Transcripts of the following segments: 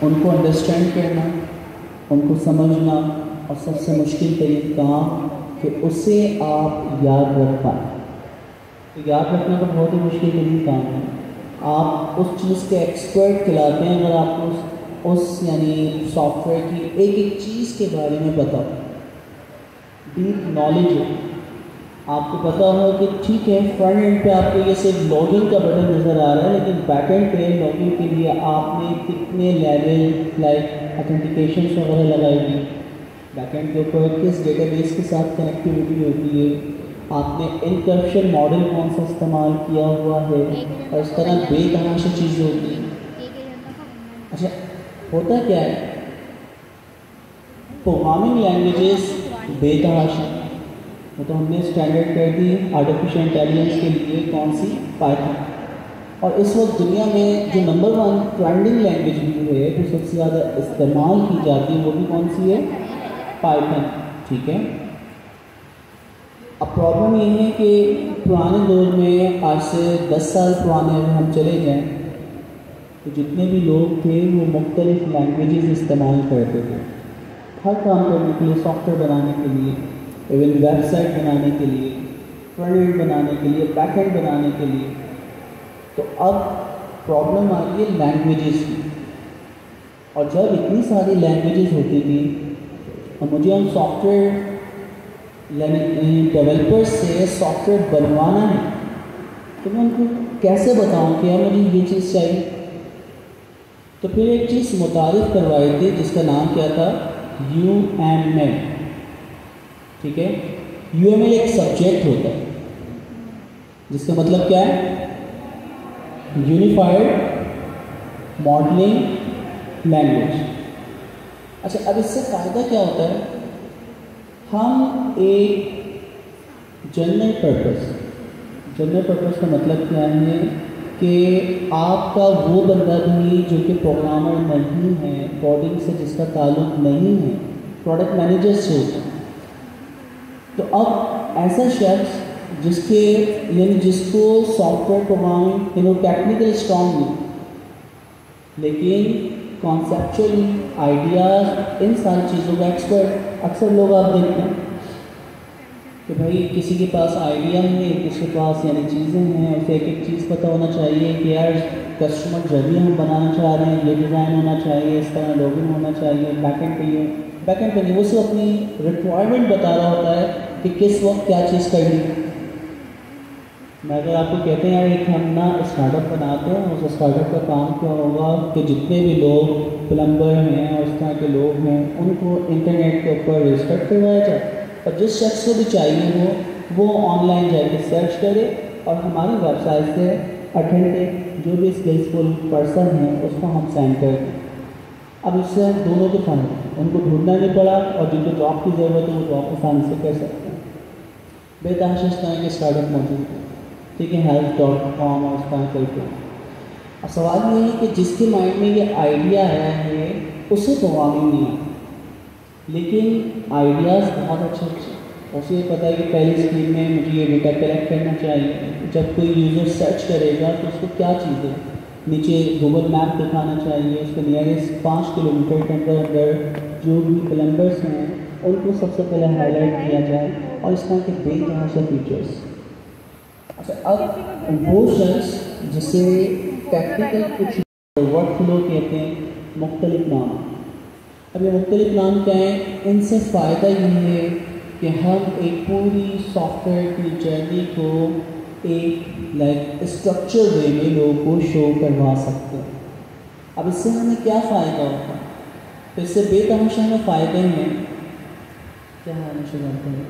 उनको अंडरस्टैंड करना, उनको समझना, और सबसे मुश्किल तरीन काम कि उसे आप याद रख पाएँ। तो याद रखना तो बहुत ही मुश्किल तरीन काम है। आप उस चीज़ के एक्सपर्ट कहलाते हैं अगर आपको उस यानी सॉफ्टवेयर की एक एक चीज़ के बारे में पता हो, डीप नॉलेज हो। आपको पता हो कि ठीक है फ्रंट एंड पे आपको ये सिर्फ लॉगिन का बटन नज़र आ रहा है, लेकिन बैक एंड पे लॉगिन के लिए आपने कितने लेवल लाइक ऑथेंटिकेशन वगैरह लगाई हुई, बैक एंड के ऊपर किस डेटाबेस के साथ कनेक्टिविटी होती है, आपने इनक्रप्शन मॉडल कौन सा इस्तेमाल किया हुआ है, और इस तरह बेतहाशा चीज़ें होती हैं। अच्छा, होता क्या है, प्रोग्रामिंग लैंग्वेजेस बेतहाशा, तो हमने स्टैंडर्ड कर दी आर्टिफिशियल इंटेलिजेंस के लिए कौन सी, पाइथन। और इस वक्त दुनिया में जो नंबर 1 ट्रेंडिंग लैंग्वेज भी है, जो सबसे ज़्यादा इस्तेमाल की जाती है, वो भी कौन सी है, पाइथन। ठीक है। अब प्रॉब्लम ये है कि पुराने दौर में, आज से 10 साल पुराने अगर हम चले जाएँ, तो जितने भी लोग थे वो मुख्तलिफ लैंग्वेजेस इस्तेमाल करते थे हर काम करने के लिए, सॉफ्टवेयर बनाने के लिए, इवन वेबसाइट बनाने के लिए, फ्रंट एंड बनाने के लिए, बैक एंड बनाने के लिए। तो अब प्रॉब्लम आ रही है लैंग्वेजेस की। और जब इतनी सारी लैंग्वेजेस होती थी और मुझे हम सॉफ्टवेयर डेवलपर्स से सॉफ्टवेयर बनवाना है, तो मैं उनको कैसे बताऊं कि यार मुझे ये चीज़ चाहिए। तो फिर एक चीज़ मुतारिफ करवाई थी जिसका नाम क्या था, UML। ठीक है। UML एक सब्जेक्ट होता है जिसका मतलब क्या है, यूनिफाइड मॉडलिंग लैंग्वेज। अच्छा, अब इससे फ़ायदा क्या होता है, हम एक जनरल पर्पस का मतलब क्या है कि आपका वो बंदा भी जो कि प्रोग्रामर नहीं है, कोडिंग से जिसका ताल्लुक नहीं है, प्रोडक्ट मैनेजर से होता है। तो अब ऐसा शख्स जिसके यानी जिसको सॉफ्टवेयर प्रोग्रामिंग टेक्निकल स्ट्रॉन्ग नहीं, लेकिन कॉन्सेप्चुअली आइडियाज़ इन सारी चीज़ों का एक्सपर्ट। अक्सर लोग आप देखते हैं कि भाई किसी के पास आइडिया है, किसी के पास यानी चीज़ें हैं, उसे एक एक चीज़ पता होना चाहिए कि यार कस्टमर जर्नी हम बनाना चाह रहे हैं, ये डिज़ाइन होना चाहिए, इस तरह लॉगिन होना चाहिए, बैकएंड पे ये, बैकएंड पे नहीं, वो सिर्फ अपनी रिक्वायरमेंट बता रहा होता है कि किस वक्त क्या चीज़ करनी। मैं अगर आपको कहते हैं यार एक हम ना स्टार्टअप बनाते हैं, उस स्टार्टअप का काम क्या होगा कि जितने भी लोग प्लम्बर हैं और इस तरह के लोग हैं उनको इंटरनेट के ऊपर रजिस्टर करवाया जाए, और जिस शख्स को भी चाहिए वो ऑनलाइन जाके सर्च करे और हमारी वेबसाइट से अटेंडेड जो भी स्किल्सफुल पर्सन है उसको हम सेंड कर दें। अब इससे दोनों के फ़ायदे, उनको ढूंढना नहीं पड़ा और जिनको जॉब की ज़रूरत है वो जॉब आसानी से कर सकते हैं। बेतहाशा इस तरह के स्टार्टअप मौजूद है, ठीक है, health.com और इस तरह करके। अब सवाल ये है कि जिसके माइंड में ये आइडिया आया है उसे प्रोग्रामिंग नहीं आता, लेकिन आइडियाज़ बहुत अच्छे अच्छे, उसे पता है कि पहली स्क्रीन में मुझे ये डेटा कलेक्ट करना चाहिए, जब कोई यूज़र सर्च करेगा तो उसको क्या चीज़ें नीचे गूगल मैप दिखाना चाहिए, उसके नियरेस्ट 5 किलोमीटर के अंदर अंदर जो भी प्लम्बर्स हैं उनको सबसे पहले हाईलाइट किया जाए, और इस तरह के बेतहाशा फीचर्स। अच्छा, अब वो शख्स जिसे टेक्निकल कुछ वर्क फ्लो कहते हैं, मुख्तलिफ नाम। अब ये मुख्तलिफ नाम क्या है, इनसे फ़ायदा ये है कि हम एक पूरी सॉफ्टवेयर की जर्नी को एक स्ट्रक्चर वे में लोगों को शो करवा सकते हैं। अब इससे हमें क्या फ़ायदा होता है, तो इससे बेतहाशा हमें फ़ायदे हैं, क्या हमेशा जानते हैं,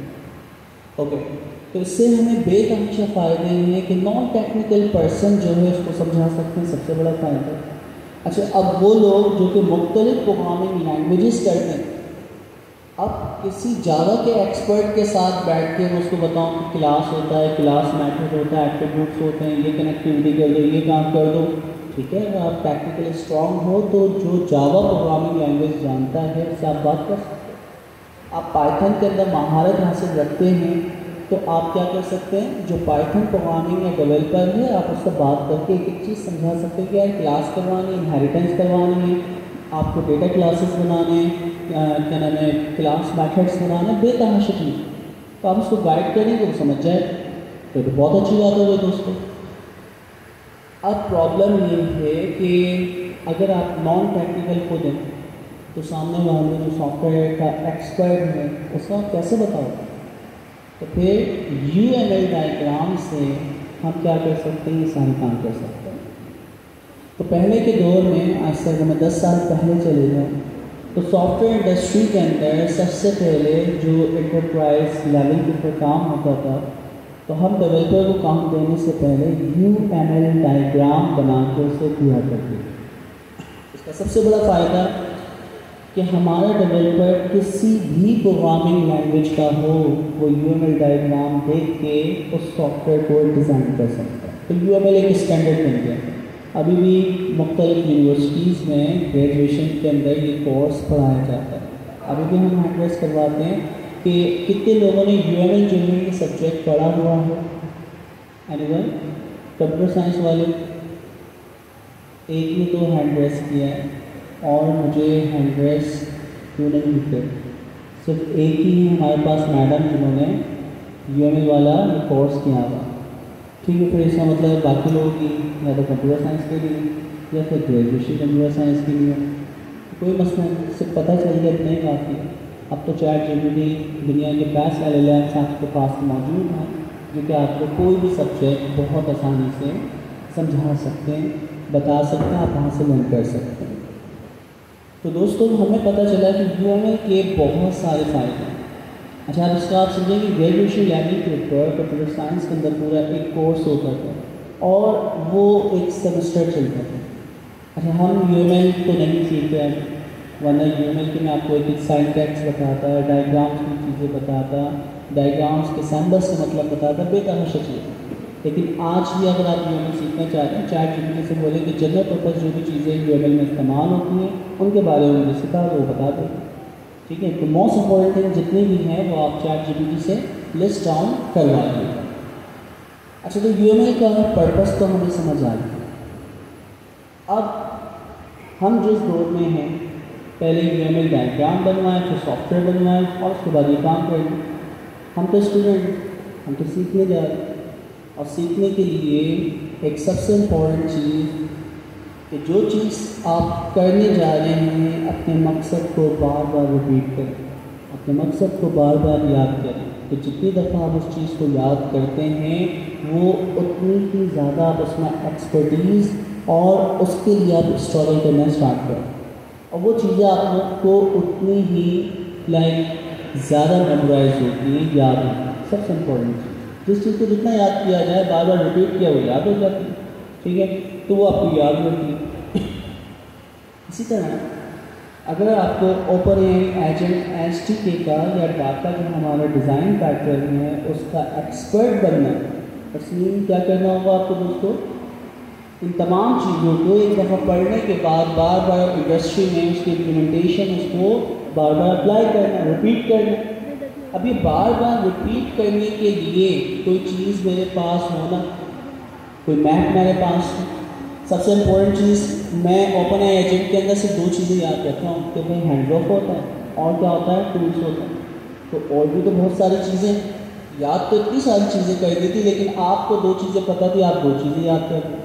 ओके। तो इससे हमें बेतहाशा फ़ायदे हैं कि नॉन टेक्निकल पर्सन जो है उसको समझा सकते हैं, सबसे बड़ा फ़ायदा। अच्छा, अब वो लोग जो कि मुख्तलिफ प्रोग्रामिंग लैंग्वेजेस करते हैं, अब किसी जावा के एक्सपर्ट के साथ बैठ के मैं उसको बताऊँ कि क्लास होता है, क्लास मैथड होता है, एट्रीब्यूट्स होते हैं, ये कनेक्टिविटी कर दो, ये काम कर दो, ठीक है। अगर आप टेक्निकली स्ट्रॉन्ग हो तो जो जावा प्रोग्रामिंग लैंग्वेज जानता है उससे आप बात कर सकते हैं। आप पाइथन के अंदर महारत हासिल रखते हैं तो आप क्या कर सकते हैं, जो पाइथन प्रोग्रामिंग या डेवलपर है आप उससे बात करके एक एक चीज़ समझा सकते हैं कि यार क्लास करवानी है, इनहेरिटेंस करवानी है, आपको डेटा क्लासेस बनाने, क्या नाम है, क्लास मैथड्स बनाने, बेतहाशा चीज़, तो आप उसको गाइड करेंगे, वो समझ जाए तो बहुत अच्छी बात हो गई दोस्तों। अब प्रॉब्लम ये है कि अगर आप नॉन टेक्निकल को दें तो सामने वाले जो सॉफ्टवेयर का एक्सपर्ट है उसको आप कैसे बताओगे? तो फिर UML डायग्राम से हम क्या कर सकते हैं, ये सारे काम कर सकते हैं। तो पहले के दौर में, आज से अगर मैं 10 साल पहले चले जाऊँ, तो सॉफ्टवेयर इंडस्ट्री के अंदर सबसे पहले जो एंटरप्राइज लेवल के ऊपर काम होता था, तो हम डेवलपर को काम देने से पहले UML डायग्राम बना के उसे दिया करते थे। इसका सबसे बड़ा फ़ायदा कि हमारा डेवलपर किसी भी प्रोग्रामिंग लैंग्वेज का हो, वो UML डायग्राम देख के उस सॉफ्टवेयर को डिज़ाइन कर सकता है। तो UML एक स्टैंडर्ड बन गया। अभी भी मुख्तलिफ यूनिवर्सिटीज़ में ग्रेजुएशन के अंदर ये कोर्स पढ़ाया जाता है। अभी भी हम एड्रेस करवाते हैं कि कितने लोगों ने UML के सब्जेक्ट पढ़ा हुआ है। एनीवन कंप्यूटर साइंस वाले एक ने तो हैंड रेस किया है, और मुझे हैंड रेस क्यों नहीं मिलते, सिर्फ एक ही है हमारे पास मैडम जिन्होंने UML वाला कोर्स किया हुआ। ठीक है, फिर इसका मतलब बाकी लोगों की या तो कंप्यूटर साइंस के लिए या फिर ग्रेजुएशन कंप्यूटर साइंस के लिए, कोई मसला नहीं, सिर्फ पता चल गया इतना ही काफ़ी है। अब तो ChatGPT दुनिया के बेस्ट LLMs आपके पास मौजूद हैं, जो कि आपको कोई भी सब्जेक्ट बहुत आसानी से समझा सकते हैं, बता सकते हैं, आप वहाँ से लर्न कर सकते हैं। तो दोस्तों हमें पता चला कि UML के बहुत सारे फ़ायदे हैं। अच्छा, अब इसका आप समझेंगे ग्रेजुएशन लेवल के ऊपर कंप्यूटर साइंस के अंदर पूरा एक कोर्स होता था और वो एक सेमेस्टर चलता था। अच्छा, हम UML तो नहीं सीखते हैं, वरना UML के मैं आपको एक सिंटैक्स बताता, डायग्राम्स की चीज़ें बताता, डायग्राम्स के सैम्बल्स का मतलब बताता, बेतहाशा चीज़ें। लेकिन आज भी अगर आप UML सीखना चाहते हैं, ChatGPT से बोले कि जनरल पर्पज़ जो भी चीज़ें UML में इस्तेमाल होती हैं उनके बारे में मुझे सिखा दो, बता दो। ठीक है, तो मोस्ट इम्पॉर्टेंट थिंग जितनी भी हैं वो आप ChatGPT से लिस्ट डाउन करवा लीजिए। अच्छा, तो UML का पर्पस तो हमें समझ आ गया। अब हम जिस दौर में हैं, पहले UML डायग्राम बनवाएं, फिर सॉफ्टवेयर बनवाएं और उसके बाद ये काम करें। हम तो स्टूडेंट, हम तो सीखने जा रहे हैं, और सीखने के लिए एक सबसे इम्पॉर्टेंट चीज़ कि जो चीज़ आप करने जा रहे हैं अपने मकसद को बार बार रिपीट करें, अपने मकसद को बार बार याद करें। तो जितनी दफ़ा आप उस चीज़ को याद करते हैं वो उतनी ही ज़्यादा आप उसमें एक्सपर्टीज़ और उसके लिए आप स्ट्रगल करना स्टार्ट करें, और वो चीज़ें आप लोग को उतनी ही ज़्यादा मेमोराइज होती हैं, याद होती है। सबसे इम्पोर्टेंट चीज़, जिस चीज़ को जितना याद किया जाए, बार बार रिपीट किया, वो याद हो जाती है। ठीक है, तो वो आपको याद होती है। इसी तरह अगर आपको OpenAI एजेंट SDK का या डाटा जो हमारा डिज़ाइन पैटर्न है उसका एक्सपर्ट बनना है, इसलिए क्या करना होगा आपको दोस्तों, इन तमाम चीज़ों को एक दफ़ा पढ़ने के बाद बार बार इंडस्ट्री में उसकी इम्प्लीमेंटेशन, उसको बार बार अप्लाई करना, रिपीट करना। अब ये बार बार रिपीट करने के लिए कोई चीज़ मेरे पास होना, कोई मैप मेरे पास है। सबसे इम्पोर्टेंट चीज़, मैं OpenAI एजेंट के अंदर से 2 चीज़ें याद रखता हूँ कि भाई हैंड ऑफ होता है और क्या होता है, टूल्स होता है। तो और भी तो बहुत सारी चीज़ें याद, तो इतनी सारी चीज़ें कर दी थी, लेकिन आपको 2 चीज़ें पता थी, आप 2 चीज़ें याद कर रहे।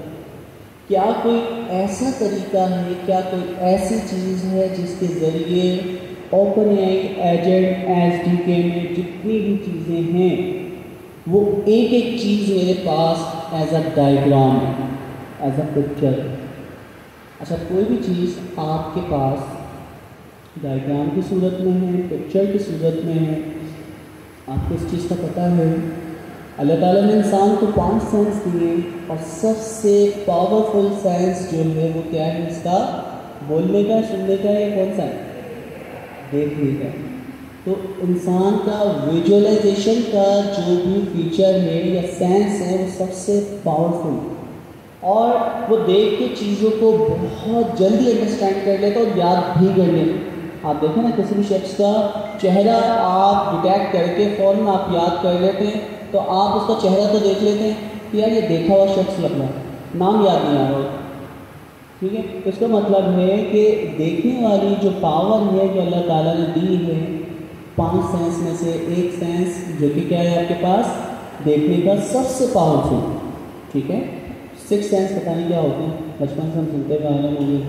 क्या कोई ऐसा तरीका है, क्या कोई ऐसी चीज़ है जिसके ज़रिए OpenAI एजेंट SDK में जितनी भी चीज़ें हैं वो एक एक चीज़ मेरे पास एज अ डायग्राम है, एज अ पिक्चर। अच्छा, कोई भी चीज़ आपके पास डायग्राम की सूरत में है, पिक्चर की सूरत में है, आपको इस चीज़ का पता है। अल्लाह ताला ने इंसान को 5 सेंस दिए और सबसे पावरफुल सेंस जो है वो क्या है, इसका बोलने का, सुनने का, या कौन सा है, देखने का। तो इंसान का विजुअलाइजेशन का जो भी फीचर है या सेंस है वो सबसे पावरफुल, और वो देख के चीज़ों को बहुत जल्दी अंडरस्टैंड कर लेता और याद भी कर लेता। आप देखें ना, किसी भी शख्स का चेहरा आप डिटेक्ट करके फ़ौरन आप याद कर लेते हैं, तो आप उसका चेहरा तो देख लेते हैं कि यार ये देखा हुआ शख्स लग रहा है, नाम याद नहीं आ रहा। ठीक है। इसका मतलब है कि देखने वाली जो पावर है जो अल्लाह ताला ने दी है, 5 सेंस में से एक सेंस जो कि क्या है आपके पास, देखने का सबसे पावरफुल, ठीक है। 6 सेंस पता नहीं क्या होते हैं, बचपन से हम सुनते हुए आए हैं मूवी,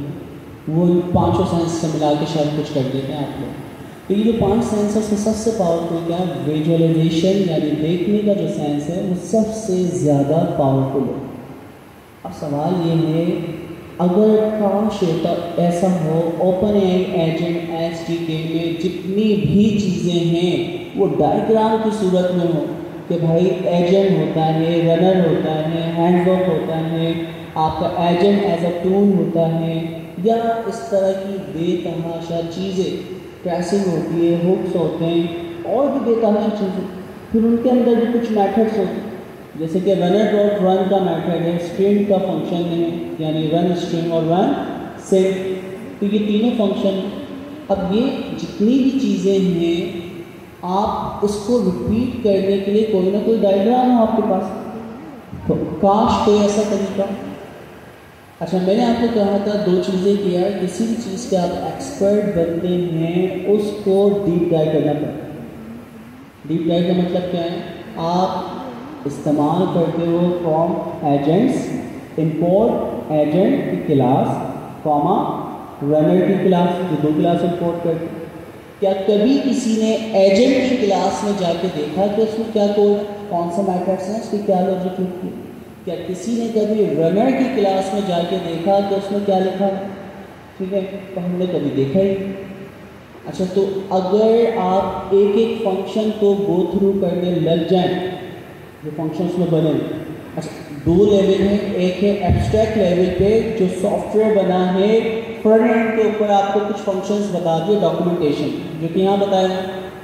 वो 5 सेंस से मिला के शायद कुछ कर देते हैं आप लोग। तो ये जो 5 सेंस है उसमें सबसे पावरफुल क्या है, विजुअलाइजेशन यानी देखने का जो सेंस है वो सबसे ज़्यादा पावरफुल है। अब सवाल ये है, अगर काश ऐसा हो, ओपन एआई एजेंट एसडीके में जितनी भी चीज़ें हैं वो डायग्राम की सूरत में हो कि भाई एजेंट होता है, रनर होता है, हैंडवर्क होता है, आपका एजेंट एज अ टूल होता है, या इस तरह की बेतहाशा चीज़ें, ट्रेसिंग होती है, हुक्स होते हैं और भी बेतहाशा चीज़ें, फिर उनके अंदर भी कुछ मेथड्स होते हैं, जैसे कि रनर डॉट रन का मेथड है, स्ट्रिंग का फंक्शन है यानी रन स्ट्रिंग और रन सेट, तो ये तीनों फंक्शन। अब ये जितनी भी चीज़ें हैं आप इसको रिपीट करने के लिए कोई ना कोई डायग्राम हो आपके पास, तो काश कोई ऐसा तरीका। अच्छा, मैंने आपको कहा था 2 चीज़ें किया है, किसी भी चीज़ के आप एक्सपर्ट बनते हैं उसको डीप डाइव करना पड़ता है। डीप डाइव का मतलब क्या है, आप इस्तेमाल करते हो फ्रॉम एजेंट्स, इंपोर्ट एजेंट की क्लास कॉमा रनर की क्लास, ये 2 क्लास इंपोर्ट करते हैं। क्या कभी किसी ने एजेंट की क्लास में जाके देखा कि उसमें क्या कोड, कौन सा मैथड्स हैं, उसकी क्या लॉजिक लिखी है? क्या किसी ने कभी रनर की क्लास में जाके देखा कि उसमें क्या लिखा है? ठीक है, तो हमने कभी देखा ही। अच्छा, तो अगर आप एक एक फंक्शन को गो थ्रू करने लग जाएं, जो फंक्शंस में बने, अच्छा 2 लेवल हैं, एक है एब्स्ट्रैक्ट लेवल पे जो सॉफ्टवेयर बना है, फ्रंट एंड के ऊपर आपको कुछ फंक्शंस बता दिए, डॉक्यूमेंटेशन, जो कि यहाँ बताया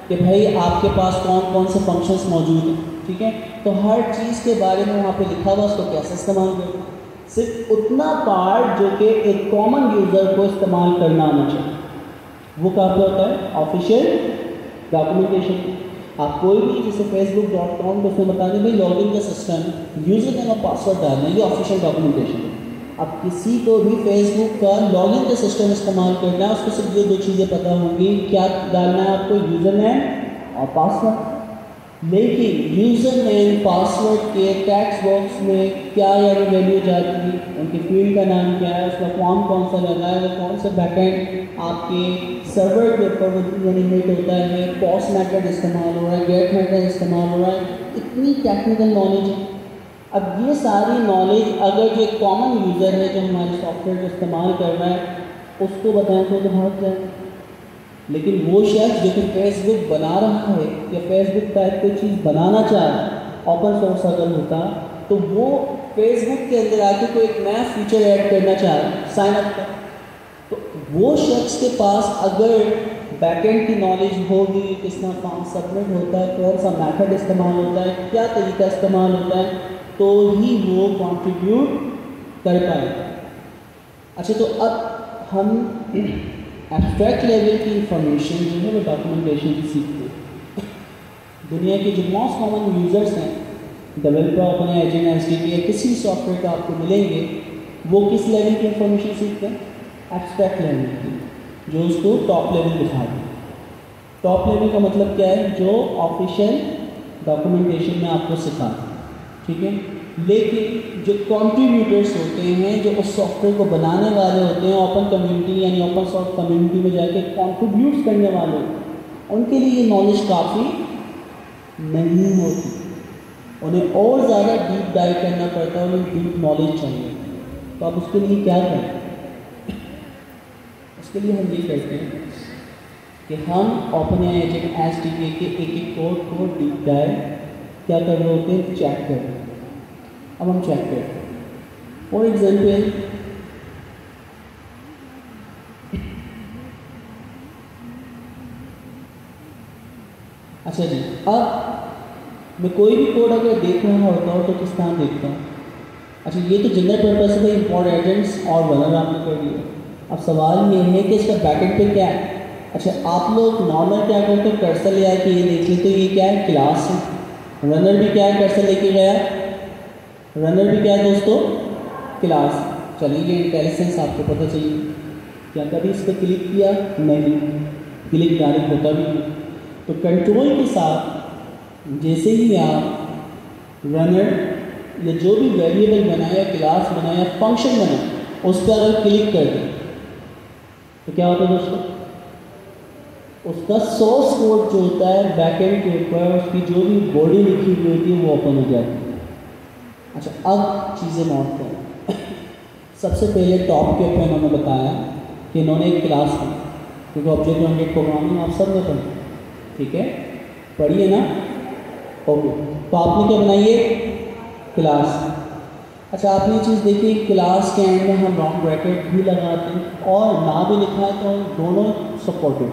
कि भाई आपके पास कौन कौन से फंक्शंस मौजूद हैं, ठीक है, तो हर चीज़ के बारे में वहाँ पे लिखा हुआ, उसको कैसे इस्तेमाल करें, सिर्फ उतना पार्ट जो कि एक कॉमन यूज़र को इस्तेमाल करना आना चाहिए, वो कहाँ पे होता है, ऑफिशियल डॉक्यूमेंटेशन। आप कोई भी जैसे facebook.com पे उसमें बता दें भाई लॉगिन का सिस्टम, यूज़र नेम और पासवर्ड डालना, ये ऑफिशियल डॉक्यूमेंटेशन है। अब किसी को भी फेसबुक का लॉगिन का सिस्टम इस्तेमाल करना है, उसको सिर्फ ये 2 चीज़ें पता होंगी, क्या डालना है आपको, यूज़र नेम और पासवर्ड। लेकिन यूज़र नेम पासवर्ड के टेक्स्ट बॉक्स में क्या यानी वैल्यू जाती है, उनके फील्ड का नाम क्या है, उसका फॉर्म कौन सा लगा है, वो कौन सा बैकएंड आपके सर्वर के ऊपर यानी हिट होता है, पॉस मेथड इस्तेमाल हो रहा है, गेट मेथड इस्तेमाल हो रहा है, इतनी टेक्निकल नॉलेज है। अब ये सारी नॉलेज अगर जो एक कॉमन यूज़र है जो हमारे सॉफ्टवेयर को इस्तेमाल कर रहा है उसको बताएं तो भाग जाए। लेकिन वो शख्स जो कि फेसबुक बना रहा है या फेसबुक टाइप कोई चीज़ बनाना चाह रहा है, ओपन सोर्स अगर होता तो वो फेसबुक के अंदर आके कोई एक नया फीचर ऐड करना चाह रहा है, साइन अप का, तो वो शख्स के पास अगर बैकएंड की नॉलेज होगी, किस तरह फॉर्म सबमिट होता है, कौन सा मेथड इस्तेमाल होता है, क्या तरीका इस्तेमाल होता है, तो ही वो कंट्रीब्यूट कर पाएगा। अच्छा, तो अब हम एब्स्ट्रैक्ट लेवल की इंफॉर्मेशन जो है वो डॉक्यूमेंटेशन की सीखते हैं। दुनिया के जो मोस्ट कॉमन यूज़र्स हैं, डेवलपर, ओपन एजेंट, एसडीके, किसी सॉफ्टवेयर का आपको मिलेंगे, वो किस लेवल की इंफॉर्मेशन सीखते हैं, एब्स्ट्रैक्ट लेवल की, जो उसको टॉप लेवल दिखा दें। टॉप लेवल का मतलब क्या है, जो ऑफिशियल डॉक्यूमेंटेशन में आपको सिखा, ठीक है। लेकिन जो कंट्रीब्यूटर्स होते हैं, जो उस सॉफ्टवेयर को बनाने वाले होते हैं, ओपन कम्युनिटी यानी ओपन सोर्स कम्युनिटी में जाके कंट्रीब्यूट करने वाले, उनके लिए ये नॉलेज काफ़ी नहीं होती, उन्हें और ज़्यादा डीप डाइव करना पड़ता है, उन्हें डीप नॉलेज चाहिए। तो आप उसके लिए क्या करें, उसके लिए हम ये करते हैं कि हम ओपन एजेंट एसडीके के एक एक कोड को डीप डाइव क्या कर रहे होते हैं, चेक कर रहे हैं। अब हम चेक करते हैं, फॉर एग्जाम्पल अच्छा जी, अब मैं कोई भी कोड अगर देख रहा होता हूँ तो किस तरह देखता हूँ। अच्छा, ये तो जनरल पर्पस है, इंपोर्ट एजेंट्स और रनर आपने कर दिया। अब सवाल ये है कि इसका बैकएंड पे क्या है। अच्छा, आप लोग नॉर्मल क्या करते हो, कर्सर ले आके ये देख लेते हो ये क्या है, क्लास है। रनर भी क्या है, कर्सर लेके गया, रनर भी क्या है दोस्तों, क्लास। चलेगी इंटेलिजेंस आपको पता चाहिए। क्या कभी इस पर क्लिक किया? नहीं, क्लिक डायरेक्ट होता भी नहीं। तो कंट्रोल के साथ जैसे ही आप रनर या जो भी वेरिएबल बनाया, क्लास बनाया, फंक्शन बनाया, उस पर अगर क्लिक कर दें तो क्या होता है दोस्तों? उसका सोर्स कोड जो होता है बैकएंड के ऊपर, उसकी जो भी बॉडी लिखी हुई होती है वो ओपन हो जाती है। अच्छा, अब चीज़ें नोट करें। सबसे पहले टॉप के ऊपर इन्होंने बताया कि इन्होंने एक क्लास दी, क्योंकि ऑब्जेक्ट ओरिएंटेड प्रोग्रामिंग आप सब ने पढ़ी, ठीक है, पढ़िए ना? ओके, तो आपने क्या बनाई है? क्लास। अच्छा, आपने ये चीज़ देखी, क्लास के एंड में हम रॉन्ग ब्रैकेट भी लगाते हैं और ना भी लिखा है तो दोनों सपोर्टेड,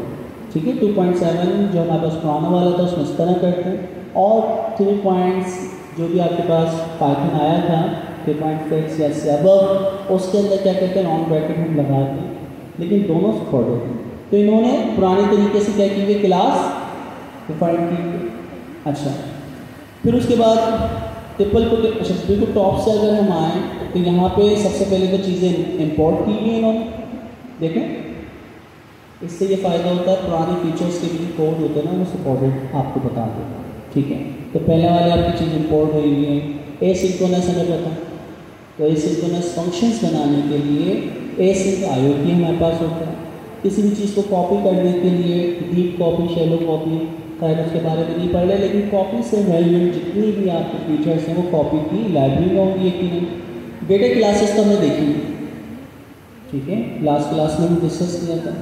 ठीक है। 2.7 जो हमारे पास पुराना वाला था उसमें इस तरह करते हैं, और 3 पॉइंट्स जो भी आपके पास पाइथन आया था 3.6 या 7, उसके अंदर क्या करते हैं? रॉन्ग ब्रैकेट हम लगाते हैं, लेकिन दोनों सपोर्टेड हैं। तो इन्होंने पुराने तरीके से क्या की, क्लास डिफाइन की। अच्छा, फिर उसके बाद ट्रिपल को, अच्छा बिल्कुल टॉप से अगर हम आएँ तो यहाँ पे सबसे पहले तो चीज़ें इंपोर्ट की हुई हैं इन्होंने, देखें। इससे ये फ़ायदा होता है, पुराने फीचर्स के भी कोड होते हैं ना वो सपोर्टेड आपको बता देगा, ठीक है। तो पहले वाले आपकी चीज़ इंपोर्ट हुई हुई है। एसिंक्रोनस हमें पता, तो एसिंक्रोनस फंक्शंस बनाने के लिए एसिंक IOT हमारे पास होता है। किसी भी चीज़ को कॉपी करने के लिए डीप कॉपी, शैलो कॉपी, शायद उसके बारे में नहीं पढ़ रहे, लेकिन कॉपी से रेलेवेंट जितनी भी आपके फीचर्स हैं वो कॉपी की लाइब्रेरी में होंगी एक नहीं। डेटा क्लासेस तो हमने देखी, ठीक है, लास्ट क्लास में भी डिस्कस किया था।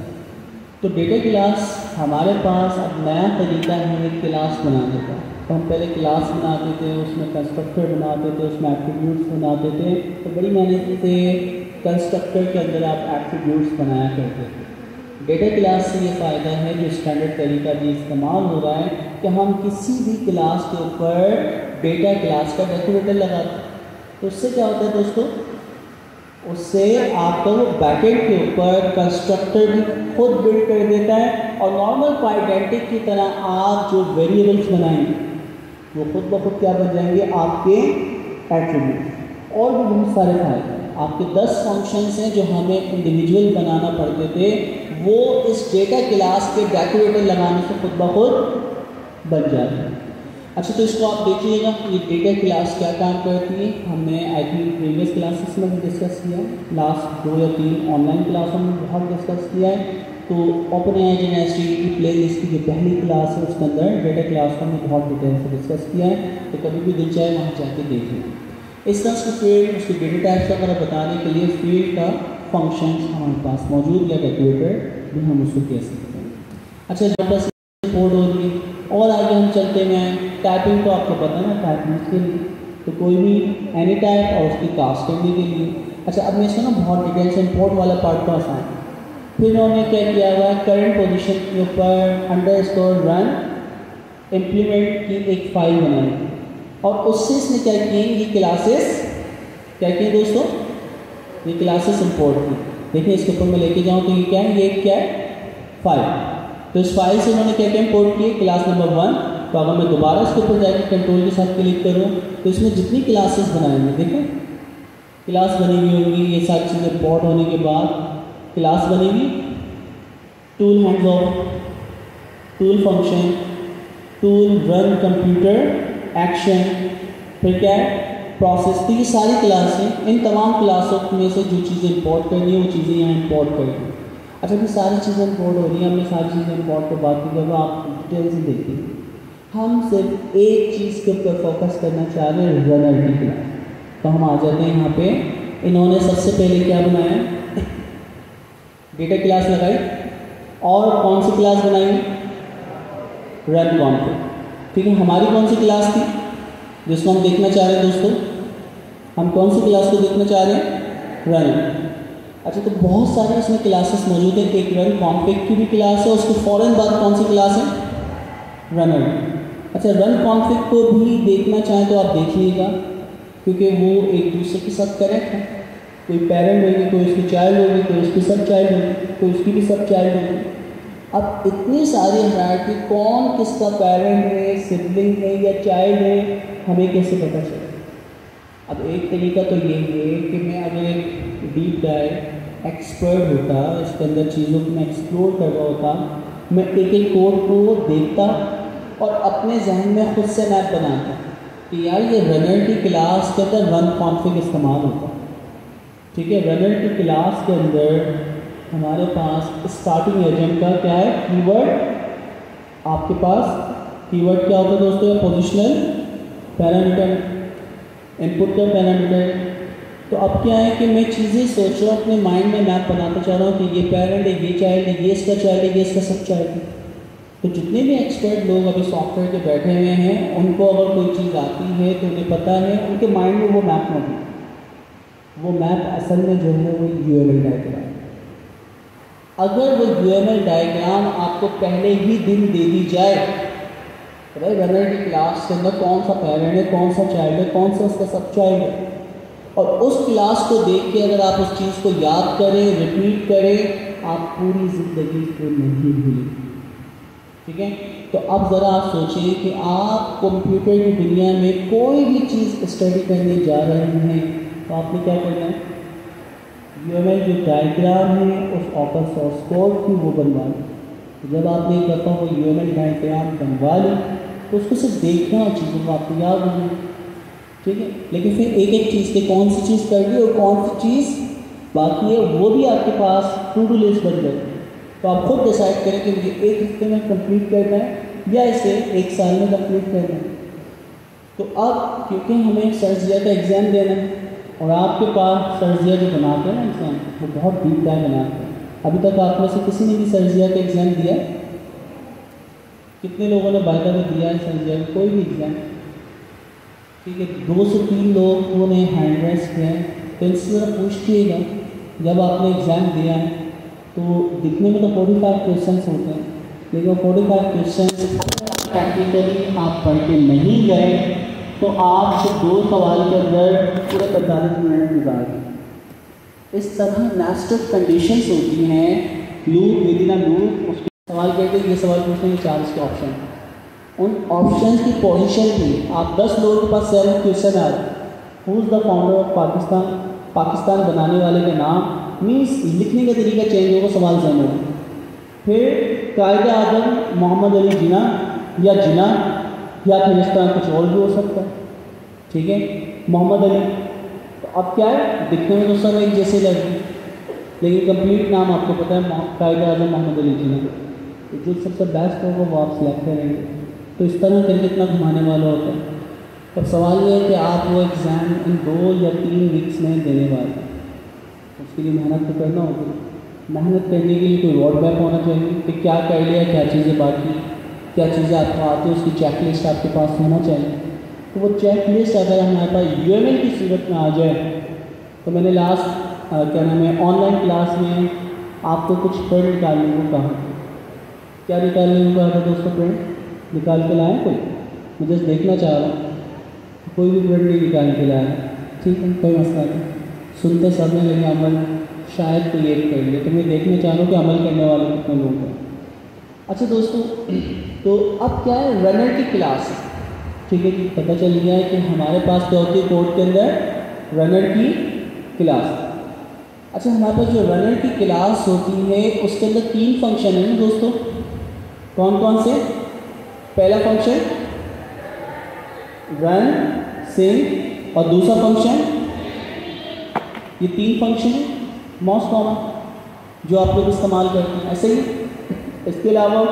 तो डेटा क्लास हमारे पास अब नया तरीका है एक क्लास बनाने का। तो हम पहले क्लास बनाते थे, उसमें कंस्ट्रक्टर बनाते थे, उसमें एट्रीब्यूट्स बनाते थे, तो बड़ी मेहनत से कंस्ट्रक्टर के अंदर आप एट्रीब्यूट्स बनाया करते थे। डेटा क्लास से ये फ़ायदा है, जो स्टैंडर्ड तरीका भी इस्तेमाल हो रहा है, कि हम किसी भी क्लास के ऊपर डेटा क्लास का डेकोरेटर लगाते हैं। तो उससे क्या होता है दोस्तों? उससे आपका वो बैकएंड के ऊपर कंस्ट्रक्टर भी खुद बिल्ड कर देता है, और नॉर्मल पाइडेंटिक की तरह आप जो वेरिएबल्स बनाएंगे वो खुद ब खुद क्या बन जाएंगे? आपके एट्रीब्यूट। और भी बहुत सारे फायदे। आपके 10 फंक्शंस हैं जो हमें इंडिविजुअल बनाना पड़ते थे, वो इस डेटा क्लास के डेकोरेटर लगाने से खुद ब खुद बन जाते हैं। अच्छा, तो इसको आप देखिएगा, ये डेटा क्लास क्या काम करती है। हमने आई थिंक प्रीवियस क्लासेस में भी डिस्कस किया है, लास्ट 2 या 3 ऑनलाइन क्लासों में बहुत डिस्कस किया है। तो ओपनएआई यूनिवर्सिटी की प्ले लिस्ट की जो पहली क्लास है उसके अंदर डेटा क्लास को हमने बहुत डिटेल से डिस्कस किया है, तो कभी भी दिल चाहे वहाँ जाके देख लें। इस तरह उसके फील्ड, उसके डेटा टाइप्स वगैरह बताने के लिए फील्ड का फंक्शंस हमारे पास मौजूद या डेकोरेटर भी हम उसको कह सकते हैं। अच्छा, जब बस कोड हो रही है और आगे हम चलते हैं। टाइपिंग तो आपको पता है ना, टाइपिंग के लिए तो कोई भी एनी टाइप और उसकी कास्ट करने के लिए। अच्छा, अब मैं इसको ना बहुत डिटेल से इंपोर्ट वाला पार्ट को आसान। फिर उन्होंने क्या किया हुआ है, करंट पोजीशन के ऊपर _run इम्प्लीमेंट की एक फाइल बनाई, और उससे इसने क्या किए, ये क्लासेस क्या किए दोस्तों, ये क्लासेस इंपोर्ट की। देखिए इसके ऊपर मैं लेके जाऊँ तो ये क्या है, ये क्या है, फाइल। तो इस फाइल से उन्होंने क्या क्या इंपोर्ट किए, क्लास नंबर 1। तो अगर मैं दोबारा इसके ऊपर जाकर कंट्रोल के साथ क्लिक करूँ तो इसमें जितनी क्लासेस बनाएंगे, देखें क्लास बनी हुई होंगी। ये सारी चीज़ें इंपोर्ट होने के बाद क्लास बनेगी, tool hands of, tool function, tool run computer action, फिर क्या है, प्रोसेस। तो ये सारी क्लासें, इन तमाम क्लासों में से जो चीज़ें इंपोर्ट करनी है वो चीज़ें यहाँ इंपोर्ट करनी है। अच्छा, ये सारी चीज़ें इंपोर्ट हो रही हैं, हमने सारी चीज़ें इंपोर्ट के बाद जब आप डिटेल से देखिए, हम सिर्फ एक चीज़ के ऊपर फोकस करना चाह रहे हैं, रनर की क्लास। तो हम आ जाते हैं यहाँ पे। इन्होंने सबसे पहले क्या बनाया, डेटा क्लास लगाई, और कौन सी क्लास बनाई, रन कॉन्फिग। ठीक है, हमारी कौन सी क्लास थी जिसको हम देखना चाह रहे हैं दोस्तों, हम कौन सी क्लास को देखना चाह रहे हैं, रन। अच्छा, तो बहुत सारे इसमें क्लासेस मौजूद है। एक रन कॉन्फिग की भी क्लास है, उसके फ़ौरन बाद कौन सी क्लास है, रनर। अच्छा, रन कॉन्फिग को भी देखना चाहें तो आप देखिएगा, क्योंकि वो एक दूसरे के साथ कनेक्ट है। कोई पेरेंट होगी, कोई उसकी चाइल्ड होगी, कोई उसकी सब चाइल्ड होगी, कोई उसकी भी सब चाइल्ड होगी। अब इतनी सारी हायरार्की, कौन किसका पेरेंट है, सिबलिंग है या चाइल्ड है, हमें कैसे पता चले। अब एक तरीका तो ये है कि मैं अगर एक डीप डाइव एक्सपर्ट होता, इसके अंदर चीज़ों को मैं एक्सप्लोर कर रहा होता, मैं एक एक कोड को देखता और अपने जहन में खुद से मैप बनाता कि यार ये रनर की क्लास के अंदर रन कॉन्फ़िग इस्तेमाल होता। ठीक है, रनर की क्लास के अंदर हमारे पास स्टार्टिंग एजेंट का क्या है, कीवर्ड। आपके पास कीवर्ड क्या होता है दोस्तों, पोजिशनल पैरामीटर, इनपुट का पैरामीटर। तो अब क्या है कि मैं चीज़ें सोच रहा हूँ, अपने माइंड में मैप बनाना चाह रहा हूँ कि ये पेरेंट है, ये चाइल्ड है, ये इसका चाइल्ड है, ये इसका सब चाइल्ड है। तो जितने भी एक्सपर्ट लोग अभी सॉफ्टवेयर के बैठे हुए हैं, उनको अगर कोई चीज़ आती है तो उन्हें पता है, उनके माइंड में वो मैप मौजूद है। वो मैप असल में जो है वो UML डायग्राम। अगर वो UML डायग्राम आपको पहले ही दिन दे दी जाए, तो भाई रनर की क्लास के अंदर कौन सा पेरेंट है, कौन सा चाइल्ड है, कौन सा उसका सब चाइल्ड है, और उस क्लास को देख के अगर आप उस चीज़ को याद करें, रिपीट करें, आप पूरी ज़िंदगी को नहीं भूलेंगे। ठीक है, तो अब ज़रा आप सोचिए कि आप कंप्यूटर की दुनिया में कोई भी चीज़ स्टडी करने जा रहे हैं, तो आपने क्या करना है, UML जो डायग्राम है उस ओपन सोर्स कोड की वो बनवा ली। तो जब आपने एक दफ़ा वो UML डायग्राम बनवा ली तो उसको सिर्फ देखना और चीज़ों को आपको याद होगी। ठीक है, लेकिन फिर एक एक चीज़ के कौन सी चीज़ करनी और कौन सी चीज़ बाकी है वो भी आपके पास टू डू लिस्ट बन जाएगी। तो आप खुद डिसाइड करें कि मुझे एक हफ्ते में कंप्लीट करना है या इसे एक साल में कंप्लीट करना है। तो अब क्योंकि हमें सर्जिया का एग्ज़ाम देना है और आपके पास सर्जिया जो बनाते हैं ना एग्ज़ाम, वो बहुत डीप डाइव बनाते हैं। अभी तक आप में से किसी ने भी सर्जिया का एग्ज़ाम दिया? कितने लोगों ने बायदा में दिया है सर्जिया का कोई भी एग्ज़ाम? ठीक है, 2 से 3 लोगों ने हैंड रेस किया है। तो इनसे ज़रा पूछिएगा, जब आपने एग्ज़ाम दिया है तो दिखने में तो 45 क्वेश्चन होते हैं, लेकिन 45 क्वेश्चन प्रैक्टिकली आप पढ़ के नहीं गए तो आप 2 सवाल के अंदर पूरे 45 मिनट गुजार दें। इस तरह नेस्टेड कंडीशंस होती हैं, loop with in a loop. उसके सवाल कहते हैं, ये सवाल पूछने के 4 इसके ऑप्शन, उन ऑप्शंस की पोजीशन पे आप 10 लोगों के पास 7 क्वेश्चन आ रहे, who is the founder of Pakistan, Pakistan बनाने वाले का नाम, मीन्स लिखने का तरीका चेंज होगा, सवाल जहन होगा। फिर कायदे आज़म मोहम्मद अली जिना या जिना, या फिर इस तरह कुछ और भी हो सकता है। ठीक है, मोहम्मद अली। तो अब क्या है, दिखने में तो सब एक जैसे लगे, लेकिन कंप्लीट नाम आपको पता है कायदे आज़म मोहम्मद अली जिना। तो जो सबसे बेस्ट होगा वो आप सिलेक्ट करेंगे। तो इस तरह करके इतना घुमाने वाला होता है। अब सवाल ये है कि आप वो एग्ज़ाम इन 2 या 3 वीक्स में देने वाले हैं, उसके लिए मेहनत तो करना होगी। मेहनत करने के लिए कोई रोड मैप होना चाहिए कि क्या कर लिया, क्या चीज़ें बाकी, क्या चीज़ें आपको आती है, उसकी चेक लिस्ट आपके पास होना चाहिए। तो वो चेक लिस्ट अगर हमारे पास UML की सूरत में आ जाए, तो मैंने लास्ट क्या नाम है ऑनलाइन क्लास में आपको कुछ प्रिंट निकालने को कहा। क्या निकालने को कहा था दोस्तों? प्रिंट निकाल के लाएँ कोई? मैं जस्ट देखना चाह रहा हूँ, कोई भी प्रिंट नहीं निकाल के लाया। ठीक है, कोई मसला नहीं, सुनते सब में लेकिन अमल शायद कोई एक कर ले। तो मैं देखना चाह रहा हूँ कि अमल करने वाले कितने लोग हैं। अच्छा दोस्तों, तो अब क्या है, रनर की क्लास है। ठीक है, कि पता चल गया है कि हमारे पास क्या होती है कोड के अंदर, रनर की क्लास। अच्छा, हमारे पास जो रनर की क्लास होती है उसके अंदर 3 फंक्शन है ना दोस्तों, कौन कौन से? पहला फंक्शन रन सिंक और दूसरा फंक्शन, ये 3 फंक्शन है मोस्ट कॉमन जो आप लोग इस्तेमाल करते हैं। ऐसे ही इसके अलावा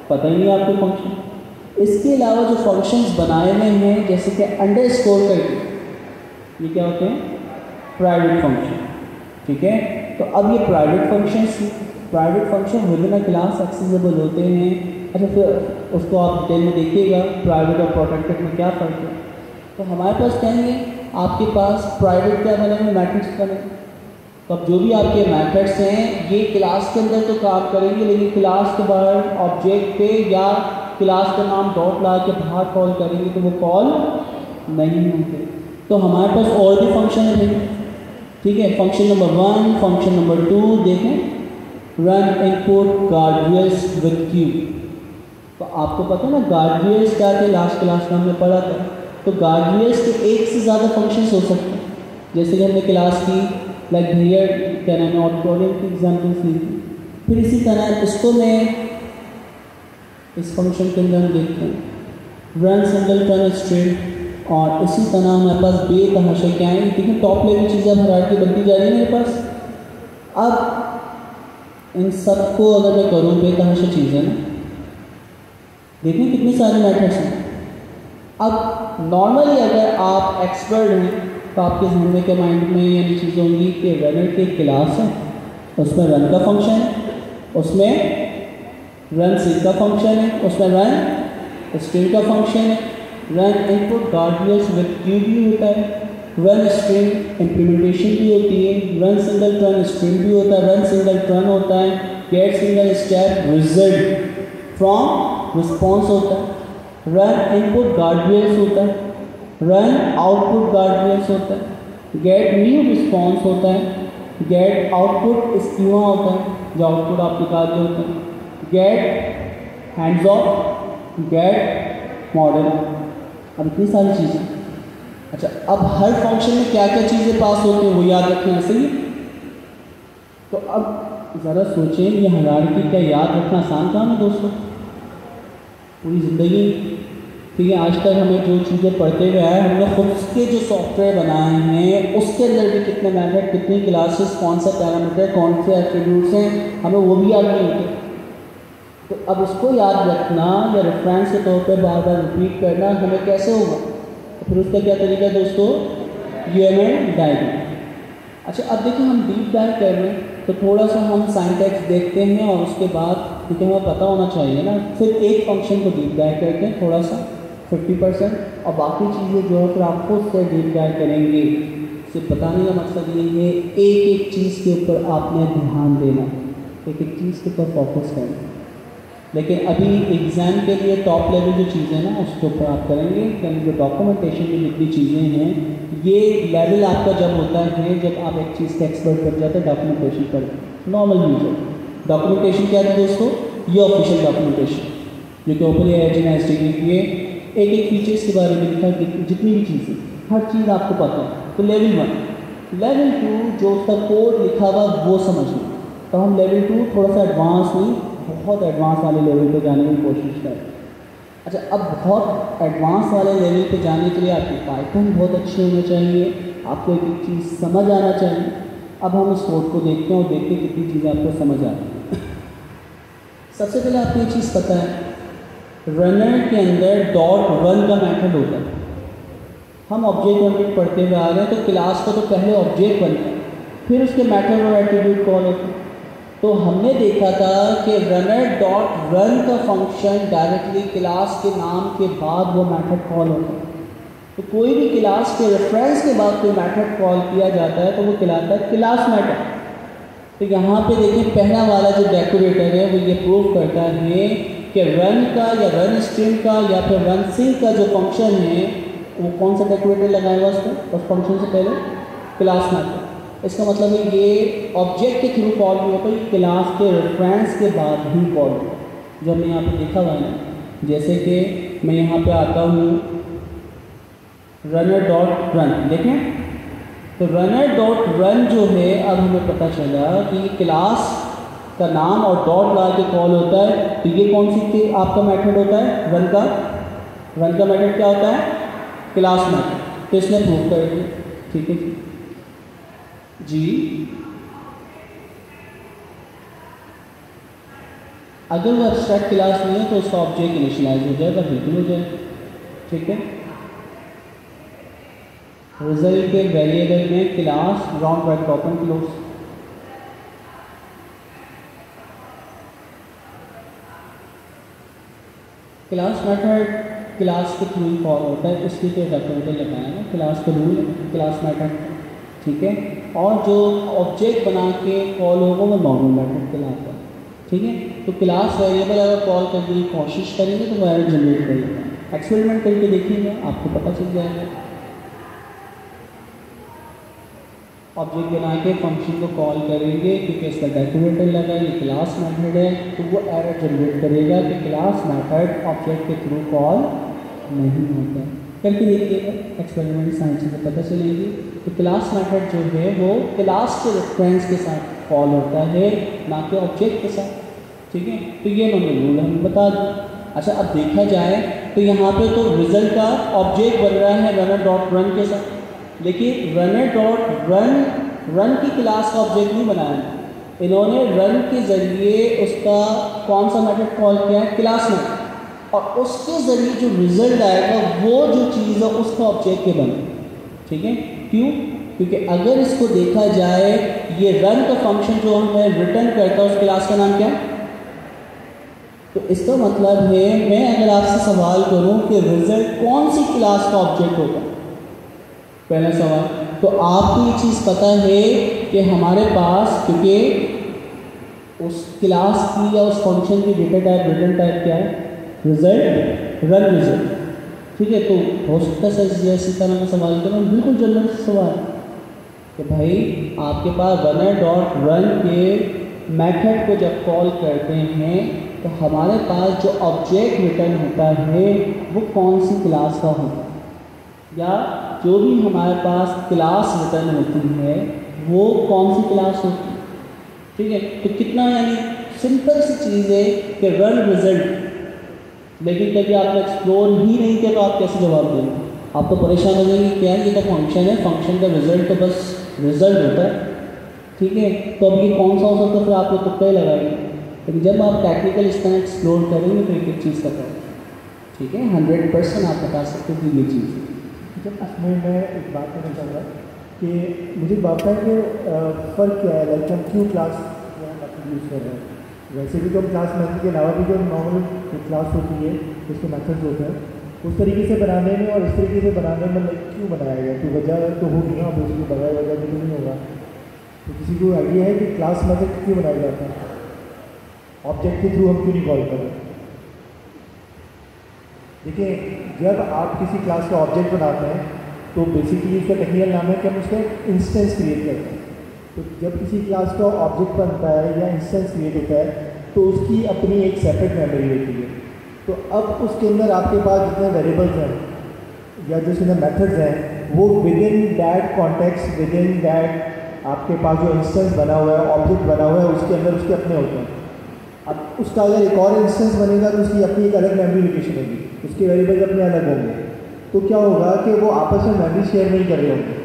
पता ही नहीं आपको फंक्शन। इसके अलावा जो फंक्शंस बनाए हुए हैं जैसे कि अंडरस्कोर करके, ये क्या होते हैं? Private function. ठीक है, तो अब ये private function with in a class accessible होते हैं। अच्छा, फिर उसको आप डिटेल में देखिएगा प्राइवेट और प्रोटेक्टेड में क्या फ़र्क है। तो हमारे पास क्या है, आपके पास प्राइवेट क्या बनेंगे, मैट्रिक्स बनेंगे। तो अब जो भी आपके मैथड्स हैं ये क्लास के अंदर तो काम करेंगे, लेकिन क्लास के बाहर ऑब्जेक्ट पे या क्लास का नाम डॉट ला के बाहर कॉल करेंगे तो वो कॉल नहीं होंगे। तो हमारे पास और भी फंक्शन है। ठीक है, फंक्शन नंबर 1, फंक्शन नंबर 2 देखें, रन इनपुट गार्डियल्स विद क्यू। तो आपको पता है ना गार्डियल्स क्या थे, लास्ट क्लास में हमने पढ़ा था। तो गार्डियल्स के एक से ज़्यादा फंक्शंस हो सकते हैं, जैसे कि हमने क्लास की लाइक भैया क्या नाम है ऑडिटोरियम की एग्जाम्पल्स ली थी। फिर इसी तरह इसको मैं इस फंक्शन के अंदर हम देखते हैं रन सिंगल टर्न स्ट्रिंग, और इसी तरह हमारे पास बेतहाशा क्या है, देखिए टॉप लेवल चीज़ें हरारकी बनती जा रही है मेरे पास। अब इन सबको अगर मैं करूँ बेतहाशा चीज़ें ना, देखिए कितनी सारी मेथड्स हैं। अब नॉर्मली अगर आप एक्सपर्ट हैं तो आपके जहन के माइंड में ये चीज़ें होंगी कि रनर की क्लास है, उसमें रन का फंक्शन है, उसमें रन सी का फंक्शन है, उसमें रन स्ट्रिंग का फंक्शन है, run input guardians with Q भी होता है, रन स्ट्रिंग इम्प्लीमेंटेशन भी होती है, रन सिंगल टर्न स्ट्रिंग भी होता है, रन सिंगल टर्न होता है, get single step result from response होता है, रन इनपुट गार्डियंस होता है, रन आउटपुट गार्डियंस होता है, गेट न्यू रिस्पॉन्स होता है, गेट आउटपुट स्कीमा होता है जो आउटपुट आपके कार्य होते हैं, get handoffs, get model. अब इतनी सारी चीज़ें। अच्छा, अब हर फंक्शन में क्या क्या चीज़ें पास होती हैं वो याद रखें ऐसे ही। तो अब ज़रा सोचें ये हायरार्की क्या याद रखना आसान काम है दोस्तों? पूरी ज़िंदगी ठीक है, आज तक हमें जो चीज़ें पढ़ते हुए आए, हमने खुद के जो सॉफ्टवेयर बनाए हैं उसके अंदर भी कितने मेथड, कितनी क्लासेस, कौन सा पैरामीटर, कौन से एट्रीब्यूट्स हैं, हमें वो भी याद नहीं होते। तो अब उसको याद रखना या रेफरेंस के तौर पर बार बार रिपीट करना हमें कैसे होगा? तो फिर उसका क्या तरीका है दोस्तों? UML diagram. अच्छा, अब देखिए हम डीप डाइव कर रहे हैं तो थोड़ा सा हम सिंटैक्स देखते हैं और उसके बाद क्योंकि हमें पता होना चाहिए ना, सिर्फ एक फंक्शन को डीप डाइव करते हैं थोड़ा सा 50%, और बाकी चीज़ें जो है फिर आप खुद से डीप डाइव करेंगे। सिर्फ बताने का मकसद ये है एक एक चीज़ के ऊपर आपने ध्यान देना, एक एक चीज़ के ऊपर फोकस करना। लेकिन अभी एग्ज़ाम के लिए टॉप लेवल जो चीज़ें ना उसके ऊपर आप करेंगे, यानी जो डॉक्यूमेंटेशन की जितनी चीज़ें हैं, ये लेवल आपका जब होता है जब आप एक चीज़ का एक्सपर्ट बन जाते हैं डॉक्यूमेंटेशन पर। नॉर्मल यूजर डॉक्यूमेंटेशन क्या है दोस्तों? ये ऑफिशियल डॉक्यूमेंटेशन जो कि ओपन एआई ने एसटीडी किए, एक एक फीचर्स के बारे में लिखा, जितनी भी चीज़ें, हर चीज़ आपको पता है। तो लेवल 1, लेवल 2 जो उसका कोड लिखा हुआ वो समझना। तो हम लेवल 2 थोड़ा सा एडवांस नहीं, बहुत एडवांस वाले लेवल पे जाने की कोशिश करें। अच्छा, अब बहुत एडवांस वाले लेवल पे जाने के लिए आपकी पाइथन बहुत अच्छी होनी चाहिए, आपको एक एक चीज़ समझ आना चाहिए। अब हम इस कोड को देखते हैं और देखते हैं कितनी चीज़ें आपको समझ आती हैं। सबसे पहले आपको ये चीज़ पता है, रनर के अंदर डॉट रन का मेथड होता है। हम ऑब्जेक्ट ओरिएंटेड पढ़ते हुए आ रहे हैं तो क्लास का तो पहले ऑब्जेक्ट बनता है, फिर उसके मेथड और एट्रीब्यूट कॉल होते हैं। तो हमने देखा था कि रनर डॉट रन का फंक्शन डायरेक्टली क्लास के नाम के बाद वो मेथड कॉल होता है। तो कोई भी क्लास के रेफरेंस के बाद कोई मेथड कॉल किया जाता है तो वो कहलाता है क्लास मेथड। तो यहाँ पे देखिए पहला वाला जो डेकोरेटर है वो ये प्रूव करता है कि रन का या रन स्ट्रिंग का या फिर रन सिंग का जो फंक्शन है वो कौन सा डेकोरेटर लगाएगा उस फंक्शन से पहले? Class method. इसका मतलब है ये ऑब्जेक्ट के थ्रू कॉल नहीं होता, ये क्लास के रेफरेंस के बाद ही कॉल होता है, जो हमने यहाँ पे देखा हुआ है ना। जैसे कि मैं यहाँ पे आता हूँ रनर डॉट रन, देखें तो रनर डॉट रन जो है, अब हमें पता चला कि क्लास का नाम और डॉट लगा के कॉल होता है। तो ये कौन सी आपका मेथड होता है? रन का मेथड क्या होता है? Class method. तो इसने प्रूव कर दिया, ठीक है जी। अगर वो एब्स्ट्रैक्ट क्लास नहीं है तो उसका ऑब्जेक्ट इनिशियलाइज हो जाएगा, बिल्कुल हो जाएगा, ठीक है। रिजल्ट के वेरिएबल में class round bracket open close, class method class के थ्रू कॉल होता है, इसके लिए डेकोरेटर लगाया है, क्लास का रूल क्लास मेथड, ठीक है। और जो ऑब्जेक्ट बना के कॉल होगा वो नॉर्मल मेथड कहलाता है, ठीक है। तो क्लास वेरिएबल अगर कॉल करने की कोशिश करेंगे तो वो एरर जनरेट करेगा। एक्सपेरिमेंट करके देखिएगा, आपको पता चल जाएगा। ऑब्जेक्ट बना के फंक्शन को कॉल करेंगे क्योंकि इसका डेकोरेटर लगा है, ये क्लास मेथड है, तो वो एरर जनरेट करेगा कि क्लास मेथड ऑब्जेक्ट के थ्रू कॉल नहीं होता है। करके देखिएगा, एक्सपेरिमेंट साइंस से पता चलेगी। तो क्लास मेथड जो है वो क्लास के रेफरेंस के साथ कॉल होता है, ना कि ऑब्जेक्ट के साथ। ठीक है, तो ये उन्होंने रूल हमें बता दिया। अच्छा, अब देखा जाए तो यहाँ पे तो रिजल्ट का ऑब्जेक्ट बन रहा है रनर डॉट रन के साथ, लेकिन रनर डॉट रन की क्लास का ऑब्जेक्ट नहीं बनाया है। इन्होंने रन के ज़रिए उसका कौन सा मेथड कॉल किया है, क्लास मेथड, और उसके ज़रिए जो रिजल्ट आएगा वो जो चीज़ है उसका ऑब्जेक्ट के बने। ठीक है, क्यों? क्योंकि अगर इसको देखा जाए, ये रन का फंक्शन जो हमें रिटर्न करता है उस क्लास का नाम क्या है? तो इसका मतलब है, मैं अगर आपसे सवाल करूं कि रिजल्ट कौन सी क्लास का ऑब्जेक्ट होगा, पहला सवाल, तो आपको ये चीज़ पता है कि हमारे पास, क्योंकि उस क्लास की या उस फंक्शन की डेटा टाइप रिटर्न टाइप क्या है, रिजल्ट, रन रिजल्ट। ठीक है, तो हो सकता है सर जैसी तरह का सवाल करें, बिल्कुल जनरल सवाल कि भाई आपके पास रनर डॉट रन के मेथड को जब कॉल करते हैं तो हमारे पास जो ऑब्जेक्ट रिटर्न होता है वो कौन सी क्लास का होता है, या जो भी हमारे पास क्लास रिटर्न होती है वो कौन सी क्लास होती है। ठीक है, तो कितना यानी सिंपल सी चीज़ है कि रन रिजल्ट, लेकिन कभी आपने एक्सप्लोर ही नहीं किया तो आप कैसे जवाब देंगे? आप तो परेशान हो जाएंगे, क्या ये तो फंक्शन है, फंक्शन का रिजल्ट तो बस रिजल्ट होता है। ठीक है, तो अब ये कौन सा हो सकता है, फिर आप लोग तुक्का ही लगाएंगे। लेकिन जब आप टेक्निकल इस तरह एक्सप्लोर करेंगे तो एक एक चीज़ का करेंगे। ठीक है, 100% आप बता सकते हो कि ये चीज़ है। जब इसमें मैं एक बात करना चाहूँगा कि मुझे बात है कि फ़र्क क्या है, लाइक हम क्यों क्लास यूज़ कर रहे हैं। वैसे भी तो हम क्लास मेथड के अलावा भी जो नॉर्मल क्लास होती है उसके मेथड्स होते हैं, उस तरीके से बनाने में और इस तरीके से बनाने में लाइक क्यों बनाया गया, तो वजह तो होगी ना, अब उसकी बगैर वजह भी तो नहीं होगा। तो किसी को आइडिया है कि क्लास मेथड क्यों बनाया जाता है, ऑब्जेक्ट के थ्रू हम क्यों नहीं कॉल कर रहे? देखिए, जब आप किसी क्लास का ऑब्जेक्ट बनाते हैं तो बेसिकली उसका टेक्निकल नाम है कि हम उसका इंस्टेंस क्रिएट करते हैं। तो जब किसी क्लास का ऑब्जेक्ट बनता है या इंस्टेंस क्रिएट होता है तो उसकी अपनी एक सेपरेट मेमोरी होती है। तो अब उसके अंदर आपके पास जितने वेरिएबल्स हैं या जितने मेथड्स हैं वो with in that context, with in that आपके पास जो इंस्टेंस बना हुआ है, ऑब्जेक्ट बना हुआ है, उसके अंदर उसके अपने होते हैं। अब उसका अगर एक और इंस्टेंस बनेगा तो उसकी अपनी एक अलग मेमोरी लोकेशन होगी, उसके वेरिएबल्स अपने अलग होंगे। तो क्या होगा कि वो आपस में मेमोरी शेयर नहीं कर रहे होंगे।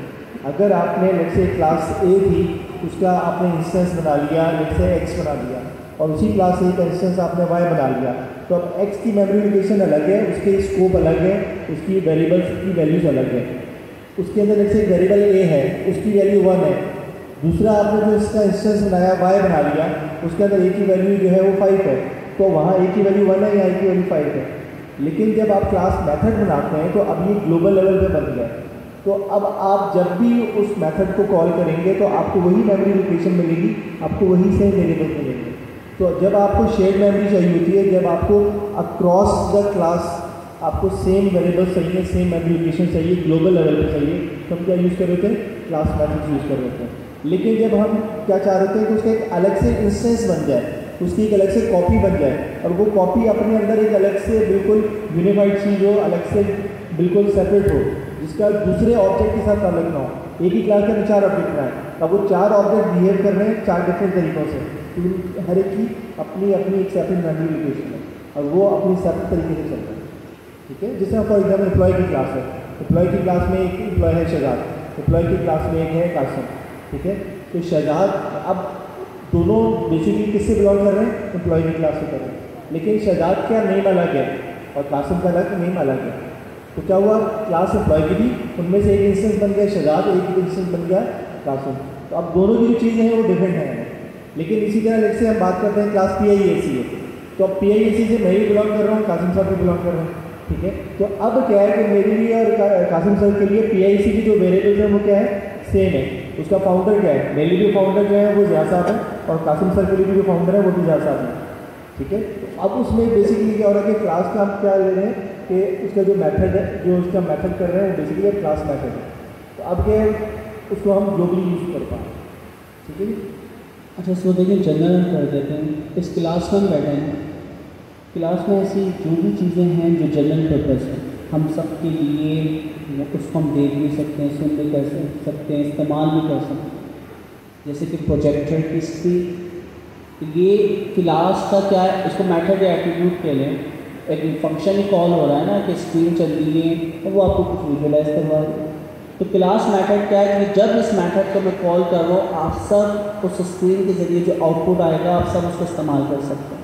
अगर आपने लेट्स से क्लास ए थी, उसका आपने इंस्टेंस बना लिया, लेट्स से एक्स बना दिया, और उसी क्लास ए का इंस्टेंस आपने वाई बना लिया, तो अब एक्स की मेमोरी लोकेशन अलग है, उसके स्कोप अलग है, उसकी वेरिएबल्स की वैल्यूज़ अलग है। उसके अंदर लेट्स से वेरिएबल ए है, उसकी वैल्यू 1 है। दूसरा आपने जो इसका इंस्टेंस बनाया वाई बना लिया, उसके अंदर ए की वैल्यू जो है वो 5 है, तो वहाँ ए की वैल्यू 1 है या ए की वैल्यू 5 है। लेकिन जब आप क्लास मेथड बनाते हैं तो अब ये ग्लोबल लेवल पे बन गया। तो अब आप जब भी उस मेथड को कॉल करेंगे तो आपको वही मेमोरी लोकेशन मिलेगी, आपको वही सेम वेरिएबल मिलेंगे। तो जब आपको शेयर्ड मेमोरी चाहिए होती है, जब आपको अक्रॉस द क्लास आपको सेम वेरिएबल चाहिए, सेम मेमोरी लोकेशन चाहिए, ग्लोबल लेवल पे चाहिए, तो हम क्या यूज़ कर रहे थे, क्लास मेथड यूज़ कर रहे थे। लेकिन जब हम क्या चाह रहे थे कि उसका एक अलग से इंस्टेंस बन जाए, उसकी एक अलग से कॉपी बन जाए, और वो कॉपी अपने अंदर एक अलग से बिल्कुल यूनिफाइड चीज़ हो, अलग से बिल्कुल सेपरेट हो, जिसका दूसरे ऑब्जेक्ट के साथ अलग ना हो। एक ही क्लास के 4 ऑब्जेक्ट ना है, अब वो 4 ऑब्जेक्ट बिहेव कर रहे हैं 4 डिफरेंट तरीक़ों से, तो हर एक की अपनी अपनी एक सेपरेट मेमोरी लोकेशन है और वो अपनी सेपरेट तरीके से चल रहा है। ठीक है, जैसे फॉर एग्जाम्पल एम्प्लॉय की क्लास है, एम्प्लॉय की क्लास में एक एम्प्लॉय है शहजाद, एम्प्लॉय की क्लास में एक है कासिम। ठीक है, तो शहजाद अब दोनों बेसिकली किससे बिलोंग कर रहे हैं, एम्प्लॉय की क्लास से कर रहे हैं, लेकिन शहजाद का नेम अलग है और कासिम का अलग नेम अलग है। तो क्या हुआ, क्लास एम्प्लॉय की थी, उनमें से एक इंस्टेंस बन गया शहजाद, एक इंस्टेंस बन गया कासिम। तो अब दोनों की जो चीज़ें हैं वो डिफरेंट हैं। लेकिन इसी तरह लेट्स से हम बात करते हैं क्लास PIAC है, तो अब PIAC से मैं भी बिलोंग कर रहा हूँ, कासिम साहब भी बिलोंग कर रहे हैं। ठीक है, तो अब क्या है कि मेरे लिए और कासिम सर के लिए PIAC की जो वेरिएबल्स हैं वो क्या है, सेम है। उसका फाउंडर क्या है, मेरे लिए भी फाउंडर जो है वो ज़िया साहब है और कासिम सर के लिए भी जो फाउंडर है वो भी ज़िया साहब है। ठीक है, तो अब उसमें बेसिकली क्या हो रहा है कि क्लास का हम क्या ले रहे हैं कि उसका जो मेथड है, जो उसका मेथड कर रहे हैं वो बेसिकली क्लास मेथड है। तो अब क्या है, उसको हम ग्लोबली यूज़ कर पाएँ। ठीक है, अच्छा इसको देखिए जनरल कर देते हैं। इस क्लास में हम बैठे हैं, क्लास में ऐसी जो भी चीज़ें हैं जो जनरल पर्पज़ है, हम सब के लिए उसको हम देख भी सकते हैं, सुन भी कर सकते हैं, इस्तेमाल भी कर सकते हैं। जैसे कि प्रोजेक्टर की स्क्रीन, ये क्लास का क्या है, इसको मेथड या एट्रीब्यूट कह लें, एक फंक्शन ही कॉल हो रहा है ना कि स्क्रीन चल रही है तो वो आपको कुछ विजुअलाइज करवा रही है। तो क्लास मेथड क्या है कि जब इस मेथड को मैं कॉल कर रहा हूँ, आप सब उस स्क्रीन के ज़रिए जो आउटपुट आएगा आप सब उसको इस्तेमाल कर सकते हैं।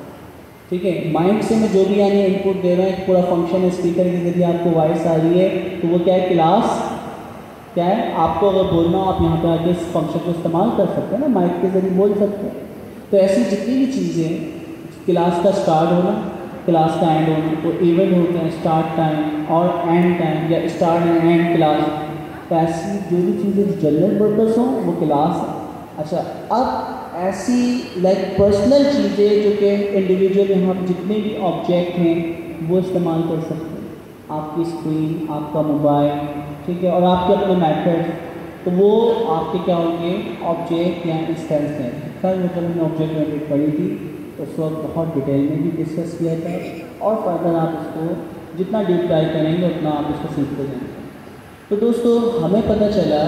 ठीक है, माइंड से मैं जो भी यानी इनपुट दे रहे हैं, पूरा फंक्शन है, स्पीकर के ज़रिए आपको वॉइस आ रही है, तो वो क्या है, क्लास क्या है, आपको अगर बोलना हो आप यहाँ पे आके इस फंक्शन को इस्तेमाल कर सकते हैं ना, माइक के ज़रिए बोल सकते हैं। तो ऐसी जितनी भी चीज़ें, क्लास का स्टार्ट होना, क्लास का एंड होना, तो इवेंट होते हैं स्टार्ट टाइम और एंड टाइम या स्टार्ट एंड एंड क्लास, तो ऐसी जो भी चीज़ें जनरल पर्पस हो वो क्लास है। अच्छा, अब ऐसी लाइक पर्सनल चीज़ें जो कि इंडिविजुअल यहाँ पर जितने भी ऑब्जेक्ट हैं वो इस्तेमाल कर सकते हैं, आपकी स्क्रीन, आपका मोबाइल, ठीक है, और आपके अपने मैथड, तो वो आपके क्या होंगे, ऑब्जेक्ट या इंस्टेंस हैं। खैर जब हमने ऑब्जेक्ट मेथड पढ़ी थी उस वक्त बहुत डिटेल में भी डिस्कस किया था, और फर्दर आप इसको जितना डीप डाइव करेंगे उतना आप इसको सीखते जाएंगे। तो दोस्तों हमें पता चला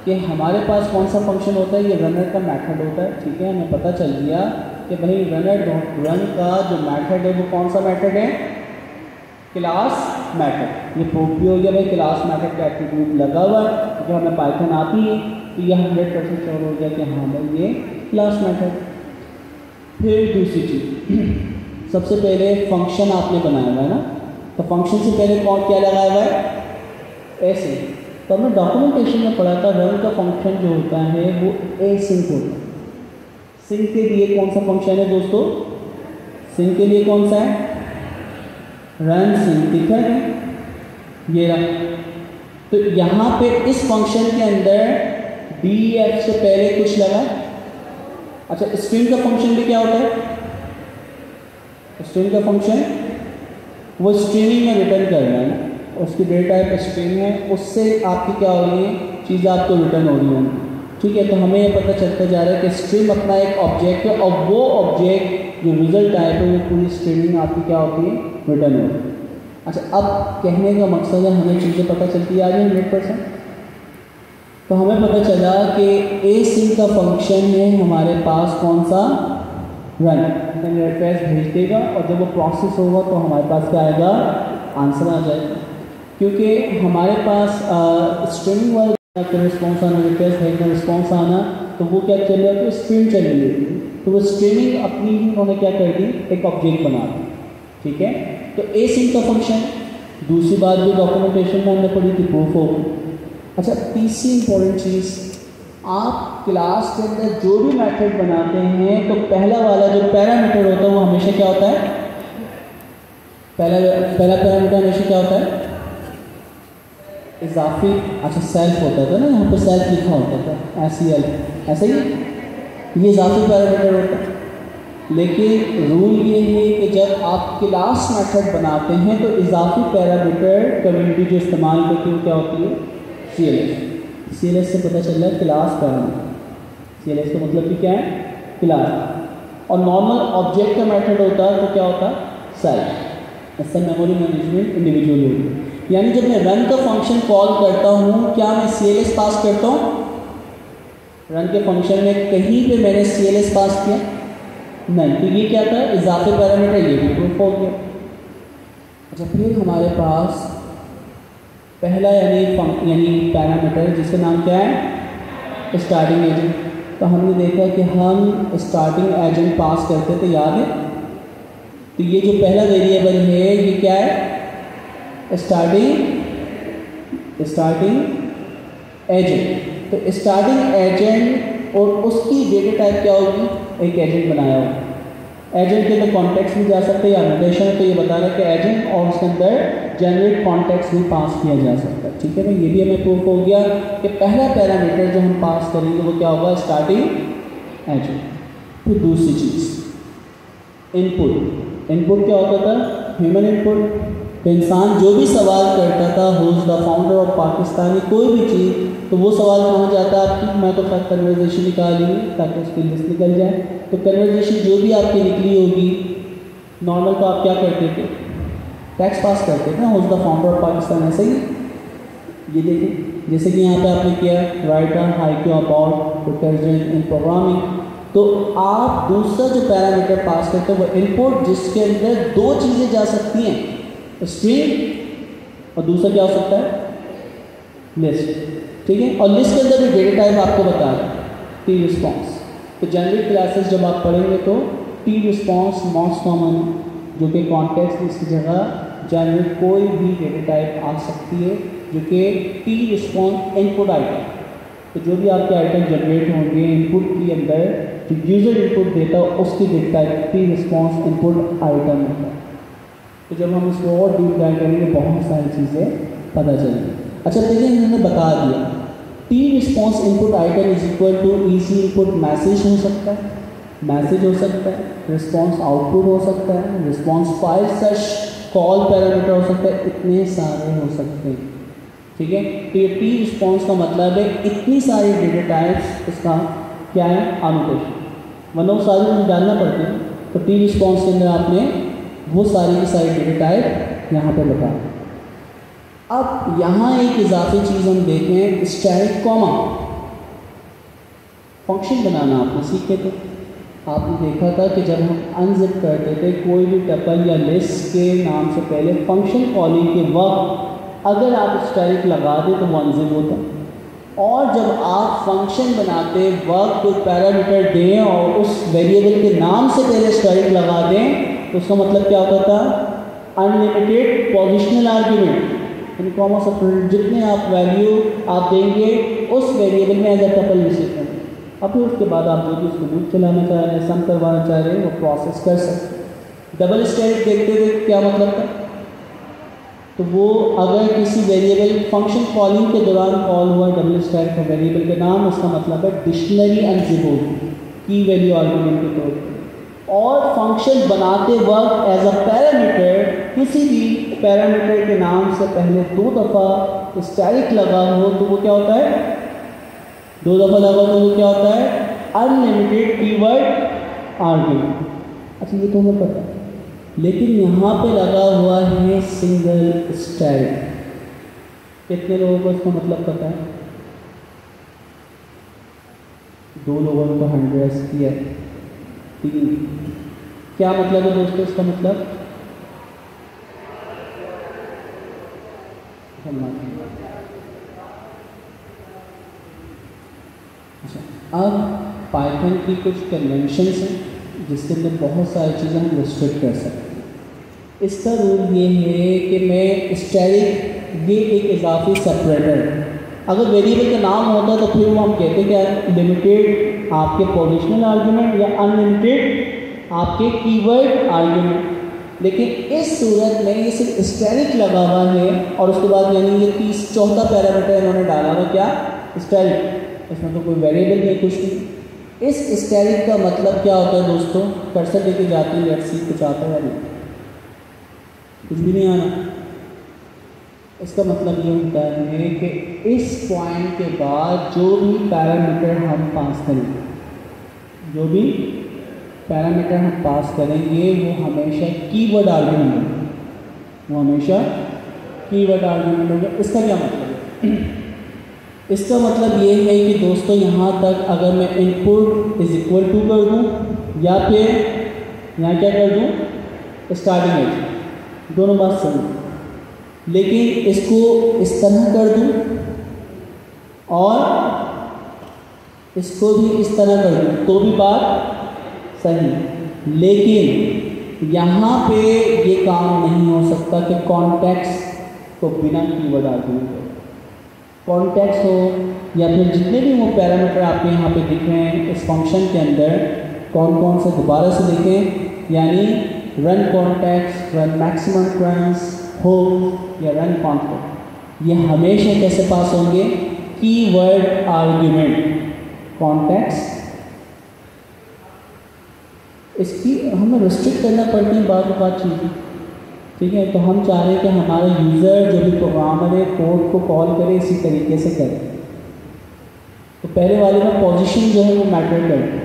कि हमारे पास कौन सा फंक्शन होता है, ये रनर का मेथड होता है। ठीक है, हमें पता चल गया कि भाई रन का जो मेथड है वो कौन सा मेथड है, क्लास मेथड। ये प्रूफ भी हो गया भाई, क्लास मेथड का एट्रीब्यूट लगा हुआ है, जो हमें पाइथन आती है, तो ये 100% श्योर हो गया कि हाँ भाई ये क्लास मेथड। फिर दूसरी चीज़, सबसे पहले फंक्शन आपने बनाया हुआ है ना, तो फंक्शन से पहले कौन क्या लगाया हुआ है, ऐसे। तो हमने डॉक्यूमेंटेशन में पढ़ा था रन का फंक्शन जो होता है वो एसिंक होता है। सिंक के लिए कौन सा फंक्शन है दोस्तों, सिंक के लिए कौन सा है, रन सिंक, ठीक है, ये रहा। तो यहाँ पे इस फंक्शन के अंदर df से पहले कुछ लगा। अच्छा, स्ट्रिंग का फंक्शन भी क्या होता है, स्ट्रिंग का फंक्शन वो स्ट्रिंग में रिटर्न करना है ना, उसकी डेटा टाइप स्ट्रिंग है, उससे आपकी क्या हो रही है, चीज़ें आपको रिटर्न हो रही होंगी। ठीक है, तो हमें ये पता चलता जा रहा है कि स्ट्रिंग अपना एक ऑब्जेक्ट है, और वो ऑब्जेक्ट जो रिजल्ट टाइप है वो पूरी स्ट्रिंग आपकी क्या होती है, रिटर्न होती है। अच्छा, अब कहने का मकसद है हमें चीज़ें पता चलती आ रही 100%। तो हमें पता चला कि एसिंक का फंक्शन है हमारे पास कौन सा, रन, रिक्वेस्ट भेज देगा, और जब वो प्रोसेस होगा तो हमारे पास क्या आएगा, आंसर आ जाएगा। क्योंकि हमारे पास स्ट्रिंग वाला रिस्पॉन्स आना, रिक्वेस्ट भेजना, रिस्पॉन्स आना, तो वो क्या चल रहा है, तो स्ट्रिंग चल रही है, तो वो स्ट्रिंग अपनी ही उन्होंने क्या कर दी, एक ऑब्जेक्ट बना दी। ठीक है, तो एसिंक का फंक्शन। दूसरी बात जो डॉक्यूमेंटेशन में हमने पढ़ी थी, प्रूफ हो। अच्छा, तीसरी इंपॉर्टेंट चीज़, आप क्लास के अंदर जो भी मेथड बनाते हैं तो पहला वाला जो पैरामीटर होता है वो हमेशा क्या होता है, पहला पैरामीटर हमेशा क्या होता है, इजाफी। अच्छा, सेल्फ होता था ना, यहाँ पे सेल्फ लिखा होता था, SEL, ऐसे ही ये इजाफी पैरामीटर होता है। लेकिन रूल ये है कि जब आप क्लास मेथड बनाते हैं तो इजाफी पैरामीटर कम्युनिटी जो इस्तेमाल करती है क्या होती है, CLS से पता चल रहा है क्लास पैरामीटर। CLS का मतलब कि क्या है, क्लास। और नॉर्मल ऑब्जेक्ट का मेथड होता है तो क्या होता है, सेल्फ। इससे मेमोरी मैनेजमेंट इंडिविजुअली होती है। यानी जब मैं रन का फंक्शन कॉल करता हूँ, क्या मैं CLS पास करता हूँ, रन के फंक्शन में कहीं पे मैंने CLS पास किया नहीं, तो ये क्या था, इजाफी पैरामीटर, ये भी प्रूफ हो गया। अच्छा, फिर हमारे पास पहला यानी पैरामीटर जिसका नाम क्या है, स्टार्टिंग एजेंट। तो हमने देखा कि हम स्टार्टिंग एजेंट पास करते थे, याद है। तो ये जो पहला वेरिएबल है ये क्या है, स्टार्टिंग एजेंट। तो स्टार्टिंग एजेंट और उसकी डेटा टाइप क्या होगी, एक एजेंट बनाया होगा। एजेंट के अंदर कॉन्टेक्स्ट भी जा सकते हैं या नोटेशन, तो ये बता रहा है कि एजेंट और उसके अंदर जनरेट कॉन्टेक्स्ट भी पास किया जा सकता है। ठीक है भाई, ये भी हमें प्रूफ हो गया कि पहला पैरामीटर जो हम पास करेंगे वो क्या होगा, स्टार्टिंग एजेंट। फिर दूसरी चीज़, इनपुट क्या होता था, ह्यूमन इनपुट। तो इंसान जो भी सवाल करता था, who is the founder of Pakistani, कोई भी चीज़, तो वो सवाल कहाँ जाता है आपकी, मैं तो खैर कन्वर्जेशन निकाली ताकि उसकी लिस्ट निकल जाए। तो कन्वर्जेशन जो भी आपकी निकली होगी, नॉर्मल तो आप क्या करते थे, टैक्स पास करते थे ना, who is the founder of Pakistan, ऐसे ही। ये देखिए जैसे कि यहाँ पे आपने किया right on Haikyu about detergent in programming, तो आप दूसरा जो पैरामीटर पास करते हैं वो इनपुट, जिसके अंदर दो चीज़ें जा सकती हैं, स्ट्रिंग और दूसरा क्या हो सकता है, लिस्ट। ठीक है, और लिस्ट के अंदर भी डेटा टाइप आपको बता रहा है टी रिस्पॉन्स। तो जनरिक क्लासेस जब आप पढ़ेंगे तो टी रिस्पॉन्स मोस्ट कॉमन, जो कि कॉन्टेक्स्ट लिस्ट की जगह जनरिक कोई भी डेटा टाइप आ सकती है जो कि टी रिस्पॉन्स इनपुट आइटम। तो जो भी आपके आइटम जनरेट होंगे इनपुट के अंदर, जो यूज़र इनपुट देता है उसकी data type T response input item होता है। तो जब हम इसको और डीप डाइव करेंगे बहुत सारी चीज़ें पता चलेंगी। अच्छा देखिए, इन्होंने बता दिया T response input item is equal to easy input message हो सकता है, मैसेज हो सकता है, रिस्पॉन्स आउटपुट हो सकता है, response file search call parameter हो सकता है, इतने सारे हो सकते हैं। ठीक है, तो ये टी रिस्पॉन्स का मतलब है इतनी सारी डेटा टाइप्स, इसका क्या है एनोटेशन, वरना वो सारी मुझे डालना पड़ती है। तो टी रिस्पॉन्स के अंदर आपने वो सारी की सारी डेटा टाइप यहाँ पे बताया। अब यहाँ एक इजाफी चीज़ हम देखें, स्टैटिक कॉमा फंक्शन बनाना आपने सीखे थे। आपने देखा था कि जब हम अनजिप करते थे कोई भी टपल या लिस्ट के नाम से पहले फंक्शन कॉलिंग के वक्त अगर आप स्टैटिक लगा दें तो वो अनजिप होता, और जब आप फंक्शन बनाते वक्त कोई पैरामीटर दें और उस वेरिएबल के नाम से पहले स्टैटिक लगा दें तो उसका मतलब क्या होता था, अनलिमिटेड पोजिशनल आर्ग्यूमेंट, यानी कॉमा सब जितने आप वैल्यू आप देंगे उस वेरिएबल में एज अ टपल रिसीव करेंगे। अब फिर उसके बाद आप जो भी उसको लूप चलाना चाह रहे हैं, सम करवाना चाह रहे हैं, वो प्रोसेस कर सकते हैं। डबल स्टैटिक देखते हुए क्या मतलब था, तो वो अगर किसी वेरिएबल फंक्शन कॉलिंग के दौरान कॉल हुआ डबल स्टैटिक का वेरिएबल के नाम, उसका मतलब है डिक्शनरी अनजिप होगी की वैल्यू आर्गुमेंट के तौर पर, और फंक्शन बनाते वक्त एज अ पैरामीटर किसी भी पैरामीटर के नाम से पहले 2 दफ़ा स्टैटिक लगा हो तो वो क्या होता है, 2 दफ़ा लगा तो वो क्या होता है, अनलिमिटेड कीवर्ड आर्ग्यूमेंट। अच्छा ये तो हमें पता है, लेकिन यहाँ पे लगा हुआ है सिंगल स्टैटिक। कितने लोगों को इसका मतलब पता है? 2 लोगों को 100 किया, 3। क्या मतलब है दोस्तों इसका मतलब? अच्छा, अब पाइथन की कुछ कन्वेंशंस हैं जिसके अंदर बहुत सारी चीज़ें हम रिस्ट्रिक्ट कर सकते हैं। इसका रूल ये है कि मैं स्टैटिक ये एक इजाफी सेपरेटर, अगर वेरिएबल का नाम होता तो फिर वो हम कहते हैं क्या, लिमिटेड आपके पोजिशनल आर्ग्यूमेंट या अनलिमिटेड आपके कीवर्ड आर्ग्यूमेंट। लेकिन इस सूरत में ये सिर्फ स्टैटिक लगा हुआ है और उसके बाद यानी ये 34 पैरामीटर इन्होंने डाला हुआ, क्या स्टैटिक, इसमें तो कोई वेरिएबल नहीं, कुछ नहीं। इस स्टैटिक का मतलब क्या होता है दोस्तों, कर्सर लेके जाते हैं, लेट्स सी कुछ आता है नहीं, कुछ भी नहीं आना। इसका मतलब ये होता है कि इस पॉइंट के बाद जो भी पैरामीटर हम पास करेंगे, जो भी पैरामीटर हम पास करेंगे वो हमेशा कीवर्ड आर्ग्यूमेंट होगा, वो हमेशा कीवर्ड आर्ग्यूमेंट होगा। इसका क्या मतलब है? इसका मतलब ये है कि दोस्तों यहाँ तक अगर मैं इनपुट इज इक्वल टू कर दूँ या फिर यहाँ क्या कर दूँ, स्टार्टिंग एज, दोनों बात सही, लेकिन इसको इस तरह कर दूँ और इसको भी इस तरह कर दूँ तो भी बात सही। लेकिन यहाँ पे ये काम नहीं हो सकता कि कॉन्टेक्स्ट को बिना कीवर्ड आर्ग्यूमेंट हो, कॉन्टेक्स्ट हो या फिर जितने भी वो पैरामीटर आपके यहाँ पे दिख रहे हैं इस फंक्शन के अंदर कौन कौन से दोबारा से देखें, यानी run context, run maximum turns हो या रन कॉन्टेक्स्ट, ये हमेशा कैसे पास होंगे, कीवर्ड आर्ग्यूमेंट कॉन्टेक्स्ट। इसकी हमें रिस्ट्रिक्ट करना पड़ती है बात चीज़ें, ठीक है। तो हम चाह रहे हैं कि हमारा यूज़र जो भी प्रोग्रामर है कोड को कॉल करे इसी तरीके से करे। तो पहले वाले में पोजीशन जो है वो मैटर करती है,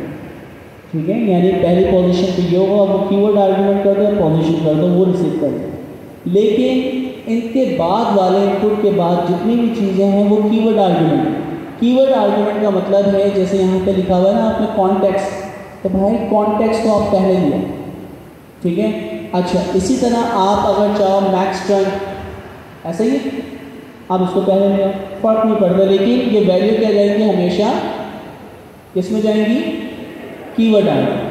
ठीक है, यानी पहली पोजीशन पे ये होगा, वो कीवर्ड आर्ग्यूमेंट कर दो, पोजीशन कर दो, वो रिसीव कर दो। लेकिन इनके बाद वाले इनपुट के बाद जितनी भी चीज़ें हैं वो कीवर्ड आर्गुमेंट। कीवर्ड आर्गुमेंट का मतलब है जैसे यहाँ पे लिखा हुआ है ना आपने कॉन्टेक्स्ट, तो भाई कॉन्टेक्स्ट तो आप पहले लिया, ठीक है। अच्छा, इसी तरह आप अगर चाहो मैक्स ट्रंक, ऐसा ही है, आप इसको पहले लिया, फर्क नहीं पड़ता, लेकिन ये वैल्यू क्या जाएगी हमेशा किसमें जाएंगी, कीवर्ड आर्गुमेंट।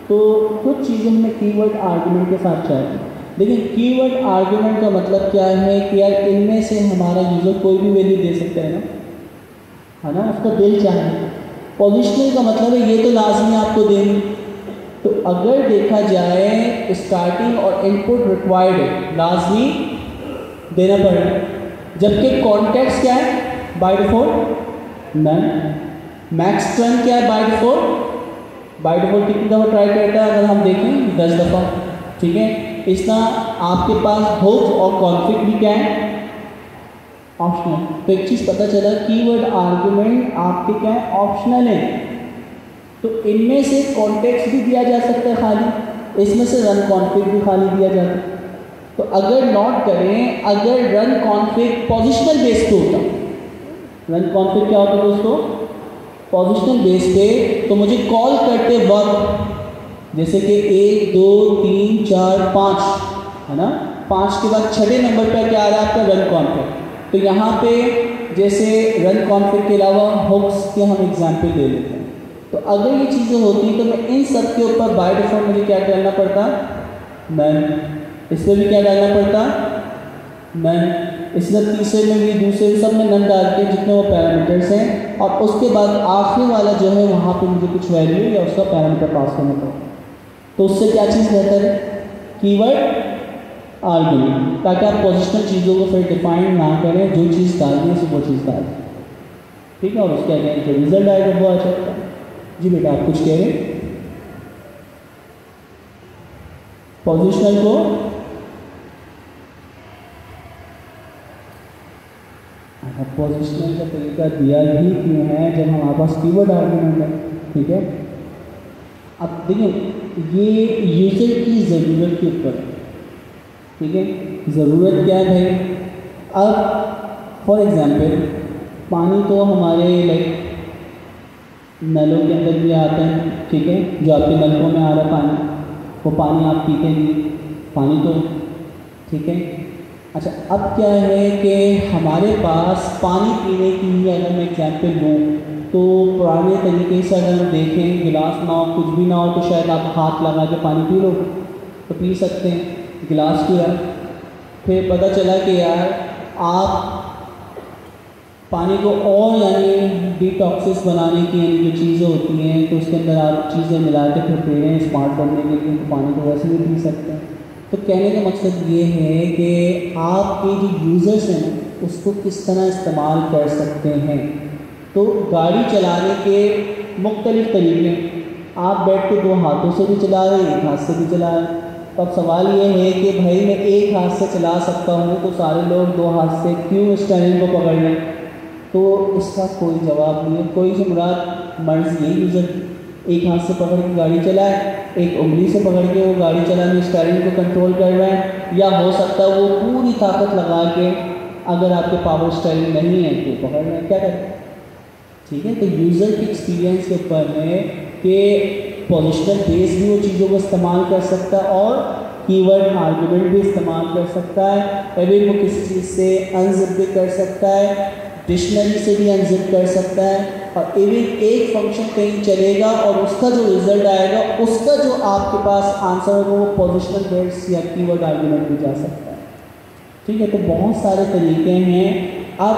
तो कुछ चीज़ें हमें कीवर्ड आर्गुमेंट के साथ चाहिए, लेकिन कीवर्ड आर्गुमेंट का मतलब क्या है कि यार इनमें से हमारा यूज़र कोई भी वैल्यू दे सकता है ना, उसका दिल चाहे। पोजिशनल का मतलब है ये तो लाजमी आपको देनी। तो अगर देखा जाए स्टार्टिंग और इनपुट रिक्वायर्ड है, लाजमी देना पड़ेगा, जबकि कॉन्टेक्स्ट क्या है by default none. Max turns क्या है बाय डिफॉल्ट कितनी दफ़ा ट्राई करता है, अगर हम देखें 10 दफ़ा, ठीक है। इस तरह आपके पास हुक्स और कॉन्फ्लिक्ट भी क्या है, ऑप्शनल। तो एक चीज़ पता चला, कीवर्ड आर्गुमेंट आपके क्या है, ऑप्शनल है। तो इनमें से कॉन्टेक्स्ट भी दिया जा सकता है खाली, इसमें से रन कॉन्फ्लिक्ट भी खाली दिया जाता है। तो अगर नोट करें, अगर रन कॉन्फ्लिक्ट पोजिशनल बेस पे होता, रन कॉन्फ्लिक्ट क्या होता है दोस्तों, पोजिशनल बेस पे, तो मुझे कॉल करते वक्त जैसे कि 1 2 3 4 5 है ना, 5 के बाद छठे नंबर पर क्या आ रहा है आपका रन कॉन्फ्लिक्ट। तो यहाँ पे जैसे रन कॉन्फ्लिक्ट के अलावा हुक्स के हम एग्जाम्पल ले लेते हैं। तो अगर ये चीज़ें होती तो मैं इन सब के ऊपर बाय डिफॉल्ट मुझे क्या डालना पड़ता, नन। इसमें भी क्या डालना पड़ता, नन। इसलिए तीसरे में भी दूसरे सब में नन डाल के जितने वो पैरामीटर्स हैं, और उसके बाद आखिरी वाला जो है वहाँ पे मुझे कुछ वैल्यू या उसका पैरामीटर पास करना पड़ता। तो उससे क्या चीज़ बेहतर है, कीवर्ड आर्गुमेंट, ताकि आप पोजिशनल चीज़ों को फिर डिफाइन ना करें, जो चीज़ डालनी है वो चीज़ डाल, ठीक है। और उसके आगे जो रिजल्ट आएगा वो आ सकता है। जी बेटा आप कुछ कह रहे हैं, पोजिशनल को पोजिशनल का तरीका दिया ही क्यों है जब हमारे पास कीवर्ड आर्गुमेंट है, ठीक है। अब देखिए ये यूजर की ज़रूरत के ऊपर है, ठीक है। ज़रूरत क्या है भाई, अब फॉर एग्जांपल पानी तो हमारे लाइक नलों के अंदर भी आता है, ठीक है, जो आपके नलकों में आ रहा पानी, वो पानी आप पीते नहीं, पानी तो ठीक है। अच्छा, अब क्या है कि हमारे पास पानी पीने की ही अगर मैं एग्जाम्पल दूँ तो पुराने तरीके से अगर हम देखें, गिलास ना हो, कुछ भी ना हो, तो शायद आप हाथ लगा के पानी पी लो तो पी सकते हैं, गिलास किया। फिर पता चला कि यार आप पानी को और यानी डिटॉक्सिस बनाने की यानी जो चीज़ें होती हैं, तो उसके अंदर आप चीज़ें मिला के फिर पी रहे हैं स्मार्ट करने के लिए, तो पानी को वैसे भी पी सकते हैं। तो कहने का मकसद ये है कि आपके जो यूज़र्स हैं उसको किस तरह इस्तेमाल कर सकते हैं। तो गाड़ी चलाने के मुख्तलिफ़ तरीके, आप बैठ के 2 हाथों से भी चला रहे हैं, 1 हाथ से भी चला रहे हैं। तो अब सवाल ये है कि भाई मैं 1 हाथ से चला सकता हूँ, तो सारे लोग 2 हाथ से क्यों स्टीयरिंग को पकड़ लें? तो इसका कोई जवाब नहीं है। कोई से मुराद मर्ज़ यही यूज़र 1 हाथ से पकड़ के गाड़ी चलाए, एक उंगली से पकड़ के वो गाड़ी चलाने स्टीयरिंग को कंट्रोल कर रहा है, या हो सकता है वो पूरी ताकत लगा के, अगर आपके पावर स्टीयरिंग नहीं है तो पकड़ रहे हैं, क्या करें, ठीक है। तो यूज़र के एक्सपीरियंस के ऊपर है कि पोजिशनल बेस भी वो चीज़ों को इस्तेमाल कर सकता है और कीवर्ड आर्गुमेंट भी इस्तेमाल कर सकता है। एवं वो किसी चीज़ से अनजिप भी कर सकता है, डिक्शनरी से भी अनजिप कर सकता है, और इवन एक फंक्शन कहीं चलेगा और उसका जो रिजल्ट आएगा, उसका जो आपके पास आंसर होगा वो पोजिशनल बेस या कीवर्ड आर्गुमेंट भी जा सकता है, ठीक है। तो बहुत सारे तरीके हैं। अब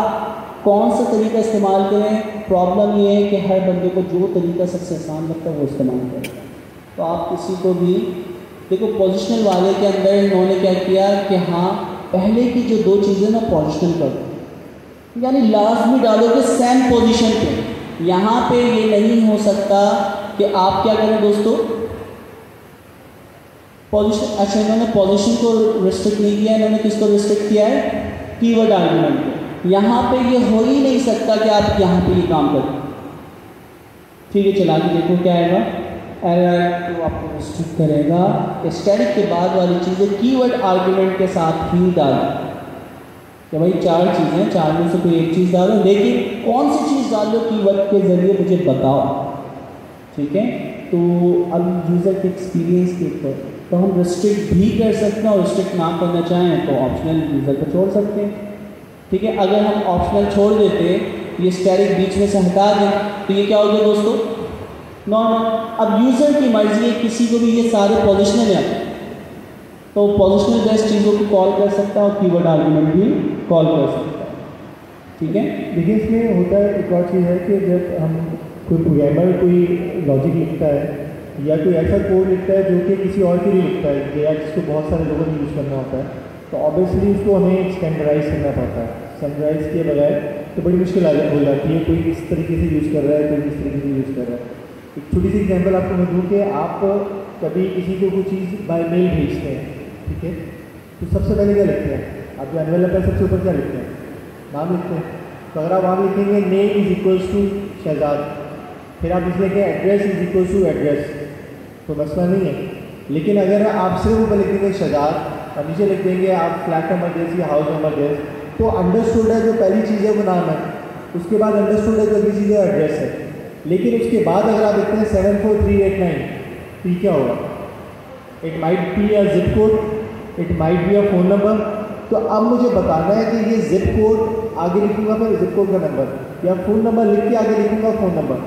कौन सा तरीका इस्तेमाल करें, प्रॉब्लम ये है कि हर बंदे को जो तरीका सबसे आसान लगता है वो इस्तेमाल करेगा। तो आप किसी को भी देखो, पोजिशनल वाले के अंदर इन्होंने क्या किया कि हाँ पहले की जो 2 चीज़ें ना पोजिशनल कर दो, यानी लाजमी डालोगे सेम पोजीशन पे। यहाँ पे ये नहीं हो सकता कि आप क्या करें दोस्तों, पोजीशन, अच्छा इन्होंने पोजीशन को रिस्ट्रिक्ट नहीं किया, इन्होंने किसको रिस्ट्रिक्ट किया है, कीवर्ड आर्गुमेंट को। यहाँ पे ये हो ही नहीं सकता कि आप यहाँ पे ये काम करें, ठीक है। चला के देखो क्या आएगा, एरर तो आपको रिस्ट्रिक्ट करेगा। स्टैटिक के बाद वाली चीज़ें कीवर्ड आर्गुमेंट के साथ ही डालें कि भाई 4 चीज़ें, 4 में से कोई एक चीज़ डालो, लेकिन कौन सी चीज़ डालो कीवर्ड के ज़रिए मुझे बताओ। ठीक है, तो अब यूज़र के एक्सपीरियंस के ऊपर तो हम रिस्ट्रिक्ट भी कर सकते हैं, और रिस्ट्रिक्ट ना करना चाहें तो ऑप्शनल यूज़र को छोड़ सकते हैं। ठीक है, अगर हम ऑप्शनल छोड़ देते, ये स्टैटिक बीच में से हटा दें, तो ये क्या हो गया दोस्तों, नॉर्मल। अब यूज़र की मर्जी है, किसी को भी ये सारे पोजिशनल है तो पोजिशनल बेस्ड चीज़ों को कॉल कर सकता है और कीवर्ड आर्गुमेंट भी कॉल कर सकता है। ठीक है, देखिए इसमें होता है एक और चीज़ है कि जब हम कोई प्रोग्रामर कोई लॉजिक लिखता है या कोई ऐसा कोड लिखता है जो कि किसी और के लिए लिखता है या जिसको बहुत सारे लोगों को यूज़ करना होता है, तो ऑब्वियसली उसको हमें स्टैंडर्डाइज करना पड़ता है। स्टैंडर्डाइज किए बगैर तो बड़ी मुश्किल हो जाती है, कोई किस तरीके से यूज़ कर रहा है, कोई किस तरीके से यूज़ कर रहा है। एक छोटी सी एग्जांपल आपको मैं दूँ कि आप कभी किसी को कोई चीज़ बाय मेल भेजते हैं, ठीक है, तो सबसे पहले क्या लिखते हैं, आप जो एनवेलप है सबसे ऊपर क्या लिखते हैं, नाम लिखते हैं। तो अगर आप वहाँ लिखेंगे name is equals to Shahzad, फिर आप लिख लेंगे address is equals to address, तो मसला नहीं है। लेकिन अगर आप सिर्फ ऊपर लिख देंगे शहजाद और नीचे लिख देंगे आप फ्लैट नंबर देस या हाउस नंबर देस, तो अंडरस्टूड है जो पहली चीज़ है वो नाम है, उसके बाद अंडरस्टूड है जो अगली चीज़ है एड्रेस है। लेकिन उसके बाद अगर आप लिखते हैं 74389, तो ये क्या होगा, it might be a zip code, it might be a phone number. तो अब मुझे बताना है कि ये जिप कोड आगे लिखूंगा मैं जिप कोड का नंबर, या फ़ोन नंबर लिख के आगे लिखूंगा फ़ोन नंबर।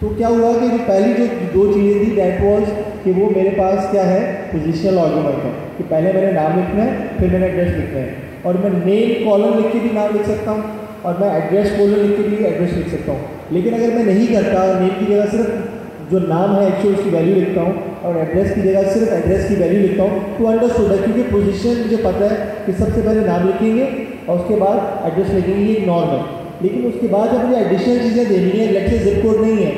तो क्या हुआ कि जो पहली जो 2 चीज़ें थी दैट वाज कि वो मेरे पास क्या है, पोजिशनल आर्गुमेंट है कि पहले मैंने नाम लिखना है फिर मैंने एड्रेस लिखना है, और मैं नेम कॉलम लिख के भी नाम लिख सकता हूँ और मैं एड्रेस कॉलम लिख के भी एड्रेस लिख सकता हूँ। लेकिन अगर मैं नहीं करता, नेम की जगह सिर्फ जो नाम है एक्चुअल उसकी वैल्यू लिखता हूँ और एड्रेस की जगह सिर्फ एड्रेस की वैल्यू लिखता हूँ, तो अंडरस्टूड है, क्योंकि पोजीशन मुझे पता है कि सबसे पहले नाम लिखेंगे और उसके बाद एड्रेस लिखेंगे, ये नॉर्मल। लेकिन उसके बाद जब मुझे एडिशनल चीज़ें देनी है, लेट से जिप कोड नहीं है,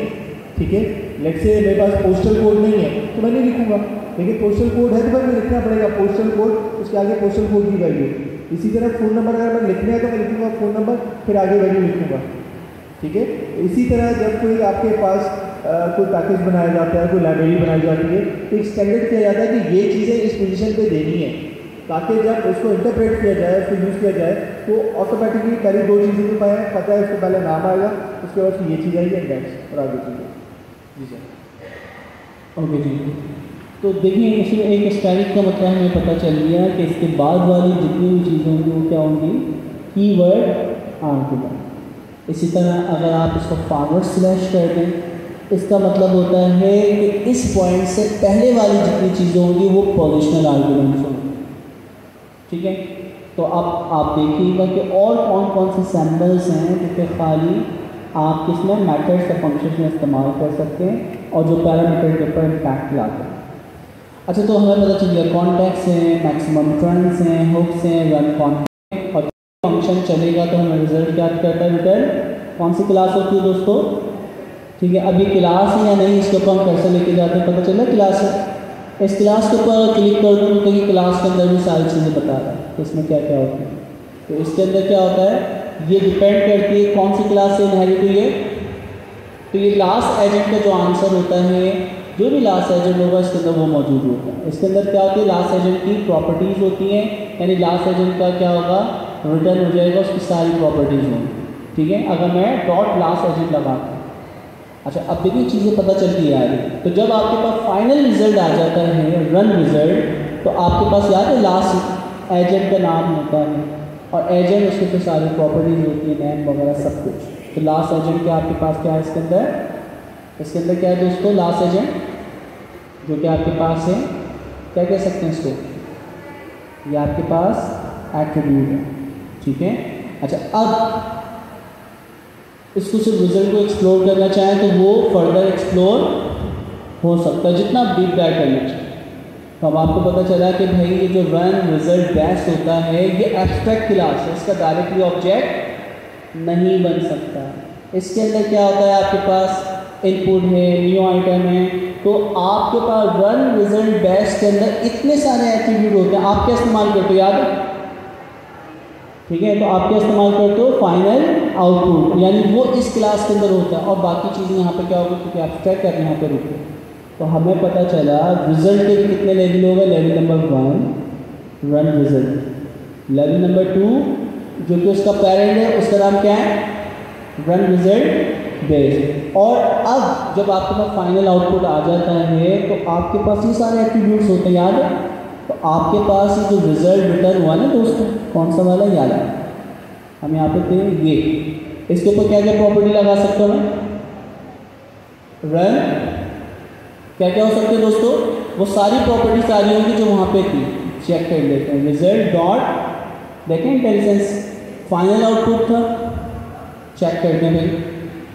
ठीक है, लेट से मेरे पास पोस्टल कोड नहीं है, तो मैं नहीं लिखूंगा। लेकिन पोस्टल कोड है तो भाई मुझे लिखना पड़ेगा पोस्टल कोड, उसके आगे पोस्टल कोड की वैल्यू। इसी तरह फ़ोन नंबर अगर मैं लिखना है तो मैं लिखूंगा फ़ोन नंबर फिर आगे वैल्यू लिखूंगा। ठीक है, इसी तरह जब कोई आपके पास कोई पैकेज बनाया जाता है, कोई लाइब्रेरी बनाई जाती है, तो एक स्टैंडर्ड किया जाता है कि ये चीज़ें इस पोजीशन पे देनी है, ताकि जब उसको इंटरप्रेट किया जाए, उसको यूज़ किया जाए, तो ऑटोमेटिकली पहले 2 चीज़ें तो पता है, उसको पहले नाम आएगा, उसके बाद फिर ये चीज़ आएगी इंडेक्स और आगे चीज़ें। जी सर। ओके जी, तो देखिए इसमें एक स्टैटिक का मतलब हमें पता चल गया कि इसके बाद वाली जितनी भी चीज़ें होंगी वो क्या होंगी, कीवर्ड आर्गुमेंट। इसी तरह अगर आप इसको फॉरवर्ड स्लैश कर दें, इसका मतलब होता है कि इस पॉइंट से पहले वाली जितनी चीज़ें होंगी वो पोजिशनल आर्गुमेंट्स होंगी। ठीक है, तो अब आप देखिएगा कि और कौन कौन से सैम्पल्स हैं जो कि खाली आप किसमें मेथड्स या फंक्शंस में इस्तेमाल कर सकते हैं और जो पैरामीटर के ऊपर इम्पैक्ट लाते हैं। अच्छा, तो हमें पता चल गया कॉन्टेक्स्ट हैं, मैक्सिमम ट्रेंड्स हैं, हुक्स हैं, रन कॉन्टेक्स्ट, और फंक्शन चलेगा तो हमें रिजल्ट क्या करता है, रिटर्न कौन सी क्लास होती है दोस्तों। ठीक है, अब ये क्लास है या नहीं, इसके ऊपर हम कैसे लेके जाते हैं, पता चला क्लास है। इस क्लास के ऊपर क्लिक कर दूँ तो ये क्लास के अंदर भी सारी चीज़ें बता रहा है, तो इसमें क्या क्या होता है। तो इसके अंदर क्या होता है, ये डिपेंड करती है कौन सी क्लास से इनहेरिट हुई है। तो ये लास्ट एजेंट का जो आंसर होता है, जो भी लास्ट एजेंट होगा इसके अंदर वो मौजूद होता है। इसके अंदर क्या होती है, लास्ट एजेंट की प्रॉपर्टीज़ होती हैं, यानी लास्ट एजेंट का क्या होगा, रिटर्न हो जाएगा, उसकी सारी प्रॉपर्टीज़ होंगी। ठीक है, अगर मैं डॉट लास्ट एजेंट लगाता हूँ। अच्छा, अब देखिए चीज़ें पता चलती आ रही। तो जब आपके पास फाइनल रिजल्ट आ जाता है, रन रिजल्ट, तो आपके पास याद है लास्ट एजेंट का नाम होता है और एजेंट उसके फिर सारी प्रॉपर्टीज़ होती है, नेम वगैरह सब कुछ। तो लास्ट एजेंट क्या आपके पास क्या है इसके अंदर क्या है दोस्तों, लास्ट एजेंट जो कि आपके पास है, क्या कह सकते हैं इसको, ये आपके पास एट्रीब्यूट है। ठीक है, अच्छा, अब इसको सिर्फ रिजल्ट को एक्सप्लोर करना चाहें तो वो फर्दर एक्सप्लोर हो सकता है, जितना डीप डाइव करना चाहिए। तो अब आपको पता चला कि भाई ये जो रन रिजल्ट बेस्ट होता है ये एब्स्ट्रैक्ट क्लास है, इसका डायरेक्टली ऑब्जेक्ट नहीं बन सकता। इसके अंदर क्या होता है, आपके पास इनपुट है, न्यू आइटम है, तो आपके पास रन रिजल्ट बेस्ट के अंदर इतने सारे एट्रीब्यूट होते हैं। आप क्या इस्तेमाल करते हो, याद है, ठीक है, तो आप क्या इस्तेमाल करते हो, फाइनल आउटपुट, यानी वो इस क्लास के अंदर होता है और बाकी चीज़ें यहाँ पे क्या होगा, क्योंकि एब्स्ट्रैक्ट करने यहाँ पे रुके। तो हमें पता चला रिजल्ट के कितने लेवल होगा, level number 1 run result, level number 2 जो कि उसका पेरेंट है उसका नाम क्या है, रन रिजल्ट बेस। और अब जब आपके पास फाइनल आउटपुट आ जाता है तो आपके पास ये सारे एट्रीब्यूट्स होते हैं, याद है। तो आपके पास ये जो रिजल्ट रिटर्न हुआ ना दोस्तों, कौन सा वाला, याद है, हम यहाँ पे थे ये, इसके ऊपर क्या क्या प्रॉपर्टी लगा सकता हूँ मैं, रन, क्या क्या हो सकते हैं दोस्तों, वो सारी प्रॉपर्टी सारी होंगी जो वहाँ पे थी। चेक कर लेते हैं, रिजल्ट डॉट, देखें इंटेलिजेंस, फाइनल आउटपुट था, चेक करते हैं भाई,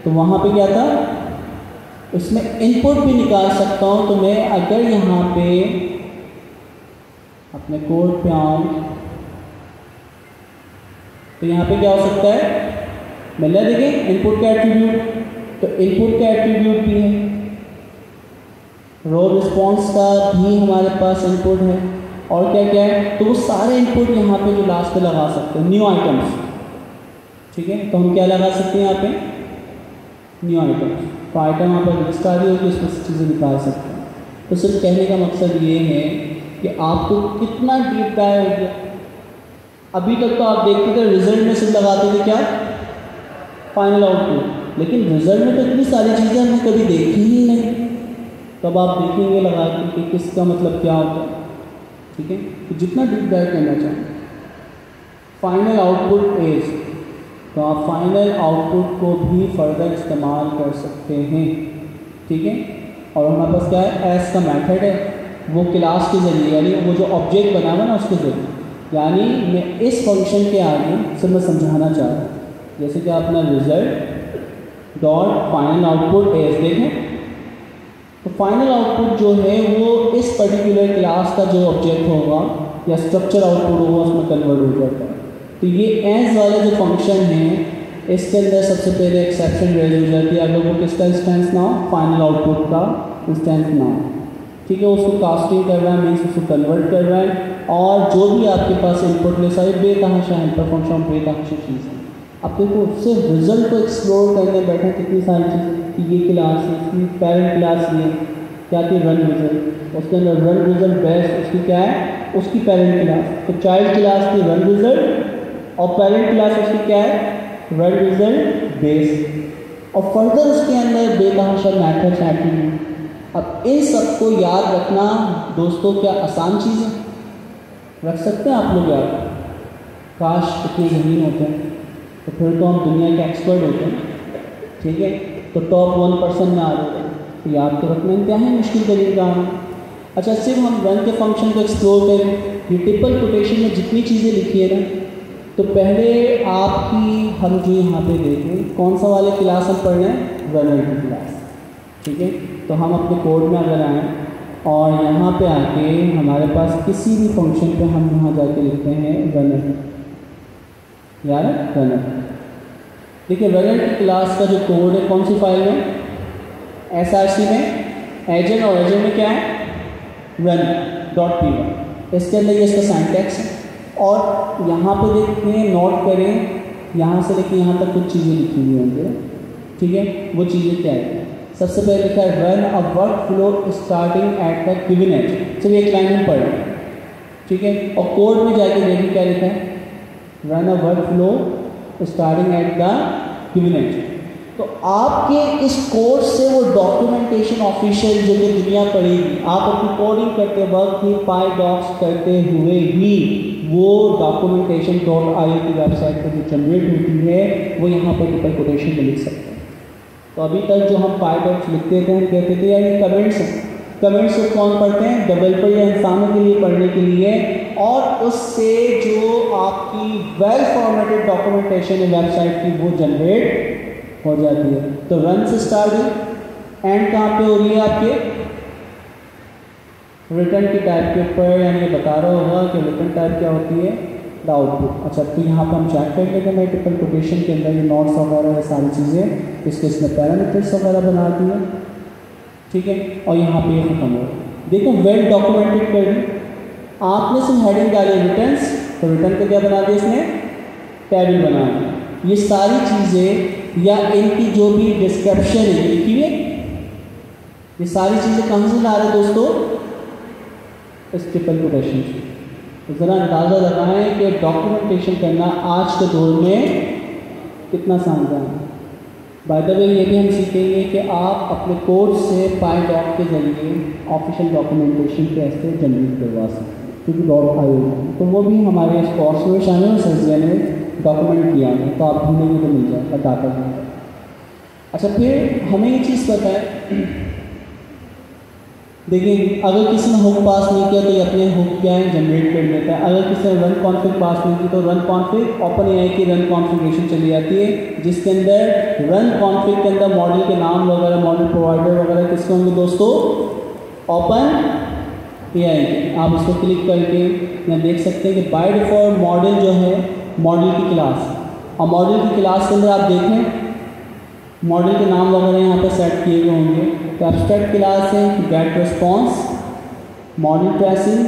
तो वहाँ पे क्या था, इसमें इनपुट भी निकाल सकता हूँ। तो मैं अगर यहाँ पे अपने कोड पे आऊँ तो यहाँ पे क्या हो सकता है, मिल रहा है, देखिए इनपुट का एट्रीब्यूट, तो इनपुट का एट्रीब्यूट भी है, रो रिस्पॉन्स का भी हमारे पास इनपुट है, और क्या क्या है, तो वो सारे इनपुट यहाँ पे जो लास्ट पे लगा सकते हैं, न्यू आइटम्स, ठीक है। तो हम क्या लगा सकते हैं यहाँ पे, न्यू आइटम्स, तो आइटम यहाँ पर लिस्ट आ रही होगी, उसमें से चीज़ें निकाल सकते हैं। तो सिर्फ कहने का मकसद ये है कि आपको कितना डीप डाइव हो गया। अभी तक तो आप देखते थे रिजल्ट में सिर्फ लगाते थे क्या, फाइनल आउटपुट, लेकिन रिजल्ट में तो इतनी सारी चीज़ें हमने कभी देखी ही नहीं। तब आप देखेंगे लगा कि किसका मतलब क्या होता है, ठीक है। तो जितना डीप डाइव करना चाहें, फाइनल आउटपुट एज, तो आप फाइनल आउटपुट को भी फर्दर इस्तेमाल कर सकते हैं, ठीक है। और हमारे पास क्या है, एस का मेथड है, वो क्लास के ज़रिए, यानी वो जो ऑब्जेक्ट बना हुआ ना उसके ज़रिए, यानी मैं इस फंक्शन के आगे सिर्फ मैं समझाना चाह रहा हूँ, जैसे कि अपना result dot final output as देखें, तो फाइनल आउटपुट जो है वो इस पर्टिकुलर क्लास का जो ऑब्जेक्ट होगा या स्ट्रक्चर आउटपुट होगा उसमें कन्वर्ट हो जाता है। तो ये एज वाला जो फंक्शन है इसके अंदर सबसे पहले एक्सेप्शन रेज हो जाती है अगर वो किसका इंस्टेंस ना हो, फाइनल आउटपुट का इंस्टेंस ना हो, ठीक है। उसको कास्टिंग कर रहा है, मीन्स उसको कन्वर्ट कर रहा है, और जो भी आपके पास इनपुट ले सारे बेतहाशा हेल्पर फंक्शन बेतहाशा चीज़ है। अब देखो सिर्फ रिजल्ट को एक्सप्लोर करने बैठे कितनी सारी चीज़ें कि ये क्लास है, इसकी पेरेंट क्लास ये क्या थी, रन रिजल्ट, उसके अंदर रन रिजल्ट बेस्ट उसकी क्या है, उसकी पेरेंट क्लास, तो चाइल्ड क्लास की रन रिजल्ट और पेरेंट क्लास उसकी क्या है, रन रिजल्ट बेस, और फर्दर उसके अंदर बेतहाशा मैथड्स एट्रीब्यूट। अब इन सबको याद रखना दोस्तों क्या आसान चीज़ है, रख सकते हैं आप लोग याद, काश कितने ज़मीन होते हैं, तो फिर तो हम दुनिया के एक्सपर्ट होते हैं, ठीक है। तो टॉप 1% में आ रहे हैं, तो याद तो रखना क्या है, मुश्किल तरीके का है। अच्छा, सिर्फ हम रन के फंक्शन को एक्सप्लोर करें, ये ट्रिपल कोटेशन में जितनी चीज़ें लिखी है ना, तो पहले आपकी हम जो यहाँ पे देखें कौन सा वाले क्लास हम पढ़ रहे हैं, रनर की क्लास, ठीक है। तो हम अपने कोड में अगर आएँ और यहाँ पे आके हमारे पास किसी भी फंक्शन पे हम यहाँ जाके लिखते हैं रनर, यार रनर, देखिए रनर की क्लास का जो कोड है कौन सी फाइल में, SRC में एजेंट, और एजेंट में क्या है, रन डॉट py, इसके अंदर ये इसका सिंटैक्स है। और यहाँ पे देखते हैं, नोट करें, यहाँ से लेके यहाँ तक कुछ चीज़ें लिखी हुई होंगी, ठीक है। वो चीज़ें क्या है, सबसे पहले लिखा है run a workflow starting at the given age, सिर्फ एक लाइन में पढ़, ठीक है। और कोड में जाके देखिए क्या लिखा है, run a workflow starting at the given age. तो आपके इस कोड से वो डॉक्यूमेंटेशन ऑफिशियल जो कि दुनिया पड़ेगी, आप अपनी कोडिंग करते वक्त ही PyDocs करते हुए ही वो documentation.io की वेबसाइट पर जो जनरेट होती है वो यहाँ पर ट्रिपल कोटेशन में लिख सकते हैं। तो अभी तक जो हम PyDocs लिखते थे हम कहते थे यार ये कमेंट्स हैं, कमेंट्स को कौन पढ़ते हैं, डेवलपर या इंसानों के लिए पढ़ने के लिए, और उससे जो आपकी वेल फॉर्मेटेड डॉक्यूमेंटेशन है वेबसाइट की वो जनरेट हो जाती है। तो रन से स्टार्ट है, एंड कहाँ पे हो रही है आपके रिटर्न की टाइप के ऊपर, यानी ये बता रहा होगा कि रिटर्न टाइप क्या होती है, द आउटपुट। अच्छा, तो यहाँ पर हम चेक कर लेते हैं ट्रिपल कोटेशन के अंदर ये नोट्स वगैरह ये सारी चीज़ें इसके इसमें पैरामीटर्स वगैरह बना दी है, ठीक है। और यहाँ पे ये खत्म हो देखो वेल डॉक्यूमेंटेड कर दी, आपने सिर्फ हेडिंग डाली रिटर्न्स, तो रिटर्न को क्या बना दिया इसने, टेबल बना दिया। ये सारी चीज़ें या इनकी जो भी डिस्क्रिप्शन है लिखी हुई, ये सारी चीज़ें कहाँ से ला रहे हैं दोस्तों? इस ट्रिपल कोटेशन से। तो ज़रा अंदाज़ा लगाएं कि डॉक्यूमेंटेशन करना आज के दौर में कितना आसान है। बाय द वे ये भी हम सीखेंगे कि आप अपने कोड से पाइडॉक के जरिए ऑफिशियल डॉक्यूमेंटेशन कैसे जनरेट करवा सकते हैं, क्योंकि डॉट आई होगी तो वो भी हमारे इस कोर्स में शामिल है। सर्जिया ने डॉक्यूमेंट किया है, तो आप ढूंढेंगे तो मिल जाएगा डाटा में। अच्छा, फिर हमें ये चीज़ पता है, देखिए अगर किसी ने हुक पास नहीं किया तो ये अपने हुक क्या है जनरेट कर देता है। अगर किसी ने रन कॉन्फ़िग पास नहीं की तो रन कॉन्फ़िग ओपन एआई की रन कॉन्फ़िगरेशन चली जाती है, जिसके अंदर रन कॉन्फ़िग के अंदर मॉडल के नाम वगैरह, मॉडल प्रोवाइडर वगैरह किसके होंगे दोस्तों? Open AI. आप इसको क्लिक करके यहाँ देख सकते हैं कि बाय डिफ़ॉल्ट मॉडल जो है मॉडल की क्लास, और मॉडल की क्लास के अंदर आप देखें मॉडल के नाम वगैरह यहाँ पे सेट किए गए होंगे। तो एब्स्ट्रैक्ट क्लास है get response, model tracing,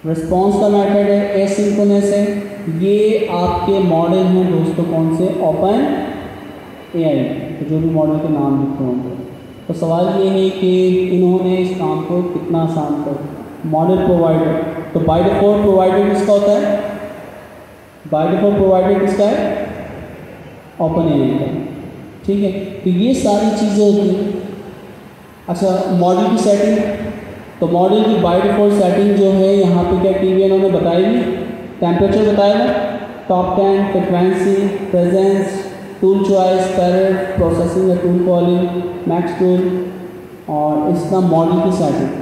response का मेथड है एसिंक्रोनस है। ये आपके मॉडल हैं दोस्तों, कौन से? ओपन एआई, तो जो भी मॉडल के नाम लिखे होंगे। तो सवाल ये है कि इन्होंने इस काम को कितना आसान कर दिया। मॉडल प्रोवाइडर, तो बाय डिफ़ॉल्ट प्रोवाइडर किसका होता है? बाय डिफ़ॉल्ट प्रोवाइडर किसका है? ओपन एआई का, ठीक है। तो ये सारी चीज़ें होती हैं। अच्छा, मॉडल की सेटिंग, तो मॉडल की बाय डिफ़ॉल्ट सेटिंग जो है यहाँ पे क्या टीवी इन्होंने बताई नहीं, टेम्परेचर बताया ना, top 10, frequency, presence, tool choice, parrot, processing या टूल कॉलिंग, मैक्स टूल, और इसका मॉडल की सेटिंग।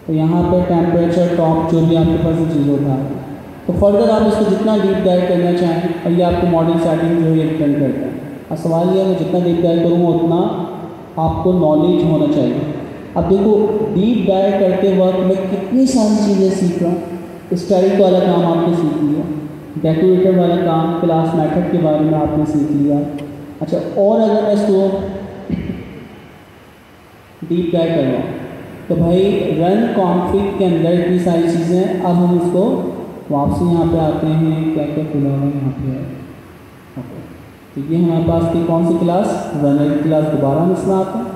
तो यहाँ पे टेम्परेचर, टॉप, जो भी आपके पास चीज़ होता है। तो फर्दर आप इसको जितना डीप डाइव करना चाहें, और ये आपको मॉडल सेटिंग जो है डिपेंड करता है। और सवाल ये है, मैं जितना डीप डाइव करूँगा उतना आपको नॉलेज होना चाहिए। अब देखो डीप डाइव करते वक्त मैं कितनी सारी चीज़ें सीख रहा हूँ। स्टाइल वाला काम आपने सीख लिया, डेकोरेटर वाला काम, क्लास मेथड के बारे में आपने सीख लिया। अच्छा, और अगर मैं इसको डीप डाइव कर रहा हूँ तो भाई रन कॉन्फ़िग के अंदर इतनी सारी चीज़ें हैं। अब हम इसको वापसी यहाँ पे आते हैं, क्या क्या खुला हुआ यहाँ पे है। ओके, तो ये हमारे पास थी कौन सी क्लास? रनर की क्लास। दोबारा हम इसमें आते हैं,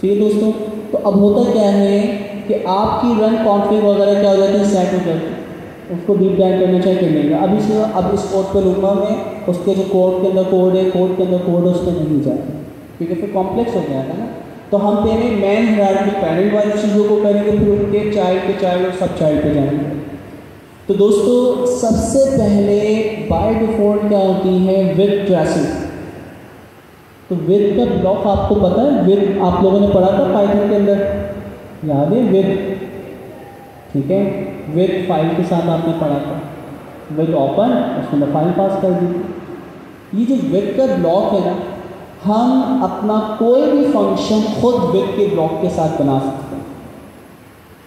ठीक है दोस्तों। तो अब होता क्या है कि आपकी रन कॉन्फ़िग वगैरह क्या हो जाती है? सेट हो जाती है। उसको डीप डाइव करना चाहिए कर लेगा। अब इस कोड पे लूँगा मैं, उसके जो कोड के अंदर कोड है, कोड के अंदर कोड है, उस पर नहीं जाएगा, क्योंकि फिर कॉम्प्लेक्स हो जाएगा ना। तो हम पहले मेन हायरार्की पैरेंट वाली चीज़ों को करेंगे, फिर उनके चाइल्ड के चाइल्ड और सब चाइल्ड पे जाएंगे। तो दोस्तों सबसे पहले बाय डिफ़ॉल्ट क्या होती है? With tracing. तो विथ का ब्लॉक आपको पता है? विथ आप लोगों ने पढ़ा था पाइथन के अंदर, याद है? विथ, ठीक है, विथ फाइल के साथ आपने पढ़ा था। विथ ओपन, उसके अंदर फाइल पास कर दी। ये जो विथ का ब्लॉक है ना, हम अपना कोई भी फंक्शन खुद विथ के ब्लॉक के साथ बना सकते हैं।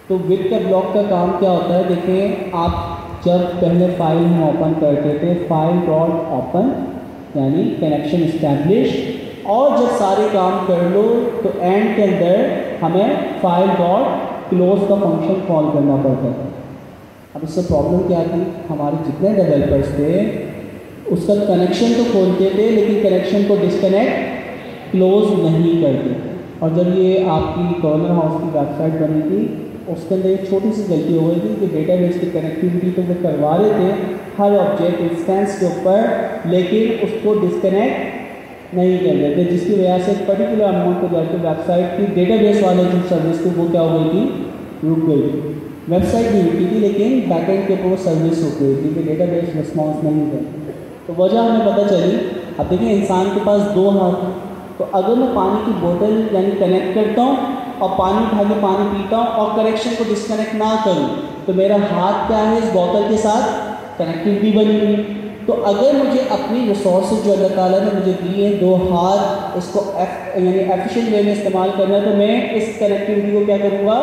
तो विथ का ब्लॉक का काम क्या होता है? देखिए, आप जब पहले फाइल हम ओपन करते थे, फाइल डॉट ओपन यानी कनेक्शन इस्टेब्लिश, और जब सारे काम कर लो तो एंड के अंदर हमें फाइल डॉट क्लोज का फंक्शन कॉल करना पड़ता था। अब इससे प्रॉब्लम क्या थी? हमारे जितने डेवलपर्स थे उसका कनेक्शन तो खोलते थे, लेकिन कनेक्शन को डिस्कनेक्ट क्लोज नहीं करते। और जब ये आपकी कॉर्नर हाउस की वेबसाइट बनी थी, उसके अंदर एक छोटी सी गलती हो गई थी कि डेटाबेस की कनेक्टिविटी तो वो करवा रहे थे हर ऑब्जेक्ट इंस्टेंस के ऊपर, लेकिन उसको डिस्कनेक्ट नहीं कर रहे थे, जिसकी वजह से पर्टिकुलर अमाउंट पर जाकर वेबसाइट की डेटाबेस वाले जो सर्विस थी वो क्या हो गई थी? रुक गई थी। वेबसाइट नहीं रुकी थी, लेकिन बैकएंड के ऊपर सर्विस रुक गई थी कि डेटाबेस रिस्पॉन्स नहीं कर। तो वजह हमें पता चली। अब देखिए, इंसान के पास दो हाथ, तो अगर मैं पानी की बोतल यानी कनेक्ट करता हूँ और पानी उठा के पानी पीता हूँ और कनेक्शन को डिस्कनेक्ट ना करूँ, तो मेरा हाथ क्या है? इस बोतल के साथ कनेक्टिविटी बनी हुई। तो अगर मुझे अपनी रिसोर्सेज जो अल्लाह ताला ने मुझे दी है, दो हाथ, इसको यानी एफिशिएंट वे में इस्तेमाल करना है, तो मैं इस कनेक्टिविटी को क्या करूँगा?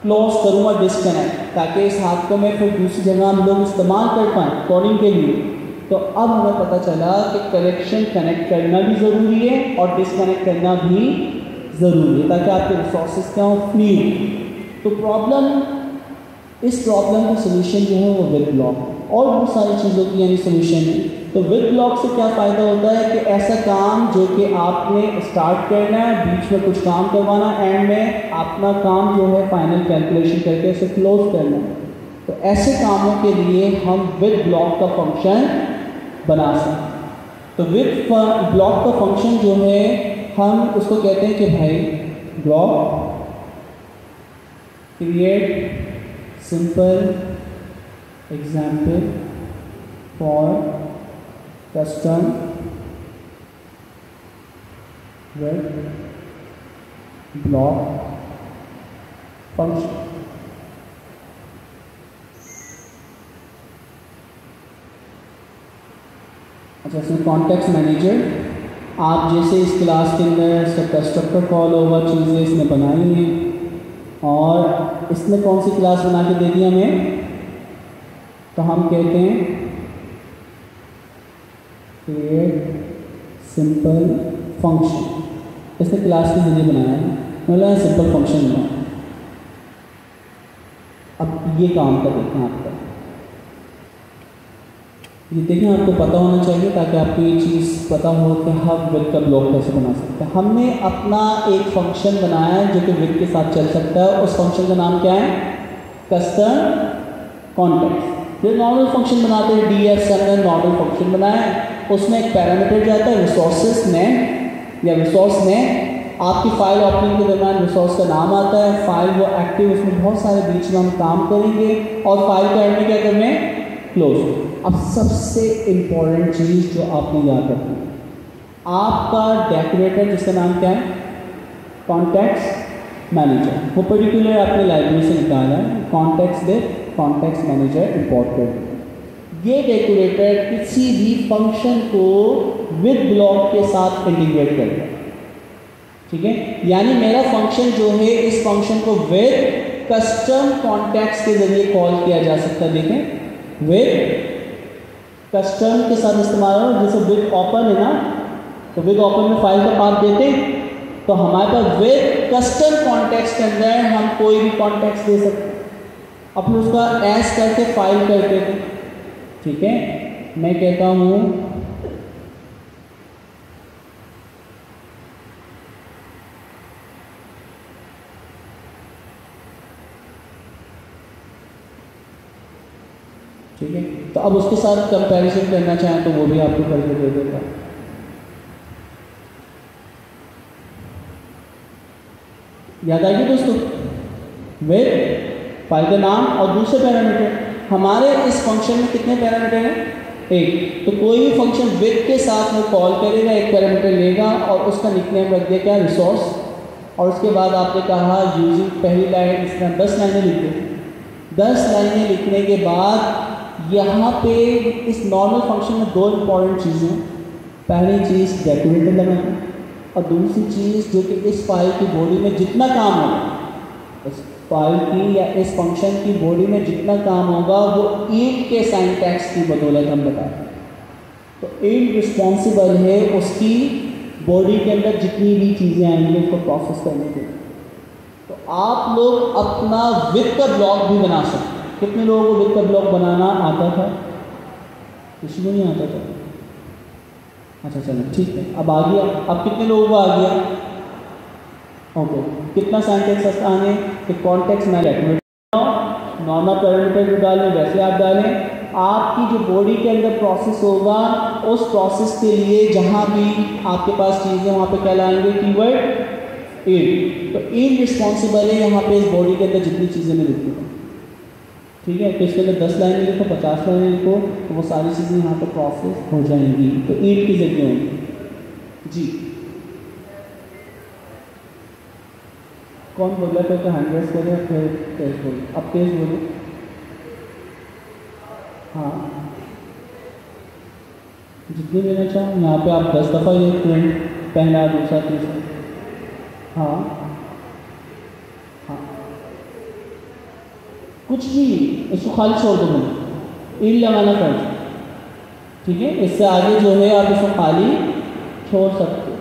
क्लोज करूँगा, डिस्कनेक्ट, ताकि इस हाथ को मैं फिर दूसरी जगह हम लोग इस्तेमाल कर पाएँ कॉलिंग के लिए। तो अब हमें पता चला कि कनेक्शन कनेक्ट करना भी ज़रूरी है और डिस्कनेक्ट करना भी ज़रूरी है, ताकि आपके रिसोर्सेज क्या हो? फ्री हो। तो प्रॉब्लम इस प्रॉब्लम का सोल्यूशन जो है वो विद ब्लॉक और बहुत सारी चीज़ों की यानी सोल्यूशन है। तो विद ब्लॉक से क्या फ़ायदा होता है कि ऐसा काम जो कि आपने स्टार्ट करना है, बीच में कुछ काम करवाना, एंड में अपना काम जो है फाइनल कैलकुलेशन करके उसे क्लोज करना है। तो ऐसे कामों के लिए हम विद ब्लॉक का फंक्शन बना सकते हैं। तो विद ब्लॉक का फंक्शन जो है हम उसको कहते हैं कि भाई block create simple example for custom with block function. अच्छा, इसमें कॉन्टेक्स्ट मैनेजर आप जैसे इस क्लास के अंदर इसका कंस्ट्रक्टर कॉल होगा, चीज़ें इसने बनाई हैं और इसने कौन सी क्लास बना के दे दी हमें, तो हम कहते हैं क्रिएट सिंपल फंक्शन। इसने क्लास के जरिए बनाया है, मतलब सिंपल फंक्शन बनाया। अब ये काम का देखें आपका, ये देखें आपको पता होना चाहिए ताकि आपको ये चीज़ पता हो कि हम विद का ब्लॉक कैसे बना सकते हैं। हमने अपना एक फंक्शन बनाया है जो कि विद के साथ चल सकता है। उस फंक्शन का नाम क्या है, कस्टम कॉन्टेक्स्ट। जो नॉर्मल फंक्शन बनाते हैं DF7 ने नॉर्मल फंक्शन बनाया है, उसमें एक पैरामीटर जाता है रिसोर्सेस नेम या रिसोर्स नेम। आपकी फाइल ओपनिंग के दौरान रिसोर्स का नाम आता है, फाइल वो एक्टिव, उसमें बहुत सारे बीच में हम काम करेंगे और फाइल का एंड में क्या करना है, क्लोज। अब सबसे इम्पोर्टेंट चीज़ जो आपने याद रखनी है, आपका डेकोरेटर जिसका नाम क्या है, कॉन्टेक्स्ट मैनेजर, वो पर्टिकुलर आपने लाइब्रेरी से निकाला है, कॉन्टेक्स्ट मैनेजर इंपोर्ट कर दिया। ये डेकोरेटर किसी भी फंक्शन को विद ब्लॉक के साथ इंटीग्रेट करेगा, ठीक है। यानी मेरा फंक्शन जो है, इस फंक्शन को विद कस्टम कॉन्टेक्स्ट के जरिए कॉल किया जा सकता है। देखें, विद कस्टम के साथ इस्तेमाल हो, जैसे विद ओपन है ना, तो विद ओपन में फाइल का पाथ देते, तो हमारे पास विद कस्टम कॉन्टेक्स्ट के अंदर हम कोई भी कॉन्टेक्स्ट दे सकते हैं, अपने उसका एस करके फाइल करते थे, ठीक है। मैं कहता हूँ ठीक है, तो अब उसके साथ कंपैरिजन करना चाहें तो वो भी आपको करके दे देगा। याद आएगी दोस्तों, विद फाइल का नाम और दूसरे पैरामीटर। हमारे इस फंक्शन में कितने पैरामीटर हैं, एक। तो कोई भी फंक्शन विद के साथ वो कॉल करेगा, एक पैरामीटर लेगा और उसका निकनेम रख दिया क्या, रिसोर्स। और उसके बाद आपने कहा यूजिंग, पहली लाइन इस तरह 10 लाइनें लिख दें। 10 लाइनें लिखने के बाद यहाँ पे इस नॉर्मल फंक्शन में दो इंपॉर्टेंट चीज़ें, पहली चीज़ डेकोरेटर लगाना और दूसरी चीज़ जो कि इस फाइल की बॉडी में जितना काम होगा, इस फाइल की या इस फंक्शन की बॉडी में जितना काम होगा वो ईल्ड के सिंटैक्स की बदौलत हम बताएं। तो ईल्ड रिस्पॉन्सिबल है उसकी बॉडी के अंदर जितनी भी चीज़ें आएंगी उसको प्रोसेस करने के लिए। तो आप लोग अपना विद का ब्लॉक भी बना सकते हैं। कितने लोगों को विद का ब्लॉक बनाना आता था, किसी को नहीं आता था? अच्छा चलो ठीक है, अब आ गया। अब कितने लोगों को आ गया, ओके। कितना सिंटैक्स आने कि कॉन्टेक्स्ट में नॉर्मल पैरामीटर जो डालें वैसे आप डालें। आपकी जो बॉडी के अंदर प्रोसेस होगा, उस प्रोसेस के लिए जहाँ भी आपके पास चीज़ें वहाँ पे क्या लाएंगे, कीवर्ड ईल्ड। तो ईल्ड रिस्पॉन्सिबल है यहाँ पे इस बॉडी के अंदर जितनी चीज़ें मैं लिखती हूँ, ठीक है। तो इसके अंदर 10 लाइनें लिखो, 50 लाइनें लिखो, तो वो सारी चीज़ें यहाँ पर प्रोसेस हो जाएंगी। तो ईल्ड की जगह होगी जी। कौन बोल रहा था कि 100 करें, फिर तेज बोलो, अब तेज बोलो। हाँ, जितनी लेना चाहो। यहाँ पे आप 10 दफ़ा ये प्रिंट, पहला दूसरा तीसरा, हाँ कुछ भी, इसको खाली छोड़ दो, मैं ईल्ड लगाना कर, ठीक है। इससे आगे जो है आप इसको खाली छोड़ सकते हो,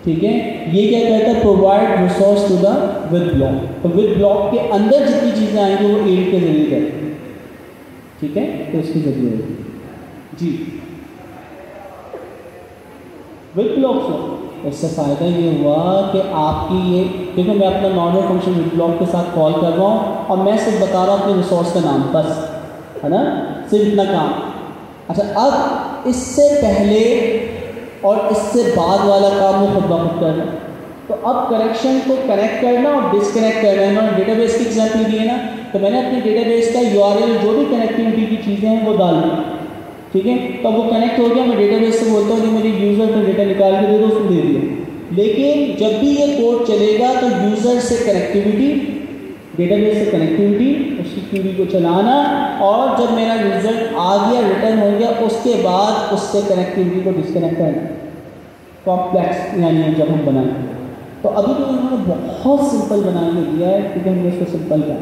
ठीक है। ये क्या करता है, provide resource to the with block. तो विद ब्लॉक के अंदर जितनी चीज़ें आएंगी वो ईल्ड के जरिए करती है, ठीक है, तो इसके जरिए होगी जी विद ब्लॉक से। इससे फ़ायदा ये हुआ कि आपकी ये, देखो मैं अपना नॉर्मल फंक्शन विद ब्लॉक के साथ कॉल कर रहा हूँ और मैं सिर्फ बता रहा हूँ अपने रिसोर्स का नाम, बस, है ना, सिर्फ इतना काम। अच्छा, अब इससे पहले और इससे बाद वाला काम वो खुद ब खुद करना। तो अब कनेक्शन को कनेक्ट करना और डिसकनेक्ट करना है। मैंने डेटाबेस की एग्जाम्पल दी है ना, तो मैंने अपने डेटाबेस का URL जो भी कनेक्टिविटी की चीज़ें हैं वो डाल दी, ठीक है। तो वो कनेक्ट हो गया, मैं डेटाबेस से बोलता हूँ कि मेरे यूज़र को डेटा निकाल के दे दो, उसको दे दिया। लेकिन जब भी ये कोड चलेगा तो यूज़र से कनेक्टिविटी, डेटाबेस से कनेक्टिविटी, उसकी क्यूरी को चलाना, और जब मेरा रिजल्ट आ गया, रिटर्न हो गया, उसके बाद उससे कनेक्टिविटी को डिस्कनेक्ट करना। कॉम्प्लेक्स यानी जब हम बनाएंगे, तो अभी तो इन्होंने बहुत सिंपल बनाने दिया है, क्योंकि हमने इसको सिंपल किया।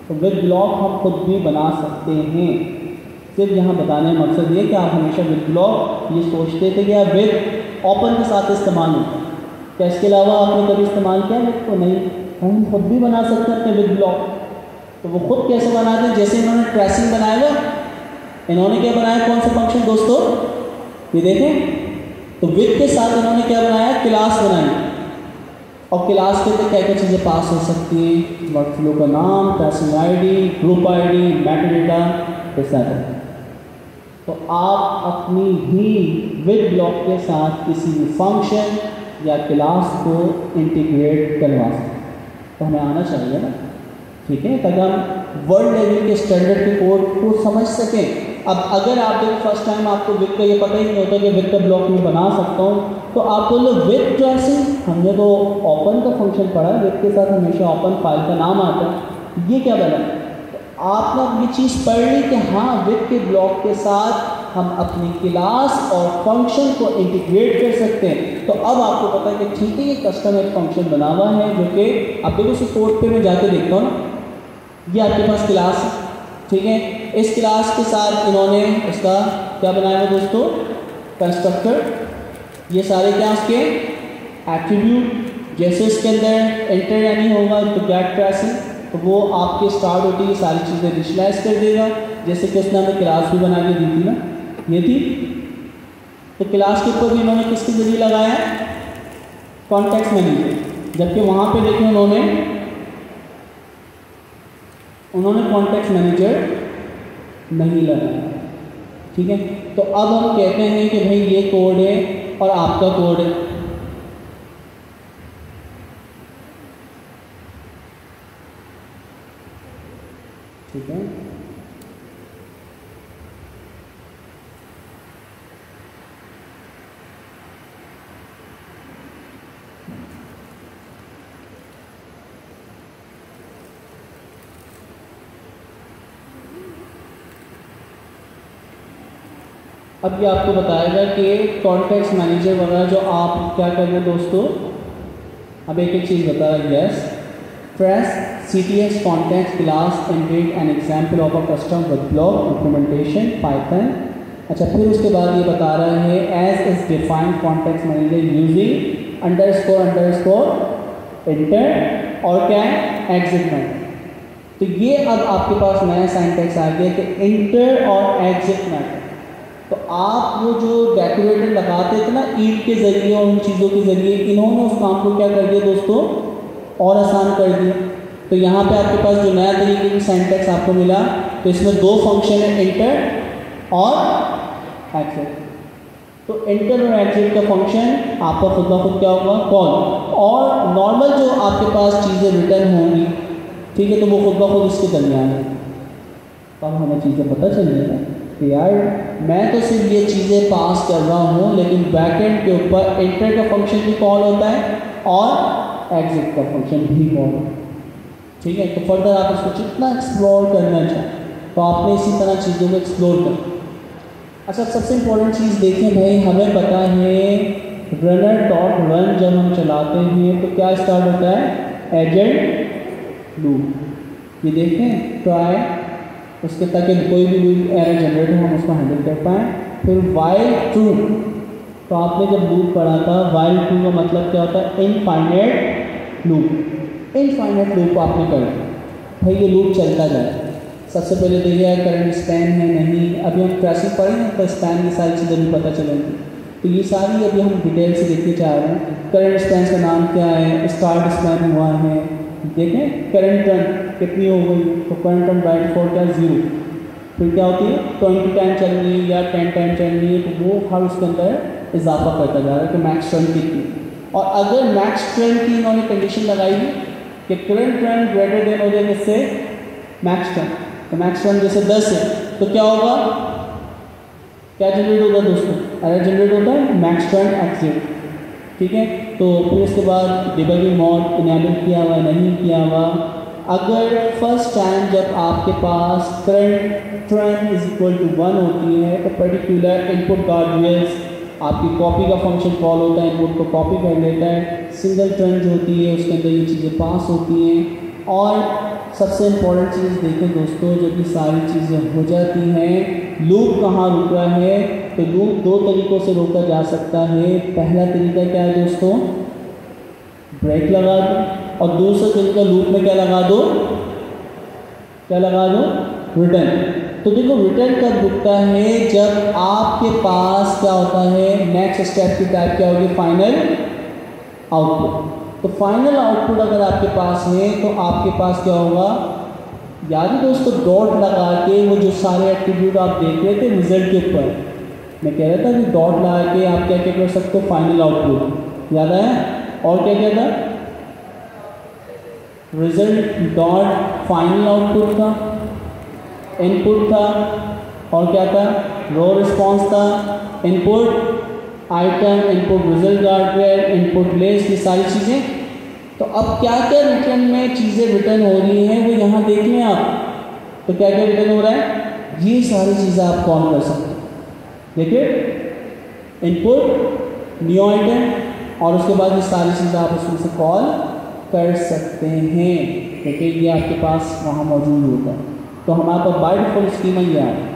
तो विद ब्लॉक हम खुद भी बना सकते हैं। सिर्फ यहाँ बताने का मकसद ये कि आप हमेशा विद ब्लॉक ये सोचते थे कि यार विद ओपन के साथ इस्तेमाल होता है, क्या इसके अलावा आपने कभी इस्तेमाल किया विद को? नहीं, हम खुद भी बना सकते हैं अपने विद ब्लॉक। तो वो खुद कैसे बनाते हैं, जैसे इन्होंने ट्रेसिंग बनाया हुआ, इन्होंने क्या बनाया, कौन सा फंक्शन दोस्तों, ये देखें, तो विद के साथ इन्होंने क्या बनाया, क्लास बनाई, और क्लास के अंदर क्या क्या चीज़ें पास हो सकती हैं, वर्कफ्लो का नाम, tracing ID, group ID, metadata, ऐसा है। तो आप अपनी ही विद ब्लॉक के साथ किसी भी फंक्शन या क्लास को इंटीग्रेट करवा सकते हैं, तो हमें आना चाहिए ना, ठीक है, ताकि हम वर्ल्ड लेवल के स्टैंडर्ड के कोड को समझ सकें। अब अगर आप देखो फर्स्ट टाइम आपको विद का ये पता ही नहीं होता कि विद का ब्लॉक में बना सकता हूँ, तो आप बोलो विद ट्रेसिंग, हमने तो ओपन का फंक्शन पढ़ा है, विद के साथ हमेशा ओपन फाइल का नाम आता है, ये क्या बना। आपने अब ये चीज़ पढ़ ली कि हाँ विद के ब्लॉक के साथ हम अपनी क्लास और फंक्शन को इंटीग्रेट कर सकते हैं। तो अब आपको पता है कि ठीक है, ये कस्टम एक फंक्शन बना हुआ है, जो कि अब देखो उस कोड पे मैं जाके देखता हूँ ना, ये आपके पास क्लास है, ठीक है। इस क्लास के साथ इन्होंने इसका क्या बनाया है दोस्तों, कंस्ट्रक्टर, ये सारे क्या उसके एट्रीब्यूट, जैसे इसके अंदर एंटर यानी होगा तो गेट ट्रेसिंग, तो वो आपके स्टार्ट होती है सारी चीज़ें इनिशियलाइज कर देगा, जैसे कि उसने हमें क्लास भी बना के दी थी ना, ये थी। तो क्लास के ऊपर भी इन्होंने किसके जरिए लगाया, कॉन्टेक्स्ट मैनेजर, जबकि वहाँ पे देखें उन्होंने कॉन्टेक्स्ट मैनेजर नहीं लगाया, ठीक है। तो अब हम कहते हैं कि भाई ये कोड है और आपका कोड है, ठीक है। अब ये आपको बताएगा कि कॉन्टेक्स्ट मैनेजर वगैरह जो आप क्या करेंगे दोस्तों। अब एक एक चीज़ बता रहा है, yes press CTS context class and read an example of a custom with block implementation Python. अच्छा, फिर उसके बाद ये बता रहा है as is defined context manager using underscore enter और क्या एग्जिट मेथड। तो ये अब आपके पास नया सिंटैक्स आ गया कि इंटर और एग्जिट मेथड। तो आप वो जो डेकोरेटर लगाते थे ना ईट के ज़रिए और उन चीज़ों के ज़रिए, इन्होंने उस काम को क्या कर दिया दोस्तों, और आसान कर दिया। तो यहाँ पे आपके पास जो नया तरीके की सिंटैक्स आपको मिला, तो इसमें दो फंक्शन है, इंटर और एग्जिट। तो इंटर और एग्जिट का फंक्शन आपका खुद ब खुद क्या होगा, कॉल, और नॉर्मल जो आपके पास चीज़ें रिटर्न होंगी, ठीक है, तो वो खुद ब खुद इसके दरमियान है। तो अब हमें चीज़ें पता चल जाएगा कि यार मैं तो सिर्फ ये चीज़ें पास कर रहा हूँ, लेकिन बैकएंड के ऊपर इंटर का फंक्शन भी कॉल होता है और एग्जिट का फंक्शन भी कॉल होता है, ठीक है। तो फर्दर आप इसको जितना एक्सप्लोर करना चाहें तो आपने इसी तरह चीज़ों को एक्सप्लोर कर। अच्छा, सबसे इम्पोर्टेंट चीज़ देखें भाई, हमें पता है runner.run जब हम चलाते हैं तो क्या स्टार्ट होता है, एजेंट लूप। ये देखें ट्राई, उसके ताकि कोई भी एरर जनरेट हो हम उसको हैंडल कर पाएँ। फिर वाइल ट्रू, तो आपने जब लूप पढ़ा था वाइल ट्रू का मतलब क्या होता है, इनफाइनाइट लूप। इनफाइनाइट लूप आपने पढ़ा, भाई ये लूप चलता जाए। सबसे पहले देखिए करंट स्पैन है नहीं, अभी हम ट्रेसिंग पढ़ेंगे तो स्पैन की सारी चीज़ें भी पता चलेंगी। तो ये सारी अभी हम डिटेल से देखने चाह रहे हैं। करंट स्पैन का नाम क्या है, स्टार्ट स्पैन हुआ है, देखें करंट टर्न कितनी हो गई, तो करंट टर्न बाय डिफॉल्ट क्या 0, फिर क्या होती है 20 टाइम चल रही है या 10 टाइम चल रही है, तो वो हर उसके अंदर इजाफा करता जा रहा है कि मैक्स टर्न कितनी। और अगर मैक्स टर्न की इन्होंने कंडीशन लगाई है कि करंट टर्न ग्रेटर देन हो जाए इससे मैक्स टर्न, तो मैक्स टर्न जैसे 10 है तो क्या होगा, क्या जनरेट होगा दोस्तों, एरर जनरेट होता है मैक्स टर्न एक्सिट, ठीक है। तो फिर इसके बाद डिबगिंग मोड इनेबल किया हुआ नहीं किया हुआ। अगर फर्स्ट टाइम जब आपके पास current turn is equal to 1 होती है तो पर्टिकुलर इनपुट गार्डरेल्स आपकी कॉपी का फंक्शन कॉल होता है, इनपुट को कॉपी कर लेता है। सिंगल टर्न जो होती है उसके अंदर ये चीज़ें पास होती हैं। और सबसे इम्पोर्टेंट चीज़ देखें दोस्तों, जब ये सारी चीज़ें हो जाती हैं, लूप कहाँ रुक रहा है, तो लूप दो तरीक़ों से रोका जा सकता है। पहला तरीका क्या है दोस्तों, ब्रेक लगा दो, और दूसरा तरीका लूप में क्या लगा दो, क्या लगा दो, रिटर्न। तो देखो रिटर्न कब रुकता है, जब आपके पास क्या होता है, नेक्स्ट स्टेप की टाइप क्या होगी, फाइनल आउटपुट। तो फाइनल आउटपुट अगर आपके पास है तो आपके पास क्या होगा, याद है दोस्तों डॉट लगा के वो जो सारे एट्रीब्यूट आप देख रहे थे रिजल्ट के ऊपर, मैं कह रहा था कि डॉट लगा के आप क्या क्या कर सकते हो, फाइनल आउटपुट, याद है। और क्या क्या था, रिजल्ट डॉट फाइनल आउटपुट था, इनपुट था, और क्या था, रो रिस्पॉन्स था, इनपुट आइटम, इनपुट रिजल्ट गार्डवेयर, इनपुट लिस्ट, ये सारी चीज़ें। तो अब क्या क्या रिटर्न में चीज़ें रिटर्न हो रही हैं वो यहाँ देख लें आप, तो क्या क्या रिटर्न हो रहा है, ये सारी चीज़ें आप कॉल कर सकते हो। देखिए इनपुट न्यू आइटम, और उसके बाद ये सारी चीज़ें आप उसमें से कॉल कर सकते हैं। देखिए ये आपके पास वहाँ मौजूद होता है। तो हमारे पास बाय डिफॉल्ट स्कीमा ये है।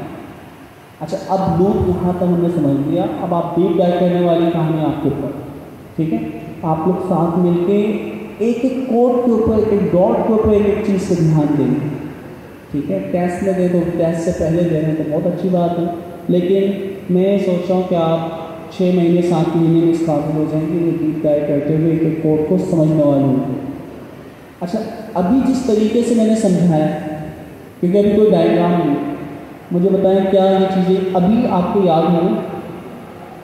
अच्छा अब लूप यहाँ तक हमने समझ लिया, अब आप डीप डाइव करने वाली कहानी आपके ऊपर, ठीक है। आप लोग साथ मिलके एक एक कोड के ऊपर, एक एक डॉट के ऊपर एक एक चीज़ पर ध्यान देंगे, ठीक है। टेस्ट में दे दो, टेस्ट से पहले दे रहे हैं तो बहुत अच्छी बात है, लेकिन मैं सोच रहा हूँ कि आप 6 महीने 7 महीने में इस काबिल हो जाएंगे ये डीप डाइव करते हुए एक एक कोड को समझने वाले होंगे। अच्छा अभी जिस तरीके से मैंने समझाया, क्योंकि अभी कोई डायग्राम नहीं, मुझे बताएं क्या ये चीज़ें अभी आपको याद हो,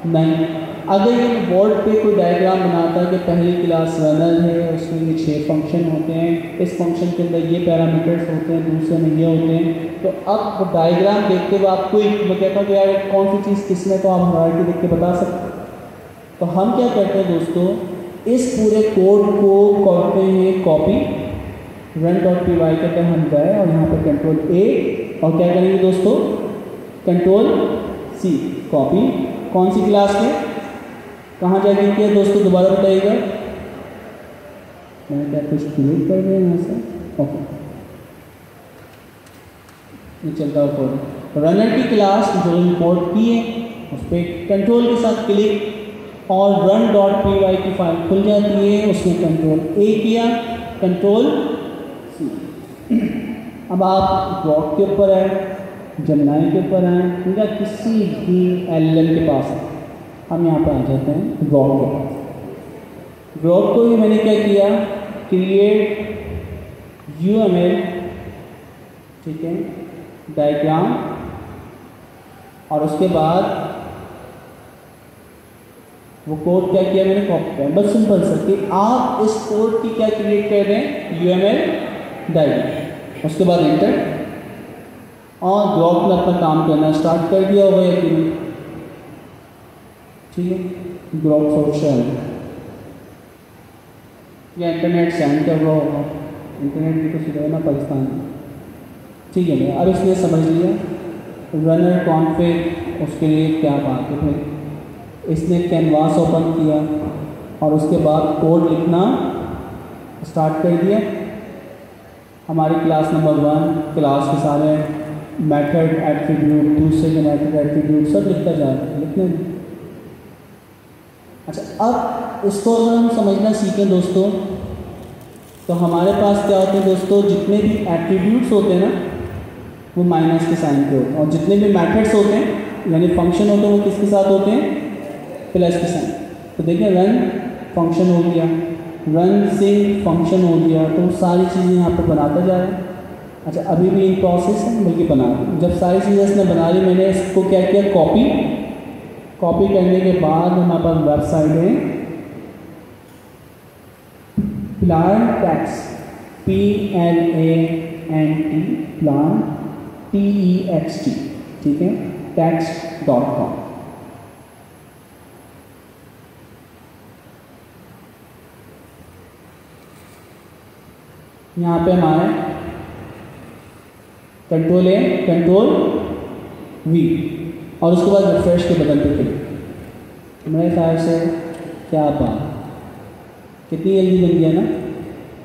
नहीं। अगर ये बोर्ड पे कोई डायग्राम बनाता है कि पहली क्लास रनर है, उसमें ये 6 फंक्शन होते हैं, इस फंक्शन के अंदर ये पैरामीटर्स होते हैं, दूसरे में ये होते हैं, तो अब वो डायग्राम देखते हुए आपको मैं कहता हूँ कि यार कौन सी चीज़ किस में, तो आप वैरायटी देख के बता सकते। तो हम क्या करते हैं दोस्तों, इस पूरे कोड को करते हैं कॉपी, run.py के तहत हम गए और यहाँ पर कंट्रोल A, और क्या करेंगे दोस्तों, कंट्रोल C, कॉपी, कौन सी क्लास में कहाँ जाके किया दोस्तों, दोबारा बताइएगा। मैंने क्या कुछ क्रिएट कर दिया यहाँ से, ओके ये चलता हुआ कोड, रनर की क्लास जो इंपोर्ट की है उस पर कंट्रोल के साथ क्लिक और run.py की फाइल खुल जाती है, उसमें कंट्रोल A किया, कंट्रोल C। अब आप ड्रॉप के ऊपर आए, जमनाई के ऊपर आए, या किसी भी LLM के पास है, हम यहाँ पर आ जाते हैं ड्रॉप के पास। ड्रॉप को भी मैंने क्या किया, क्रिएट UML, ठीक है, डायग्राम, और उसके बाद वो कोड क्या किया मैंने, कॉपी किया। बस सिंपल सा कि आप इस कोड की क्या क्रिएट कर रहे हैं, UML डायग्राम, उसके बाद एंटर, और ड्रॉप ने अपना काम करना स्टार्ट कर दिया होगा यकीन, ठीक है। ड्रॉप सोशल या इंटरनेट सेंड कर रहा होगा, इंटरनेट भी तो सीधा ना पाकिस्तान में, ठीक है। अब इसने समझ लिया रनर कॉन्फ़िग, उसके लिए क्या बात है, फिर इसने कैनवास ओपन किया और उसके बाद कोड लिखना स्टार्ट कर दिया। हमारी क्लास नंबर 1 क्लास के सारे मेथड एट्रीब्यूट, दूसरे के मेथड एट्रीब्यूट सब लिखता जा रहा है, लिखने अच्छा, अब इसको अगर हम समझना सीखें दोस्तों, तो हमारे पास क्या होते हैं दोस्तों, जितने भी एट्रीब्यूट्स होते हैं ना वो माइनस के साइन के होते हैं, और जितने भी मेथड्स होते हैं यानी फंक्शन होते हैं वो किसके साथ होते हैं, प्लस के साइन। तो देखिए रन फंक्शन हो गया, रन से फंक्शन हो गया, तो वो सारी चीज़ें यहाँ पर बनाता जा रहा है। अच्छा, अभी भी इन प्रोसेस है बल्कि बना रहा। जब सारी चीज़ें इसने बना ली, मैंने इसको क्या किया, कॉपी करने के बाद हमारे पास वेबसाइट है Plantext, PLANT, TEXT, ठीक है, text.com। यहाँ पे हमारे कंट्रोल A, कंट्रोल V, और उसके बाद रिफ्रेश के बटन पे क्लिक। मेरे ख्याल से क्या बात, कितनी जल्दी बन गया ना।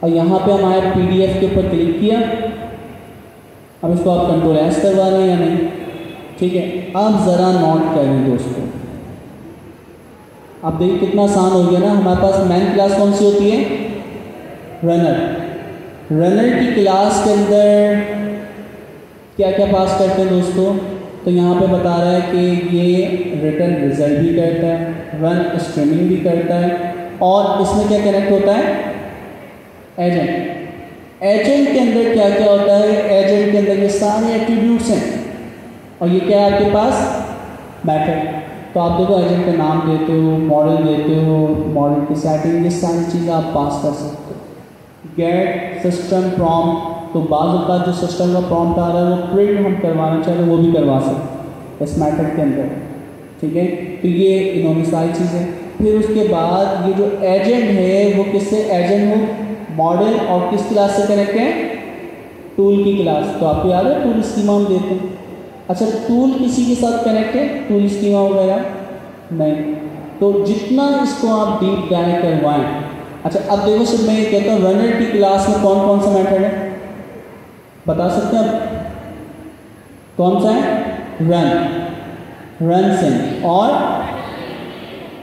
और यहाँ पे हमारे PDF के ऊपर क्लिक किया। अब इसको आप कंट्रोल S करवा रहे हैं या नहीं, ठीक है। अब ज़रा नोट करें दोस्तों, अब देखिए कितना आसान हो गया ना। हमारे पास मेन क्लास कौन सी होती है, रनर की क्लास के अंदर क्या क्या पास करते हैं दोस्तों, तो यहाँ पे बता रहा है कि ये रिटर्न रिजल्ट भी करता है, रन स्ट्रीमिंग भी करता है, और इसमें क्या कनेक्ट होता है, एजेंट के अंदर क्या क्या होता है, एजेंट के अंदर ये सारे एट्रीब्यूट्स हैं, और ये क्या है आपके पास, मेथड। तो आप देखो एजेंट का नाम देते हो, मॉडल देते हो, मॉडल की सेटिंग, ये सारी चीज़ें आप पास कर सकते हो। गेट सिस्टम प्रॉम्प्ट, तो बाज़ का जो सिस्टम का प्रॉम्प्ट आ रहा है वो प्रिंट हम करवाना चाहें वो भी करवा सकते इस मेथड के अंदर, ठीक है। तो ये इन्होंने सारी चीज़ें। फिर उसके बाद ये जो एजेंट है वो किससे, एजेंट हो मॉडल और किस क्लास से कनेक्ट है, टूल की क्लास। तो आपको याद है टूल स्कीमा हम देते हैं। अच्छा, टूल किसी के साथ कनेक्ट है, टूल स्कीमा वगैरह नहीं। तो जितना इसको आप डीप डाइव करवाएं। अच्छा, अब देखो सिर्फ मैं ये कहता हूँ रनर की क्लास में कौन कौन सा मेथड है, बता सकते हैं आप कौन सा है, रन से। और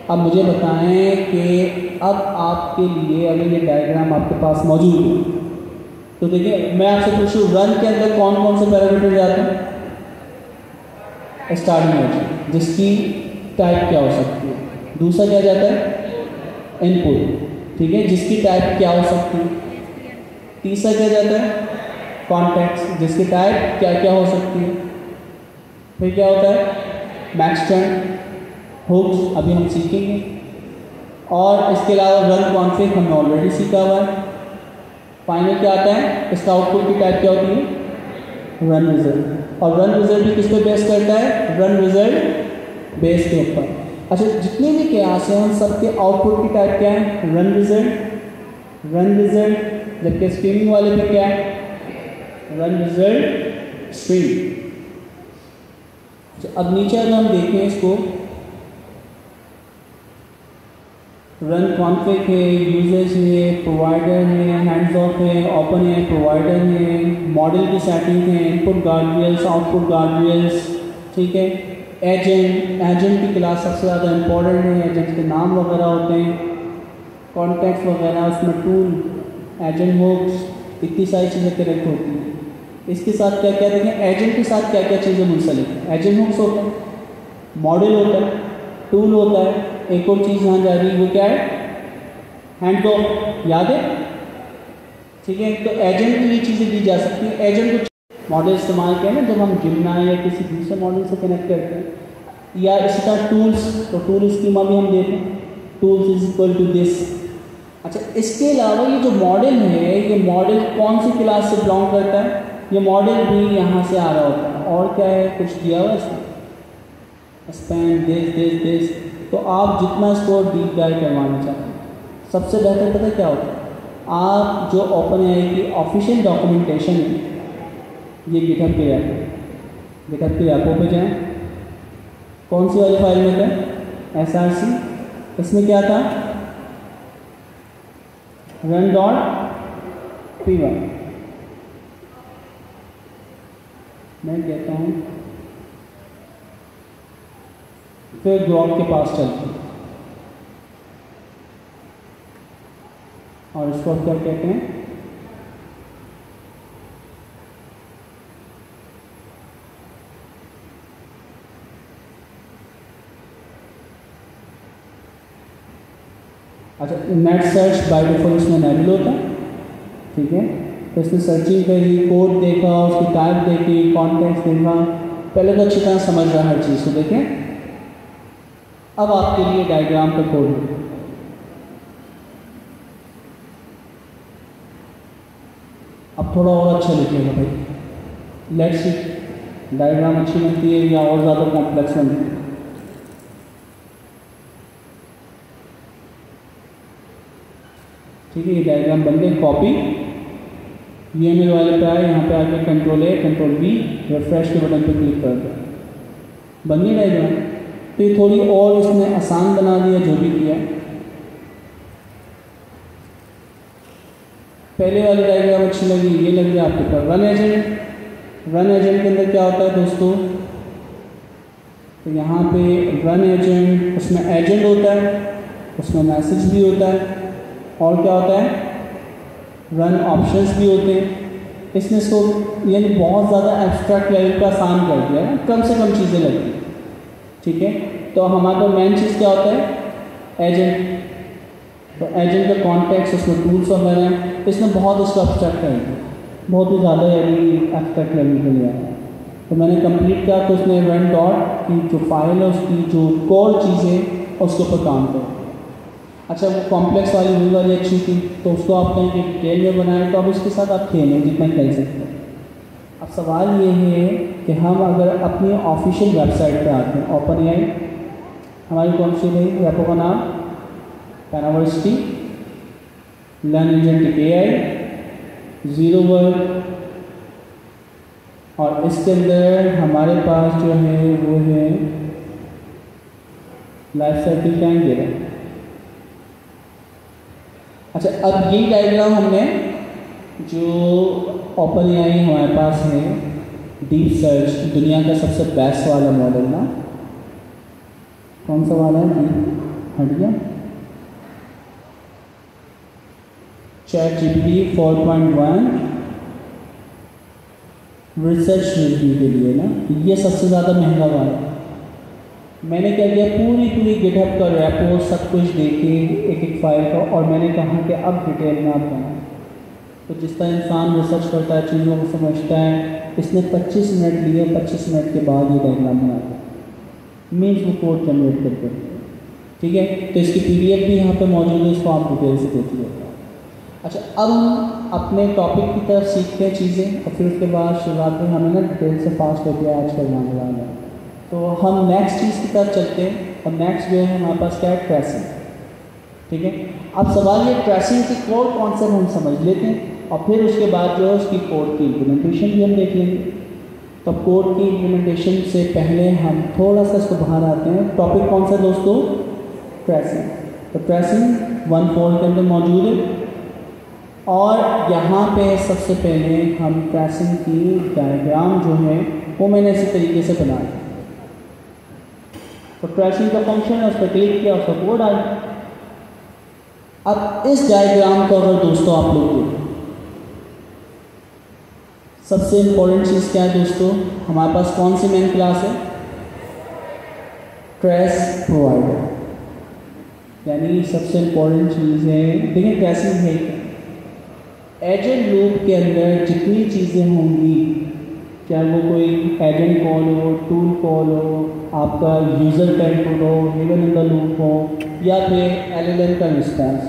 अब मुझे बताएं कि अब आपके लिए अगर ये डायग्राम आपके पास मौजूद है तो देखिए मैं आपसे पूछूं रन के अंदर कौन कौन से पैरामीटर जाते हैं, स्टार्टिंग में जिसकी टाइप क्या हो सकती है, दूसरा क्या जाता है इनपुट, ठीक है, जिसकी टाइप क्या हो सकती है, तीसरा क्या जाता है कॉन्टेक्स्ट, जिसकी टाइप क्या क्या हो सकती है, फिर क्या होता है मैक्सटेंड, हुक्स अभी हम सीखेंगे, और इसके अलावा रन कॉन्फिग हमने ऑलरेडी सीखा हुआ है। फाइनल क्या आता है, इसका आउटपुट की टाइप क्या होती है, रन रिजल्ट, और रन रिजल्ट भी किस पे बेस करता है, रन रिजल्ट बेस के ऊपर। अच्छा, जितने भी क्लास हैं उन सबके आउटपुट की टाइप क्या है, रन रिजल्ट, जबकि स्ट्रीमिंग वाले पे क्या है, रन रिजल्ट स्ट्रीम। अब नीचे अगर हम देखें इसको, रन कॉन्फिग है, यूजर्स है, प्रोवाइडर है, हैंड्स ऑफ है, ओपन है, प्रोवाइडर है, मॉडल की सेटिंग है, इनपुट गार्डरियल्स, आउटपुट गार्डरियल्स, ठीक है, एजेंट की क्लास सबसे ज़्यादा इंपॉर्टेंट है, एजेंट के नाम वगैरह होते हैं, कॉन्टेक्ट वगैरह, उसमें टूल, एजेंट हुक्स, इतनी सारी चीज़ें कनेक्ट होती हैं। इसके साथ क्या क्या देखें, एजेंट के साथ क्या क्या चीज़ें मुंसलिक हैं, एजेंट हुक्स होता है, मॉडल होता है, टूल होता है, एक और चीज़ यहाँ जा रही है वो क्या है, हैंड ऑफ, याद है, ठीक है। तो एजेंट की ये चीज़ें दी जा सकती है। एजेंट को मॉडल इस्तेमाल किया ना जब हम जिम्ना या किसी दूसरे मॉडल से कनेक्ट करते हैं, या इसी तरह टूल्स, तो टूल स्कीमा भी हम देते हैं, tools is equal to this. अच्छा, इसके अलावा ये जो मॉडल है ये मॉडल कौन सी क्लास से बिलोंग करता है, ये मॉडल भी यहाँ से आ रहा होता है, और क्या है कुछ दिया हुआ इसमें, स्पैन दिस। तो आप जितना इसको डीप डाइव करवाना चाहते हैं, सबसे बेहतर पता क्या होता है, आप जो ओपन एआई की ऑफिशियल डॉक्यूमेंटेशन है ये गिटहब पे है, गिटहब के ऐपों पे जाएं, कौन सी वाली फाइल में था, SRC, इसमें क्या था, run.py। मैं कहता हूँ फिर ग्रॉक के पास चलते हैं, और इसको क्या कहते हैं, अच्छा नेट सर्च बाय डिफॉल्ट इसमें इनेबल होता है, ठीक है। तो इसमें सर्चिंग करी, कोड देखा, उसकी टाइप देखी, कॉन्टेक्स्ट देखा, पहले तो अच्छी तरह समझ रहा है हर चीज़ को। देखें अब आपके लिए डायग्राम का कोड, अब थोड़ा और अच्छा लिखिएगा भाई। लेट्स सी डायग्राम अच्छी बनती है या और ज़्यादा कॉम्प्लेक्स बनती है। ठीक है, ये डायग्राम बन गए, कॉपी UML वाले पे आए, यहाँ पे आके Ctrl+A Ctrl+V रिफ्रेश के बटन पे क्लिक कर दो, बन गई डायग्राम। तो ये थोड़ी और इसने आसान बना दिया जो भी किया। पहले वाली डायग्राम अच्छी लगी, ये लग गया आपके पास रन एजेंट। रन एजेंट के अंदर क्या होता है दोस्तों, तो यहाँ पे रन एजेंट, उसमें एजेंट होता है, उसमें मैसेज भी होता है, और क्या होता है रन ऑप्शंस भी होते हैं। इसने इसको यानी बहुत ज़्यादा एब्स्ट्रैक्ट लेवल पर आसान कर दिया है, कम से कम चीज़ें लगती हैं, ठीक है। तो हमारा मेन चीज़ क्या होता है एजेंट, तो एजेंट का कॉन्टेक्स्ट, उसमें टूल्स वगैरह हैं। इसने बहुत उसको एब्स्ट्रैक्ट कर दिया, बहुत ही ज़्यादा यानी एब्स्ट्रैक्ट लेवल पे लिया है। तो मैंने कंप्लीट किया तो उसने रन डॉट की जो फाइल है उसकी जो कोर चीज़ें उसके ऊपर काम कर। अच्छा वो कॉम्प्लेक्स वाली व्यू वाली अच्छी थी, तो उसको आप कहीं कि डिटेल में बनाए, तो अब उसके साथ आप खेलें जितना खेल सकते हैं। अब सवाल ये है कि हम अगर अपनी ऑफिशियल वेबसाइट पे आते हैं, OpenAI हमारी कौन सी भाई ऐपों का नाम, Panaversity, learn agentic AI, zero word, और इसके अंदर हमारे पास जो है वो है लाइफ साइकिल टाइम दे रहा है। अच्छा अब यही डायग्राम हमने जो OpenAI हमारे पास है, डीप सर्च दुनिया का सबसे बेस्ट वाला मॉडल ना, कौन सा वाला है हट गया, ChatGPT 4.1 रिसर्च रिव्यू के लिए ना, ये सबसे ज़्यादा महंगा वाला है। मैंने क्या किया, पूरी गिटहब का रेपो सब कुछ देखे एक एक फाइल का, और मैंने कहा कि अब डिटेल में आप बनाएं। तो जिस तरह इंसान रिसर्च करता है, चीज़ों को समझता है, इसने 25 मिनट लिए, 25 मिनट के बाद ये डायग्राम बनाया, मीन्स वो कोड जनरेट करके, ठीक है। तो इसकी PDF भी यहाँ पे मौजूद है, इसको आप डिटेल से देख लीजिएगा। अच्छा अब हम अपने टॉपिक की तरफ सीखते हैं चीज़ें, और फिर उसके बाद शुरुआत में हमें ना डिटेल से फास्ट होकर आज करवाने वाला है। तो हम नेक्स्ट चीज़ की तरफ चलते हैं, और नेक्स्ट जो है हमारे पास क्या है, ट्रेसिंग, ठीक है। अब सवाल ये ट्रेसिंग की कोर कॉन्सेप्ट हम समझ लेते हैं, और फिर उसके बाद जो है उसकी कोड की इम्प्लीमेंटेशन भी हम देख लेंगे। तो कोड की इम्प्लीमेंटेशन से पहले हम थोड़ा सा इसको बाहर आते हैं। टॉपिक कौन सा दोस्तों, ट्रेसिंग। तो ट्रेसिंग 1.4 के अंदर मौजूद है, और यहाँ पे सबसे पहले हम ट्रेसिंग की डायग्राम जो है वो मैंने इसी तरीके से बनाया। तो ट्रेसिंग का फंक्शन है, उस पर क्लिक किया, उसका कोड आया। अब इस डायग्राम को अगर दोस्तों आप लोग देखें, सबसे इम्पोर्टेंट चीज़ क्या है दोस्तों, हमारे पास कौन सी मेन क्लास है, ट्रेस प्रोवाइडर, यानी सबसे इम्पोर्टेंट चीज़ है। देखिए ट्रेसिंग है क्या, एजेंट लूप के अंदर जितनी चीज़ें होंगी, चाहे वो कोई एजेंट कॉल हो, टूल कॉल हो, आपका यूज़र टेम्पलेट हो, गिवन इन द लूप हो, या फिर LLM का रिस्पॉन्स,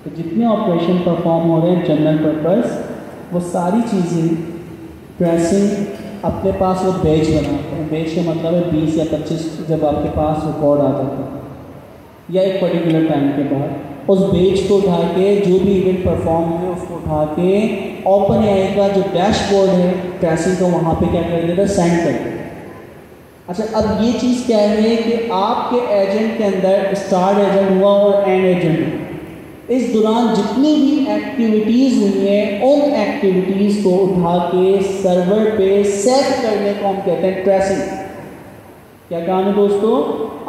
तो जितने ऑपरेशन परफॉर्म हो रहे हैं जनरल पर्पस, वो सारी चीज़ें ट्रेसिंग अपने पास वो बैच बनाते हैं। बैच का मतलब है 20 या 25 जब आपके पास रिकॉर्ड आ जाता है, या एक पर्टिकुलर टाइम के बाद उस बैच को उठा के जो भी इवेंट परफॉर्म हुए उसको उठा के OpenAI का जो डैशबोर्ड है ट्रेसिंग का, वहाँ पे क्या कर देता है, सेंड कर देता है। अच्छा अब ये चीज़ क्या है कि आपके एजेंट के अंदर स्टार्ट एजेंट हुआ और एंड एजेंट हुआ, इस दौरान जितनी भी एक्टिविटीज़ हुई हैं उन एक्टिविटीज़ को उठा के सर्वर पे सेव करने को हम कहते हैं ट्रेसिंग। क्या काम है दोस्तों?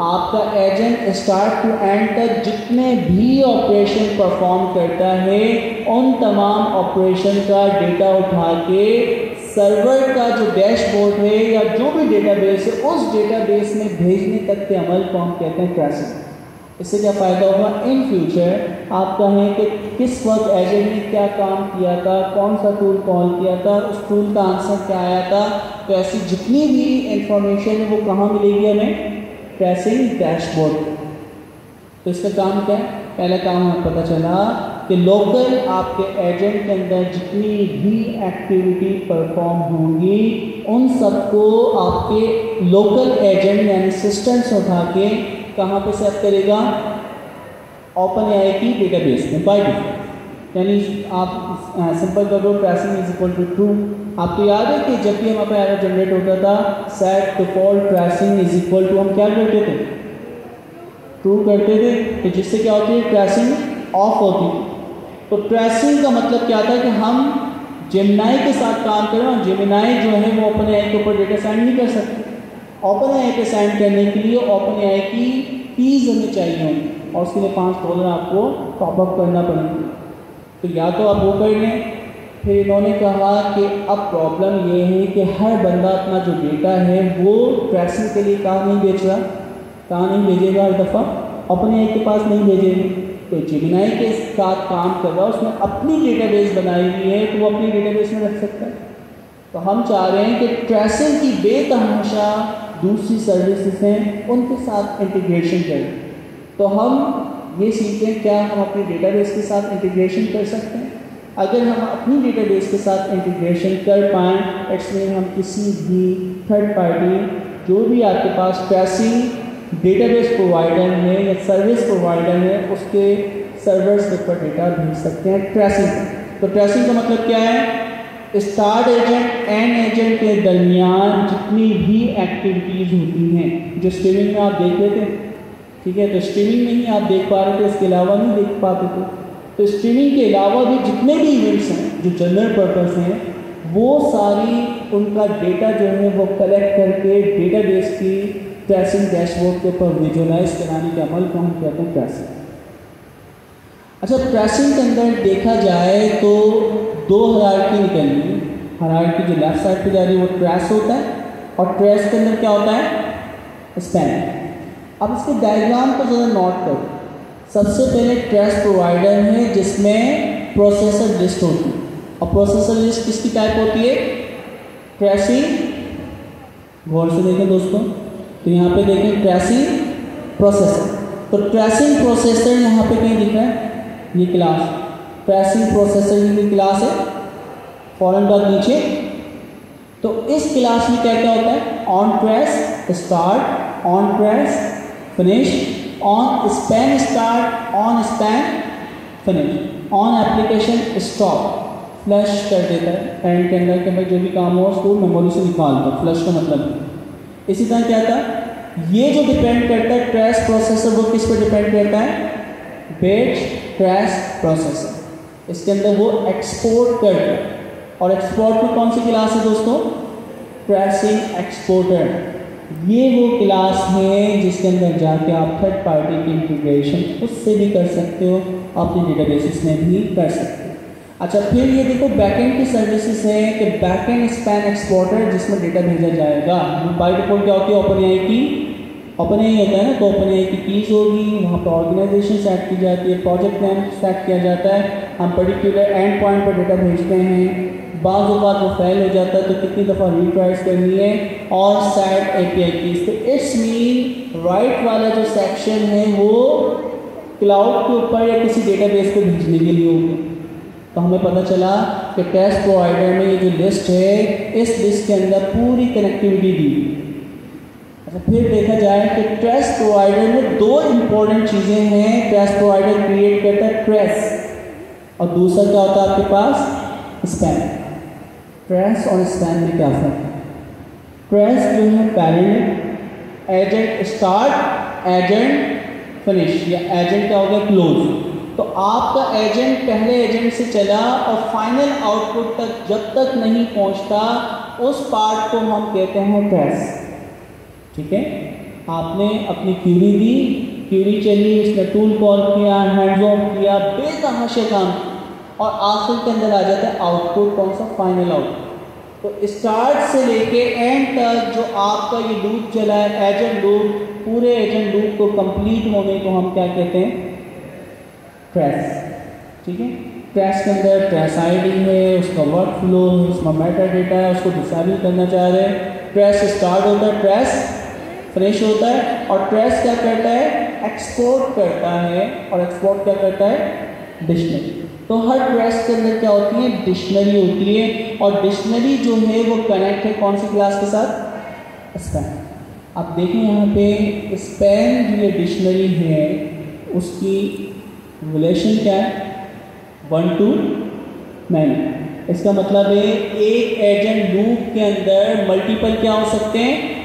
आपका एजेंट स्टार्ट टू एंड तक जितने भी ऑपरेशन परफॉर्म करता है उन तमाम ऑपरेशन का डेटा उठा के सर्वर का जो डैशबोर्ड है या जो भी डेटाबेस है उस डेटाबेस में भेजने तक के अमल को हम कहते हैं ट्रेसिंग। इससे क्या फ़ायदा होगा? इन फ्यूचर आप कहें कि किस वक्त एजेंट ने क्या काम किया था, कौन सा टूल कॉल किया था, उस टूल का आंसर क्या आया था, तो ऐसी जितनी भी इंफॉर्मेशन है वो कहाँ मिलेगी हमें? Tracing dashboard. तो इसका काम क्या है? पहला काम हमें पता चला कि लोकल आपके एजेंट के अंदर जितनी भी एक्टिविटी परफॉर्म होंगी उन सबको आपके लोकल एजेंट यानी सिस्टम से उठा के कहाँ पे सेव करेगा? ओपन एआई की डेटाबेस में बाय डिफॉल्ट। यानी आप सिंपल कर दो tracing is equal to true. आपको याद है कि जब भी हमारे एरर जनरेट होता था set default tracing is equal to हम क्या करते थे? ट्रू करते थे। तो जिससे क्या होती है? ट्रेसिंग ऑफ होती थी। तो ट्रेसिंग का मतलब क्या था कि हम जेमिनाई के साथ काम करें और जेमिनाई जो है वो ओपन एआई के ऊपर डेटा सेंड नहीं कर सकते। ओपन एआई पे सेंड करने के लिए ओपन एआई की कीज़ हमें चाहिए होंगी और उसके लिए $5 आपको टॉपअप करना पड़ेगा। तो या तो आप वो कर लें। फिर इन्होंने कहा कि अब प्रॉब्लम ये है कि हर बंदा अपना जो डेटा है वो ट्रेसिंग के लिए कहाँ नहीं भेज रहा, कहाँ नहीं भेजेगा? हर दफ़ा ओपन एआई के पास नहीं भेजेगी। तो जेमिनाई के साथ काम कर रहा है, उसने अपनी डेटाबेस बनाई हुई है तो वो अपनी डेटाबेस में रख सकता है। तो हम चाह रहे हैं कि ट्रेसिंग की बेतहाशा दूसरी सर्विसेज हैं उनके साथ इंटीग्रेशन करें। तो हम ये सीखें क्या हम अपनी डेटाबेस के साथ इंटीग्रेशन कर सकते हैं। अगर हम अपनी डेटाबेस के साथ इंटीग्रेशन कर पाएँ इसमें हम किसी भी थर्ड पार्टी जो भी आपके पास ट्रेसिंग डेटाबेस प्रोवाइडर है या सर्विस प्रोवाइडर है उसके सर्वर्स के ऊपर डेटा भेज सकते हैं ट्रेसिंग। तो ट्रेसिंग का मतलब क्या है? स्टार्ट एजेंट एंड एजेंट के दरमियान जितनी भी एक्टिविटीज़ होती हैं जो स्ट्रीमिंग में आप देख लेते हैं, ठीक है, तो स्ट्रीमिंग में ही आप देख पा रहे थे, इसके अलावा नहीं देख पाते थे। तो स्ट्रीमिंग के अलावा भी जितने भी इवेंट्स हैं जो जनरल पर्पस हैं वो सारी उनका डेटा जो है वो कलेक्ट करके डेटाबेस की ट्रेसिंग डैशबोर्ड के ऊपर विजुअलाइज कराने के अमल को हम कहते हैं ट्रेसिंग। अच्छा, ट्रेसिंग के अंदर देखा जाए तो दो हायरार्की निकलनी है। हायरार्की जो लेफ्ट साइड पे जा रही है वो ट्रेस होता है और ट्रेस के अंदर क्या होता है? स्पैन। अब इसके डायग्राम को ज़रा नोट करो। सबसे पहले ट्रेस प्रोवाइडर है जिसमें प्रोसेसर लिस्ट होती है और प्रोसेसर लिस्ट किसकी टाइप होती है? ट्रेसिंग। गौर से देखें दोस्तों, तो यहाँ पे देखें ट्रेसिंग प्रोसेसर। तो ट्रेसिंग प्रोसेसर यहाँ पे कहीं दिख रहा है, ये क्लास ट्रेसिंग प्रोसेसर की क्लास है फॉरन डॉट नीचे। तो इस क्लास में क्या क्या होता है? On trace start, on trace finish, on span start, on span finish, on application stop, flush कर देता है एंड के अंदर के अंदर जो भी काम हो उसको मेमोरी से निकाल दो। फ्लश का मतलब इसी तरह क्या था? ये जो डिपेंड करता है ट्रेस प्रोसेसर वो किस पर डिपेंड करता है? Batch trace processor. इसके अंदर वो एक्सपोर्ट करता है और एक्सपोर्ट में कौन सी क्लास है दोस्तों? Tracing exporter. ये वो क्लास है जिसके अंदर जाके आप थर्ड पार्टी की इंटीग्रेशन उससे भी कर सकते हो, अपने डेटाबेसेस में भी कर सकते हो। अच्छा, फिर ये देखो बैकएंड की सर्विसेज है कि बैकएंड स्पैन एक्सपोर्टर जिसमें डेटा भेजा जाएगा। बाय डिफॉल्ट क्या होती है? ओपन एआई की, ओपन एआई होता है ना, तो ओपन एआई की कीज़ होगी, वहाँ पर ऑर्गेनाइजेशन सेट की जाती है, प्रोजेक्ट नेम सेट किया जाता है, हम पर्टिकुलर एंड पॉइंट पर डेटा भेजते हैं। बाज़ बात वो फेल हो जाता है तो कितनी दफ़ा रीट्राइज करनी है और सेट एपीआई कीज़। तो इट्स मीन राइट वाला जो सेक्शन है वो क्लाउड के ऊपर या किसी डेटाबेस को भेजने के लिए होगा। तो हमें पता चला कि टेस्ट प्रोवाइडर में ये जो लिस्ट है इस लिस्ट के अंदर पूरी कनेक्टिविटी दी। अच्छा, फिर देखा जाए कि ट्रेस प्रोवाइडर में दो इंपॉर्टेंट चीज़ें हैं। ट्रेस प्रोवाइडर क्रिएट करता है ट्रेस और दूसरा क्या होता है आपके पास? स्पैन। ट्रेस और स्पैन में क्या फर्क है? ट्रेस जो है parent, agent start, agent finish या एजेंट क्या हो गया? क्लोज। तो आपका एजेंट पहले एजेंट से चला और फाइनल आउटपुट तक जब तक नहीं पहुंचता उस पार्ट को हम कहते हैं ट्रेस। ठीक है, आपने अपनी क्यूरी दी, क्यूरी चली, उसने टूल कॉल किया, हैंड्स ऑफ किया, बेतहाशा काम, और आखिर के अंदर आ जाता है आउटपुट, कौन सा, फाइनल आउटपुट। तो स्टार्ट से लेके एंड तक जो आपका ये लूप चला है, एजेंट लूप, पूरे एजेंट लूप को कंप्लीट होने को हम क्या कहते हैं, ट्रेस। ठीक है, ट्रेस के अंदर ट्रेस आईडी है, उसका वर्क फ्लो है, उसका मेटा डेटा है, उसको डिसेबल करना चाह रहे हैं। ट्रेस स्टार्ट होता है, ट्रेस फिनिश होता है, और ट्रेस क्या करता है, एक्सपोर्ट करता है, और एक्सपोर्ट क्या करता है, डिक्शनरी। तो हर ट्रेस के अंदर क्या होती है, डिक्शनरी होती है, और डिक्शनरी जो है वो कनेक्ट है कौन सी क्लास के साथ, स्पैन। अब देखें यहाँ पे स्पैन जो ये डिक्शनरी है उसकी रिलेशन क्या है, 1 to मैनी। इसका मतलब है एक एजेंट लूप के अंदर मल्टीपल क्या हो सकते हैं,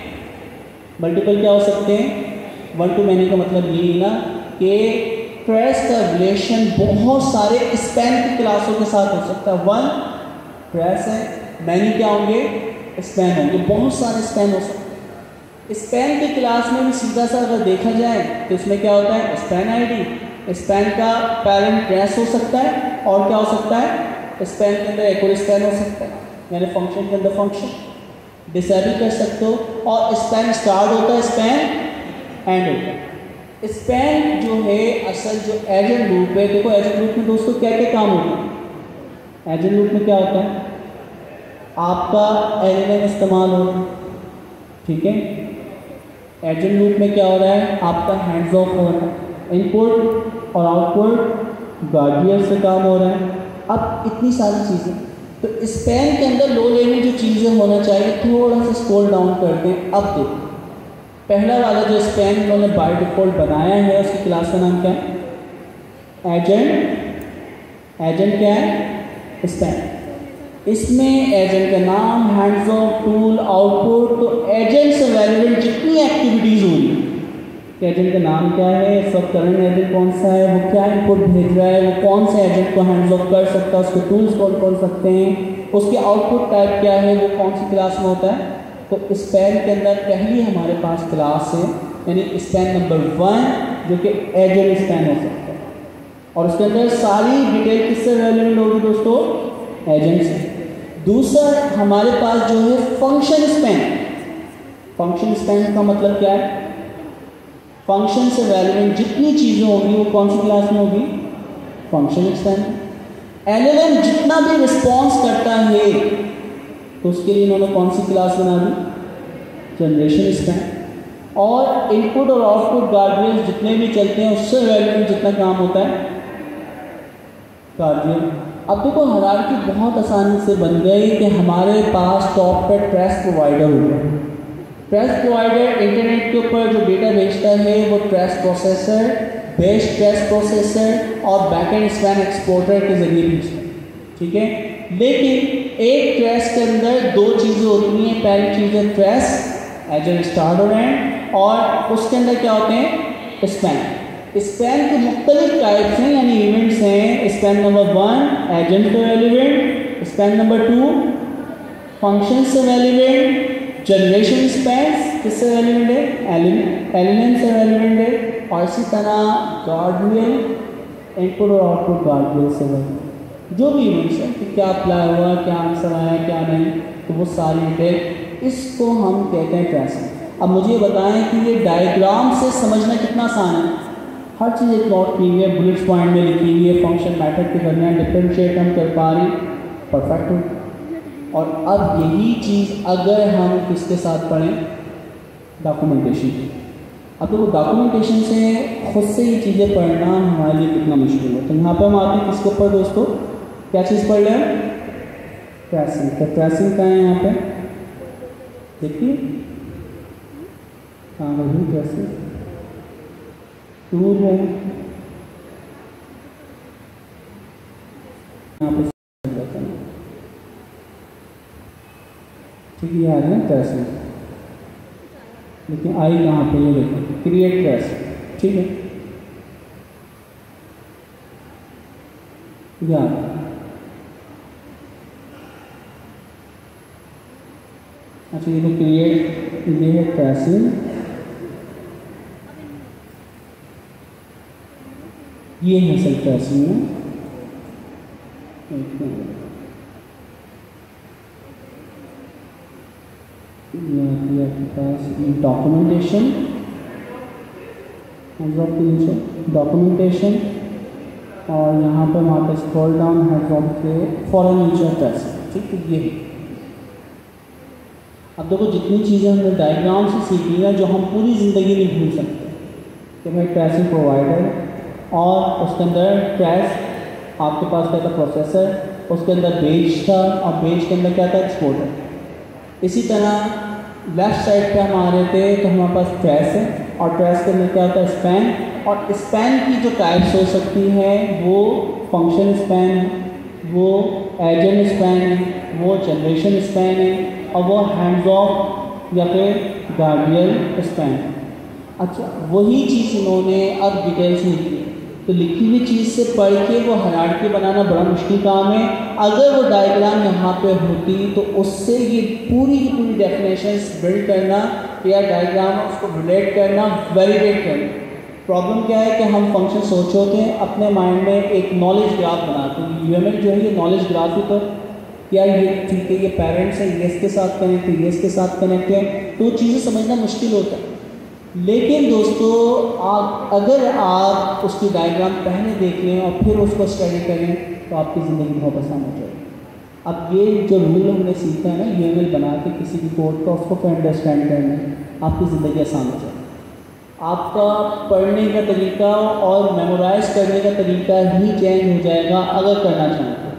मल्टीपल क्या हो सकते हैं, 1 to मैनी का मतलब यही ना कि ट्रेस का रिलेशन बहुत सारे स्पैन की क्लासों के साथ हो सकता है। 1 ट्रेस है, मैनी क्या होंगे, स्पैन होंगे, बहुत सारे स्पैन हो सकते हैं। स्पैन की क्लास में भी सीधा सा अगर देखा जाए तो इसमें क्या होता है, स्पैन आईडी, स्पैन का पेरेंट ट्रेस हो सकता है, और क्या हो सकता है, स्पैन के अंदर एक और स्पैन हो सकता है, यानी फंक्शन के अंदर फंक्शन डिसेबल कर सकते हो, और स्पैन स्टार्ट होता है, स्पैन एंड होता है। स्पैन जो है असल जो एजेंट लूप है, देखो एजेंट लूप में दोस्तों क्या क्या काम होता है, एजेंट लूप में क्या होता है, आपका एलिमेंट इस्तेमाल हो रहा है, ठीक है, एजेंट लूप में क्या हो रहा है, आपका हैंड्स ऑफ हो रहा है, इनपुट और आउटपुट गार्डियर से काम हो रहा है। अब इतनी सारी चीज़ें, तो स्पैन के अंदर लो लेवल जो चीज़ें होना चाहिए, थोड़ा सा स्क्रॉल डाउन करते हैं। अब देखो पहला वाला जो स्पैन उन्होंने बाय डिफॉल्ट बनाया है उसकी क्लास का नाम क्या है, एजेंट। एजेंट क्या है, स्पैन। इसमें एजेंट का नाम, हैंड्स ऑफ, टूल, आउटपुट, तो एजेंट से रेलेवेंट जितनी एक्टिविटीज़ हो रही है, एजेंट का नाम क्या है, इस वक्त करंट एजेंट कौन सा है, वो क्या इनपुट भेज रहा है, वो कौन से एजेंट को हैंड्स ऑफ कर सकता है, उसके टूल्स कौन कौन सकते हैं, उसके आउटपुट टाइप क्या है, वो कौन सी क्लास में होता है। तो स्पैन के अंदर पहली हमारे पास क्लास है, यानी स्पैन नंबर 1 जो कि एजेंट स्पैन हो सकता है, और उसके अंदर सारी डिटेल किससे रेलेवेंट होगी दोस्तों, एजेंट से। दूसरा हमारे पास जो है फंक्शन स्पैन। फंक्शन स्पैन का मतलब क्या है, फंक्शन से रेलेवेंट जितनी चीज़ें होंगी वो कौन सी क्लास में होगी, फंक्शन स्पैन। एलएलएम जितना भी रिस्पॉन्स करता है तो उसके लिए इन्होंने कौन सी क्लास बना दी, जनरेशन स्पैन। और इनपुट और आउटपुट गार्डियन जितने भी चलते हैं उससे रेलेवेंट जितना काम होता है, गार्डियन। अब देखो हायरार्की बहुत आसानी से बन गई कि हमारे पास टॉप पे ट्रेस प्रोवाइडर होगा। ट्रेस प्रोवाइडर इंटरनेट के ऊपर जो डेटा भेजता है वो trace processor, base trace processor और बैकएंड स्पैन एक्सपोर्टर के जरिए भेजता है, ठीक है। लेकिन एक ट्रेस के अंदर दो चीज़ें होती हैं, पहली चीज़ है ट्रेस एजेंट स्टार्ट हो रहे हैं, और उसके अंदर क्या होते हैं, स्पैन। स्पैन के मुख्तलिफ टाइप्स हैं, यानी इवेंट्स हैं। स्पैन नंबर 1 एजेंट से रेलिवेंट, स्पैन नंबर 2 फंक्शन से रेलिवेंट, जनरेशन स्पैन किससे रेलिवेंट है, एलिमेंट से रेलिवेंट है, और इसी तरह गार्डियन इनपुट और आउटपुट गार्डियन से रेलिवेंट। जो भी इवेंट्स है कि क्या अप्लाई हुआ, क्या आंसर आया, क्या नहीं, तो वो सारी डिटेल, इसको हम कहते हैं ट्रेसिंग। अब मुझे बताएं कि ये डायग्राम से समझना कितना आसान है। हर चीज़ एक प्लॉट की हुई है, बुलेट्स पॉइंट में लिखी हुई है, फंक्शन मेथड के दरमियान डिफरेंशिएट हम कर पा रहे, परफेक्ट हो। और अब यही चीज़ अगर हम किसके साथ पढ़ें, डॉक्यूमेंटेशन। अब तो डॉक्यूमेंटेशन से खुद से ये चीज़ें पढ़ना हमारे लिए कितना मुश्किल है। तो यहाँ पर हम आते हैं किसके ऊपर दोस्तों, क्या चीज़ पढ़ लें, ट्रेसिंग। तो ट्रेसिंग का है यहाँ पे, देखिए कहाँ वही ट्रेसिंग टूल है, यहाँ पे ठीक है, आ रही है ट्रेसिंग। लेकिन आई यहाँ पे ये देखो क्रिएट ट्रेस, ठीक है, या अच्छा ये तो क्रिएट, ये है ट्रेसिंग, ये है असल ट्रेसिंग में। ये आपके पास डॉक्यूमेंटेशन, डॉक्यूमेंटेशन, और यहाँ पर वहाँ पर स्क्रॉल डाउन हैंड्स ऑफ के फॉरेन यूजर ट्रेसिंग। ठीक है, ये अब देखो जितनी चीज़ें हमने डायग्राम से सीखी हैं जो हम पूरी ज़िंदगी नहीं भूल सकते कि भाई ट्रेसिंग प्रोवाइडर, और उसके अंदर ट्रेस आपके पास क्या था, प्रोसेसर, उसके अंदर बेच था, और बेच के अंदर क्या था, एक्सपोर्टर। इसी तरह लेफ्ट साइड पे हम आ रहे थे तो हमारे पास ट्रेस है, और ट्रेस के अंदर क्या होता है, स्पैन, और स्पैन की जो टाइप्स हो सकती है वो फंक्शन स्पैन है, वो एजेंट स्पैन है, वो जनरेशन स्पैन है, और वो हैंड्स ऑफ या फिर गार्डियल स्पैन। अच्छा वही चीज़ इन्होंने अब डिटेल्स लिखी, तो लिखी हुई चीज़ से पढ़ के वो हायरार्की बनाना बड़ा मुश्किल काम है। अगर वो डायग्राम यहाँ पे होती तो उससे ये पूरी की पूरी डेफिनेशंस बिल्ड करना या डायग्राम उसको रिलेट करना, वैलिडेट करना। प्रॉब्लम क्या है कि हम फंक्शन सोच होते हैं अपने माइंड में एक नॉलेज ग्राफ बनाते हैं। यूएमएल जो है ये नॉलेज ग्राफ ही, तो क्या ये ठीक है, ये पेरेंट्स है, ये इसके साथ कनेक्ट है, ये इसके साथ कनेक्ट है, तो चीज़ें समझना मुश्किल होता है। लेकिन दोस्तों अगर आप उसकी डायग्राम पहले देख लें और फिर उसको स्टडी करें तो आपकी ज़िंदगी बहुत आसान हो जाएगी। अब ये जो रूल हमने सीखा है ना यूएमएल बना के किसी भी कोड का, उसको फिर अंडरस्टैंड करना, आपकी ज़िंदगी आसान हो जाएगी। आपका पढ़ने का तरीका और मेमोराइज करने का तरीका ही चेंज हो जाएगा अगर करना चाहें तो,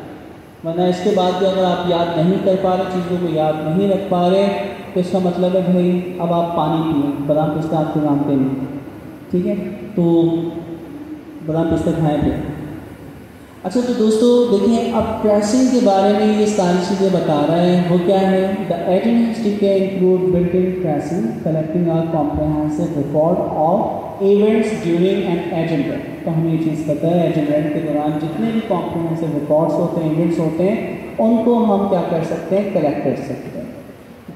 वरना इसके बाद भी अगर आप याद नहीं कर पा रहे, चीज़ों को याद नहीं रख पा रहे, तो इसका मतलब है भाई अब आप पानी पिए, बादाम पिस्ता आपके काम पे नहीं, ठीक है, तो बादाम पिस्ता खाएँ पे। अच्छा तो दोस्तों देखिए अब ट्रेसिंग के बारे में ये सारी चीज़ें बता रहा है, वो क्या है, the agent can include built in tracing collecting a comprehensive record of events during an agent run. तो हमें ये चीज़ पता है एजेंट रन के दौरान जितने भी कॉम्प्रिहेंसिव रिकॉर्ड्स होते हैं, इवेंट्स होते हैं, उनको हम क्या कर सकते हैं, कलेक्ट कर सकते हैं।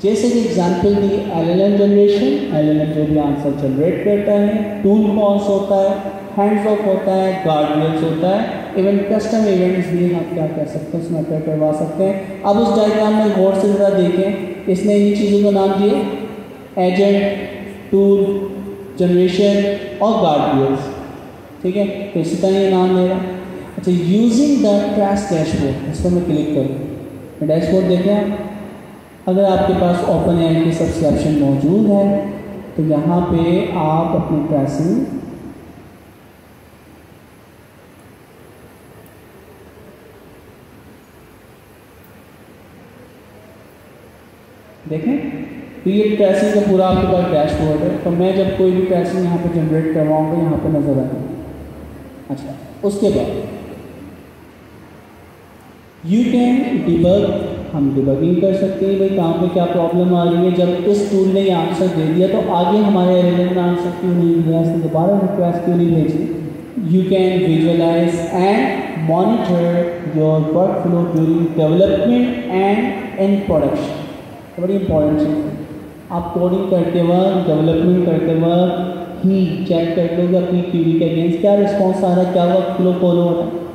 जैसे कि एग्जाम्पल दी एलएलएम जनरेशन, एलएलएम जो भी आंसर जनरेट करता है, टूल कॉल्स होता है, हैंड्स ऑफ होता है, गार्डियंस होता है, इवन कस्टम इवेंट्स भी हम क्या कर सकते हैं, उसमें अप्लाई करवा सकते हैं। अब उस डायग्राम में गौर से ज़रा देखें, इसने इन चीज़ों का नाम दिए, एजेंट, टूल, जनरेशन और गार्डियंस, ठीक है, तो इसी तरह ये नाम ले रहा है। अच्छा यूजिंग द ट्रेस डैशबोर्ड, इस पर मैं क्लिक करूँ, डैशबोर्ड देखें, अगर आपके पास ओपन एआई की सब्सक्रिप्शन मौजूद है तो यहाँ पे आप अपनी ट्रेसिंग देखें, तो ये ट्रेसिंग का पूरा आपके पास डैशबोर्ड है। तो मैं जब कोई भी ट्रेसिंग यहाँ पे जनरेट करवाऊँगा यहाँ पे नज़र आएगा। अच्छा उसके बाद यू कैन डिबग, हम डिबगिंग कर सकते हैं भाई काम में क्या प्रॉब्लम आ रही है। जब इस टूल ने ये आंसर दे दिया तो आगे हमारे एलिमेंट में आंसर क्यों नहीं दिया, इसने दोबारा रिक्वेस्ट क्यों नहीं भेजी। You can visualize and monitor your workflow during development and in production. तो बड़ी इंपॉर्टेंट चीज़ है, आप कोडिंग करते वक्त, डेवलपमेंट करते वक्त ही चेक कर लोगे अपनी क्यूरी के अगेंस्ट क्या रिस्पॉन्स आ रहा है, क्या वर्क फ्लो फॉलो हो रहा है,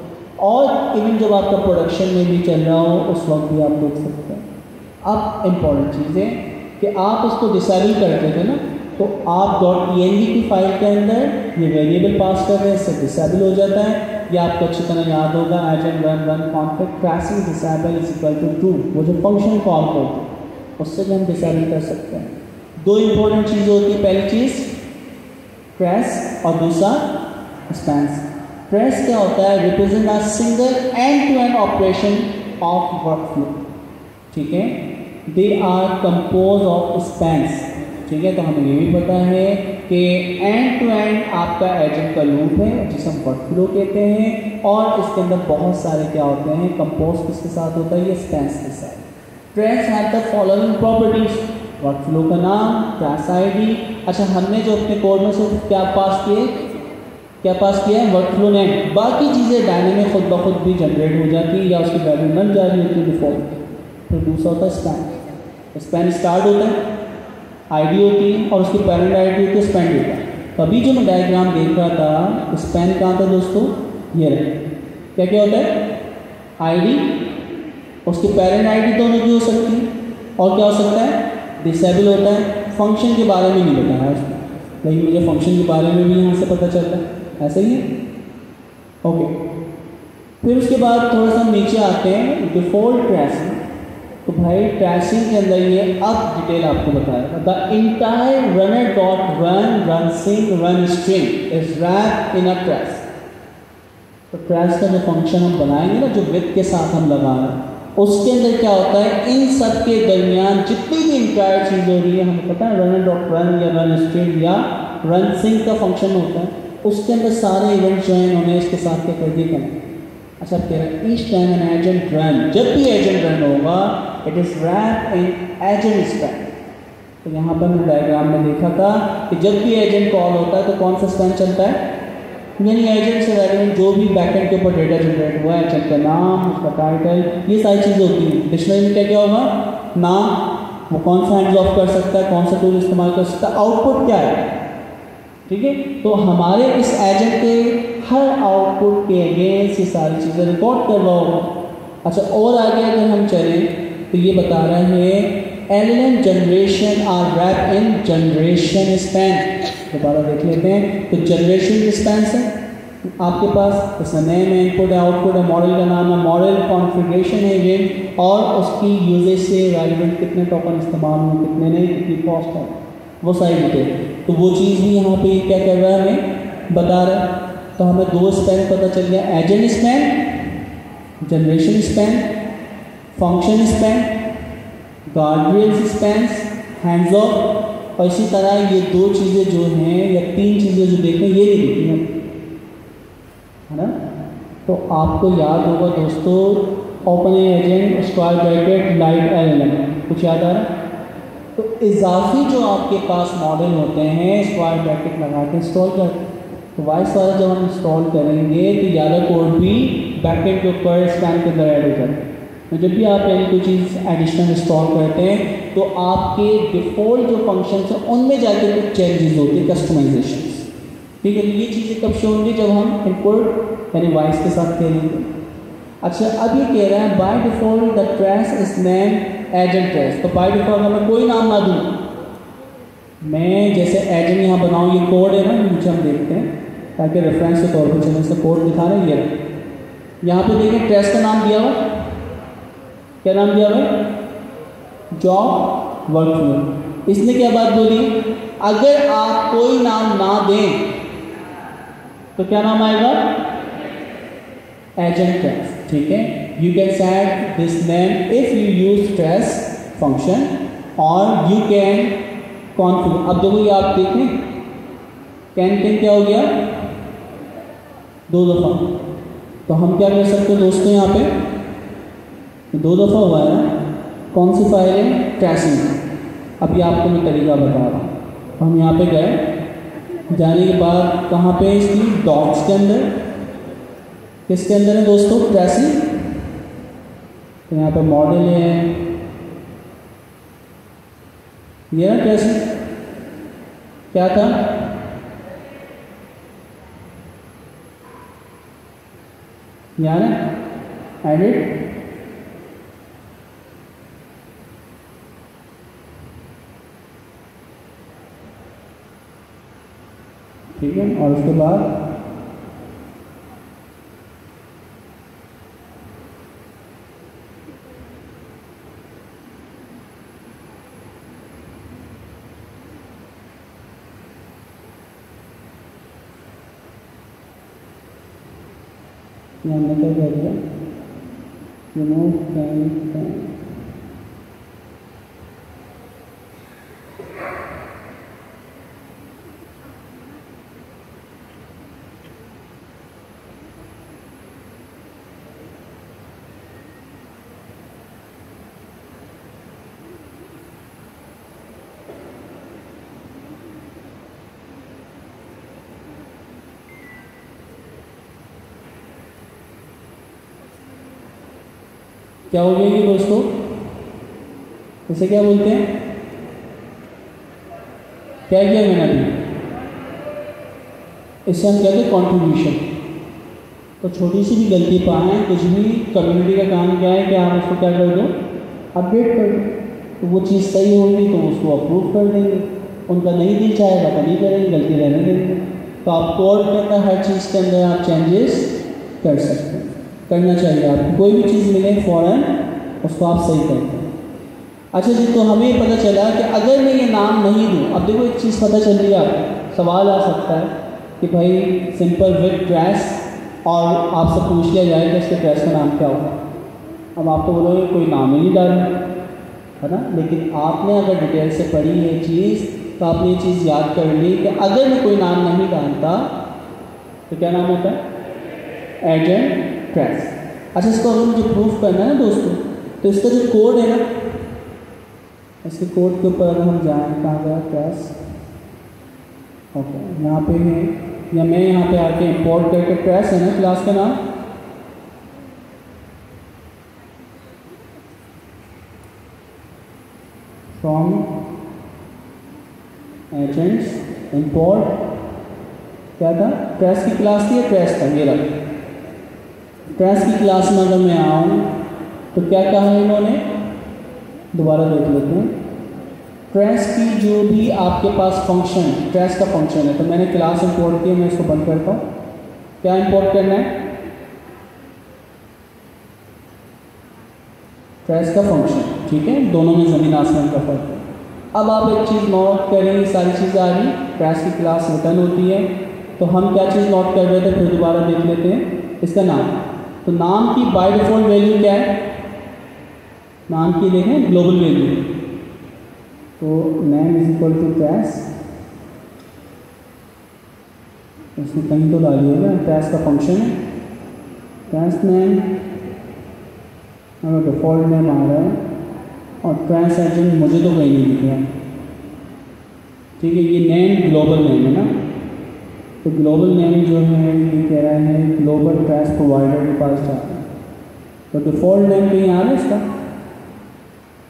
और इवन जब आपका प्रोडक्शन में भी चल रहा हो उस वक्त भी आप देख सकते हैं। अब इम्पॉर्टेंट चीज़ है कि आप उसको डिसेबल करते थे ना, तो आप .env की फाइल के अंदर ये वेरिएबल पास कर रहे हैं, इससे डिसेबल हो जाता है। ये आपको अच्छी तरह याद होगा, agent run conflict tracing disable is equal to true, वो जो फंक्शन कॉल करते हैं उससे भी हम डिसेबल कर सकते हैं। दो इंपॉर्टेंट चीज़ें होती है, पहली चीज़ ट्रेस और दूसरा स्पैंस। ट्रेस क्या होता है, represent a single end to end operation of workflow, ठीक है, they are compose of spans, ठीक है। तो हमें ये भी पता है कि एंड टू एंड आपका एजेंट का लूप है जिसे हम वर्कफ्लो कहते हैं, और इसके अंदर बहुत सारे क्या होते हैं, कंपोज किसके साथ होता है, ये स्पैंस के साथ। Trace have the following properties, workflow का नाम, ट्रेस आईडी। अच्छा हमने जो अपने कोड में से क्या पास किया है, वर्कफ्लो नेम। बाकी चीज़ें डायनेमिक खुद ब खुद भी जनरेट हो जाती है या उसकी वैल्यू नल जारी होती है डिफॉल्ट। फिर दूसरा होता है स्पैन, स्पैन स्टार्ट होता है, आईडी होती है और उसकी पेरेंट आईडी होती है, स्पेंड होता है। तो अभी जो मैं डायग्राम देख रहा था, स्पैन कहाँ था दोस्तों, ये रहा। क्या क्या होता है, आईडी, उसकी पेरेंट आईडी दोनों की हो सकती है, और क्या हो सकता है, डिसेबल होता है। फंक्शन के बारे में नहीं बताया उसने, लेकिन मुझे फंक्शन के बारे में भी यहाँ से पता चलता है, ऐसा ही है। ओके, फिर उसके बाद थोड़ा सा नीचे आते हैं, डिफॉल्ट ट्रेसिंग। तो भाई ट्रेसिंग के अंदर ये अब डिटेल आपको बताएगा। The entire runner dot run sync run string is wrapped in a trace. तो ट्रेस का जो फंक्शन हम बनाएंगे ना, जो विथ के साथ हम लगा रहे हैं, उसके अंदर क्या होता है, इन सब के दरमियान जितनी भी इंटायर चीज़ हो रही है, हमें पता है रनर डॉट रन या रन स्ट्रिंग या रन सिंक का फंक्शन होता है, उसके अंदर सारे इवेंट्स जो हैं इन्होंने इसके साथ क्या कर दिए, कनेक्ट। अच्छा, कह रहे हैं each time an agent run, जब भी एजेंट रन होगा it is wrapped in agent span. तो यहाँ पर मैंने डायग्राम में देखा था कि जब भी एजेंट कॉल होता है तो कौन सा स्पैन चलता है, यानी एजेंट से रेलेवेंट जो भी बैकएंड के ऊपर डेटा जनरेट हुआ है, एजेंट का नाम, उसका टाइटल, ये सारी चीज़ें होती हैं। डिक्शनरी में क्या क्या होगा, नाम, वो कौन सा हैंड्स ऑफ कर सकता है, कौन सा टूल इस्तेमाल कर सकता है, आउटपुट क्या है, ठीक है। तो हमारे इस एजेंट के हर आउटपुट के अगेंस्ट ये सारी चीज़ें रिकॉर्ड कर रहा होगा। अच्छा, और आगे अगर हम चलें तो ये बता रहे हैं LLM generation are wrap in generation span. दोबारा देख लेते हैं। तो जनरेशन स्पैन से आपके पास इसमें नेम है, इनपुट है, आउटपुट है, मॉडल का नाम है, मॉडल कॉन्फ़िगरेशन है ये, और उसकी यूजेज से रेलिवेंट कितने टोकन इस्तेमाल हुए, कितने नहीं, कितनी कॉस्ट है, वो सारी डिटेल। तो वो चीज़ भी यहाँ पे क्या कर रहा है, हमें बता रहा है। तो हमें दो स्पैन पता चल गया, agent span, generation span, function span, guardrails span, hands off. और इसी तरह ये दो चीज़ें जो हैं या तीन चीज़ें जो देखें ये नहीं दिखती हैं, है ना। तो आपको याद होगा दोस्तों, open agent, square bracket, light LLM, कुछ याद आ रहा है। तो इजाफी जो आपके पास मॉडल होते हैं स्क्वायर ब्रैकेट लगा के इंस्टॉल करते हैं। तो वाइस वाला जब हम इंस्टॉल करेंगे तो ज़्यादा कोड भी बैकएंड के ऊपर स्पैन के अंदर ऐड हो जाता है। तो जब भी आप यानी कोई चीज़ एडिशनल इंस्टॉल करते हैं तो आपके डिफ़ॉल्ट जो फंक्शन हैं उनमें जाके कुछ चेंजेस होती है, कस्टमाइजेशन, ठीक है। ये चीज़ें कब शो होंगी, जब हम इनपुट यानी वॉइस के साथ खेलेंगे। अच्छा, अब ये कह रहा है by default the trace is name agent trace. तो बाय डिफ़ॉल्ट मैं कोई नाम ना दूँ, मैं जैसे एजेंट यहाँ बनाऊँ, ये कोड है ना, नीचे हम देखते हैं ताकि रेफरेंस के तौर पर चलें, से कोड दिखा रहे हैं। ये यहाँ पे देखें ट्रेस का नाम दिया हुआ, क्या नाम दिया हुआ है, जॉब वर्कफ्लो। इसने क्या बात बोली, अगर आप कोई नाम ना दें तो क्या नाम आएगा, एजेंट ट्रेस, ठीक है। You can set this name if you use trace function और यू कैन कॉन्फिगर। अब देखो ये आप देखें कैन क्या हो गया, दो दफ़ा। तो हम क्या कर सकते हैं दोस्तों, यहाँ पे दो दफ़ा हुआ है ना, कौन सी फाइल है, ट्रेसिंग। अभी आपको मैं तरीका बता रहा हूँ। हम यहाँ पे गए, जाने के बाद कहाँ पे इसकी डॉक्स के अंदर, किसके अंदर है दोस्तों, ट्रेसिंग। तो यहाँ पे मॉडल है, ये ना ट्रेसिंग, क्या था, यहाँ ना एडिट, ठीक है। और उसके बाद हमने क्या कर दिया, रिमूव कैन। क्या हो गया ये दोस्तों, इसे क्या बोलते हैं? क्या किया मैंने अभी? इससे हम कहते हैं कॉन्ट्रीब्यूशन। तो छोटी सी भी गलती पाएँ, कुछ भी, कम्युनिटी का काम क्या है कि आप उसको क्या कर दो, अपडेट कर दो। तो वो चीज़ सही होगी तो उसको अप्रूव कर देंगे, उनका नहीं दिल चाहेगा तो नहीं करेंगे, गलती रहने देंगे। तो आप कोड के अंदर हर चीज़ के अंदर आप चेंजेस कर सकते हैं, करना चाहिए। आपको कोई भी चीज़ मिले फ़ौरन उसको आप सही करते हैं। अच्छा जी, तो हमें पता चला कि अगर मैं ये नाम नहीं दूँ, अब देखो एक चीज़ पता चल रही है आपको, सवाल आ सकता है कि भाई सिंपल विद ट्रेस, और आपसे पूछ लिया जाए कि इसके ट्रेस का नाम क्या होगा। अब आप तो बोलोगे कोई नाम ही नहीं डाला, है ना। लेकिन आपने अगर डिटेल से पढ़ी है चीज़ तो आपने ये चीज़ याद कर ली कि अगर मैं कोई नाम नहीं डालता तो क्या नाम होता है? Agent trace. अच्छा, इसको अगर मुझे प्रूफ करना है ना दोस्तों, तो इसका जो कोड है ना, इसके कोड के ऊपर अगर हम जाएँ, कहाँ गया ट्रेस, ओके यहाँ पे है, या मैं यहाँ पे आके इंपोर्ट करके ट्रेस है ना क्लास का नाम, फ्रॉम एजेंट्स इंपोर्ट, क्या था? ट्रेस की क्लास थी या ट्रेस था? ये रहा ट्रेस की क्लास में अगर मैं आऊँ तो क्या कहा है इन्होंने, दोबारा देख लेते हैं। ट्रेस की जो भी आपके पास फंक्शन, ट्रेस का फंक्शन है, तो मैंने क्लास इंपोर्ट किया, मैं इसको बंद करता हूँ। क्या इंपोर्ट करना है? ट्रेस का फंक्शन, ठीक है। दोनों में ज़मीन आसमान का फर्क है। अब आप एक चीज़ नोट करें, ये सारी चीज़ें आ रही, ट्रेस की क्लास रिटर्न होती है, तो हम क्या चीज़ नोट कर रहे थे, फिर दोबारा देख लेते हैं इसका नाम। तो नाम की बाय डिफ़ॉल्ट वैल्यू क्या है? नाम की देखें ग्लोबल वैल्यू, तो name is equal to trace, इसमें कहीं तो डालिएगा, ट्रेस का फंक्शन है, ट्रेस नेम, अगर डिफ़ॉल्ट नेम आ रहा है, और ट्रेस एजेंट मुझे तो कहीं नहीं दिख रहा, ठीक है। ये नेम ग्लोबल नेम है ना, तो ग्लोबल नेम जो है ये कह रहा है ग्लोबल ट्रेस प्रोवाइडर के पास जाता है, तो डिफ़ॉल्ट नेम कहीं आ रहा है इसका।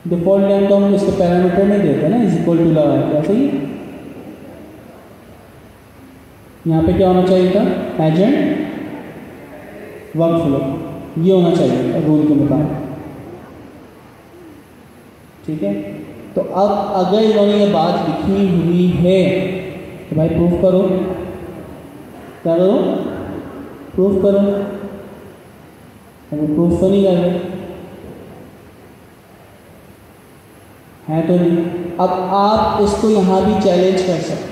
डिफ़ॉल्ट नेम तो हम इसके पैरामीटर में देते हैं ना, इज इक्वल टू लगा है, ऐसे ही यहाँ पे क्या होना चाहिए था? एजेंट वर्कफ्लो, ये होना चाहिए रूल के मुताबिक, ठीक है। तो अब अगर इन्होंने ये बात लिखी हुई है तो भाई प्रूफ करो, क्या करो? प्रूफ करो। अगर प्रूफ तो नहीं कर रहे है तो नहीं। अब आप इसको यहाँ भी चैलेंज कर सकते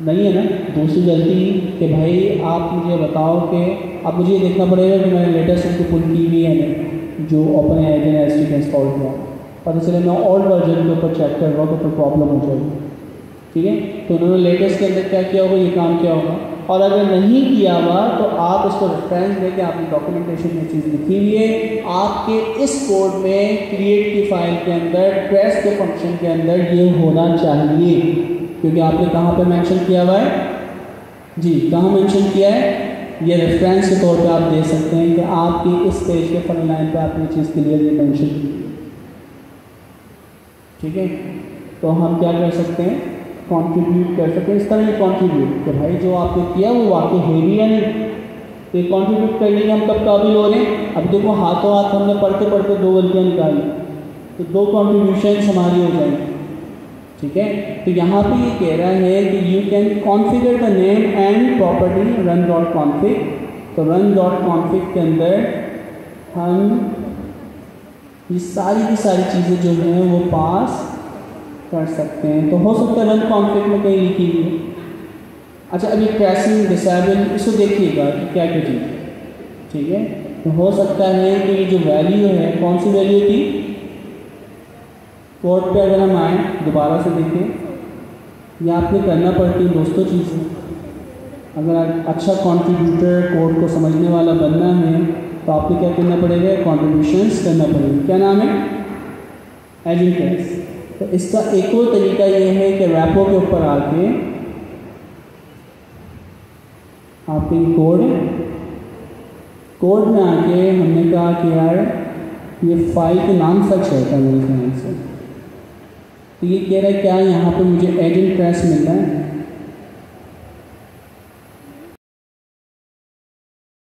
नहीं है ना। दूसरी गलती कि भाई आप मुझे बताओ कि अब मुझे ये देखना पड़ेगा कि मैंने लेटेस्ट इसको पुल की हुई है नहीं, जो open agent S T install किया, पता चले मैं ओल्ड वर्जन के ऊपर चेक कर रहा हूँ तो फिर प्रॉब्लम हो जाएगी, ठीक है। तो उन्होंने लेटेस्ट के अंदर क्या किया होगा, ये काम किया होगा। और अगर नहीं किया हुआ तो आप उसको रेफरेंस देके आपकी डॉक्यूमेंटेशन में चीज़ लिखी हुई है, आपके इस कोड में क्रिएट की फाइल के अंदर ट्रेस के फंक्शन के अंदर ये होना चाहिए, क्योंकि आपने कहाँ पे मेंशन किया हुआ है जी, कहाँ मेंशन किया है, ये रेफरेंस के तौर पे आप दे सकते हैं कि आपकी इस पेज के फ्रंट लाइन पे आपने चीज़ क्लियरली मेंशन की, ठीक है। तो हम क्या कर सकते हैं, कंट्रीब्यूट कर सकते हैं। इस तरह कंट्रीब्यूट कि भाई जो आपने किया वो वाकई है भी या नहीं, तो कंट्रीब्यूट करने के हम कब काबिल हो रहे हैं। अब देखो हाथों हाथ हमने पढ़ते पढ़ते 2 गलतियाँ निकाली, तो 2 कॉन्ट्रीब्यूशन हमारी हो जाएंगी, ठीक है। तो यहाँ पे ये कह रहा है कि you can configure the name and property run dot config. तो रन डॉट कॉन्फ़िग के अंदर हम ये सारी की सारी चीज़ें जो हैं वो पास कर सकते हैं। तो हो सकता है रन कॉन्फ़िग में कहीं लिखी हुई है। अच्छा, अभी ट्रेसिंग डिसेबल इसको देखिएगा कि क्या क्या चीज़, ठीक है। तो हो सकता है कि ये जो वैल्यू है, कौन सी वैल्यू थी, कोड पे अगर हम आए दोबारा से देखें, ये आपने करना पड़ती है दोस्तों चीज़ें। अगर अच्छा कंट्रीब्यूटर कोड को समझने वाला बनना है तो आपको क्या करना पड़ेगा, कंट्रीब्यूशंस करना पड़ेगा। क्या नाम है, एजेंट ट्रेस। तो इसका एक और तरीका ये है कि रैपो के ऊपर आके आपके कोड में आके हमने कहा कि यार ये फाइल का नाम सच है था मेरे ख्याल से। तो ये कह रहा है क्या यहाँ पे मुझे एज एंड ट्रेस मिल रहा है।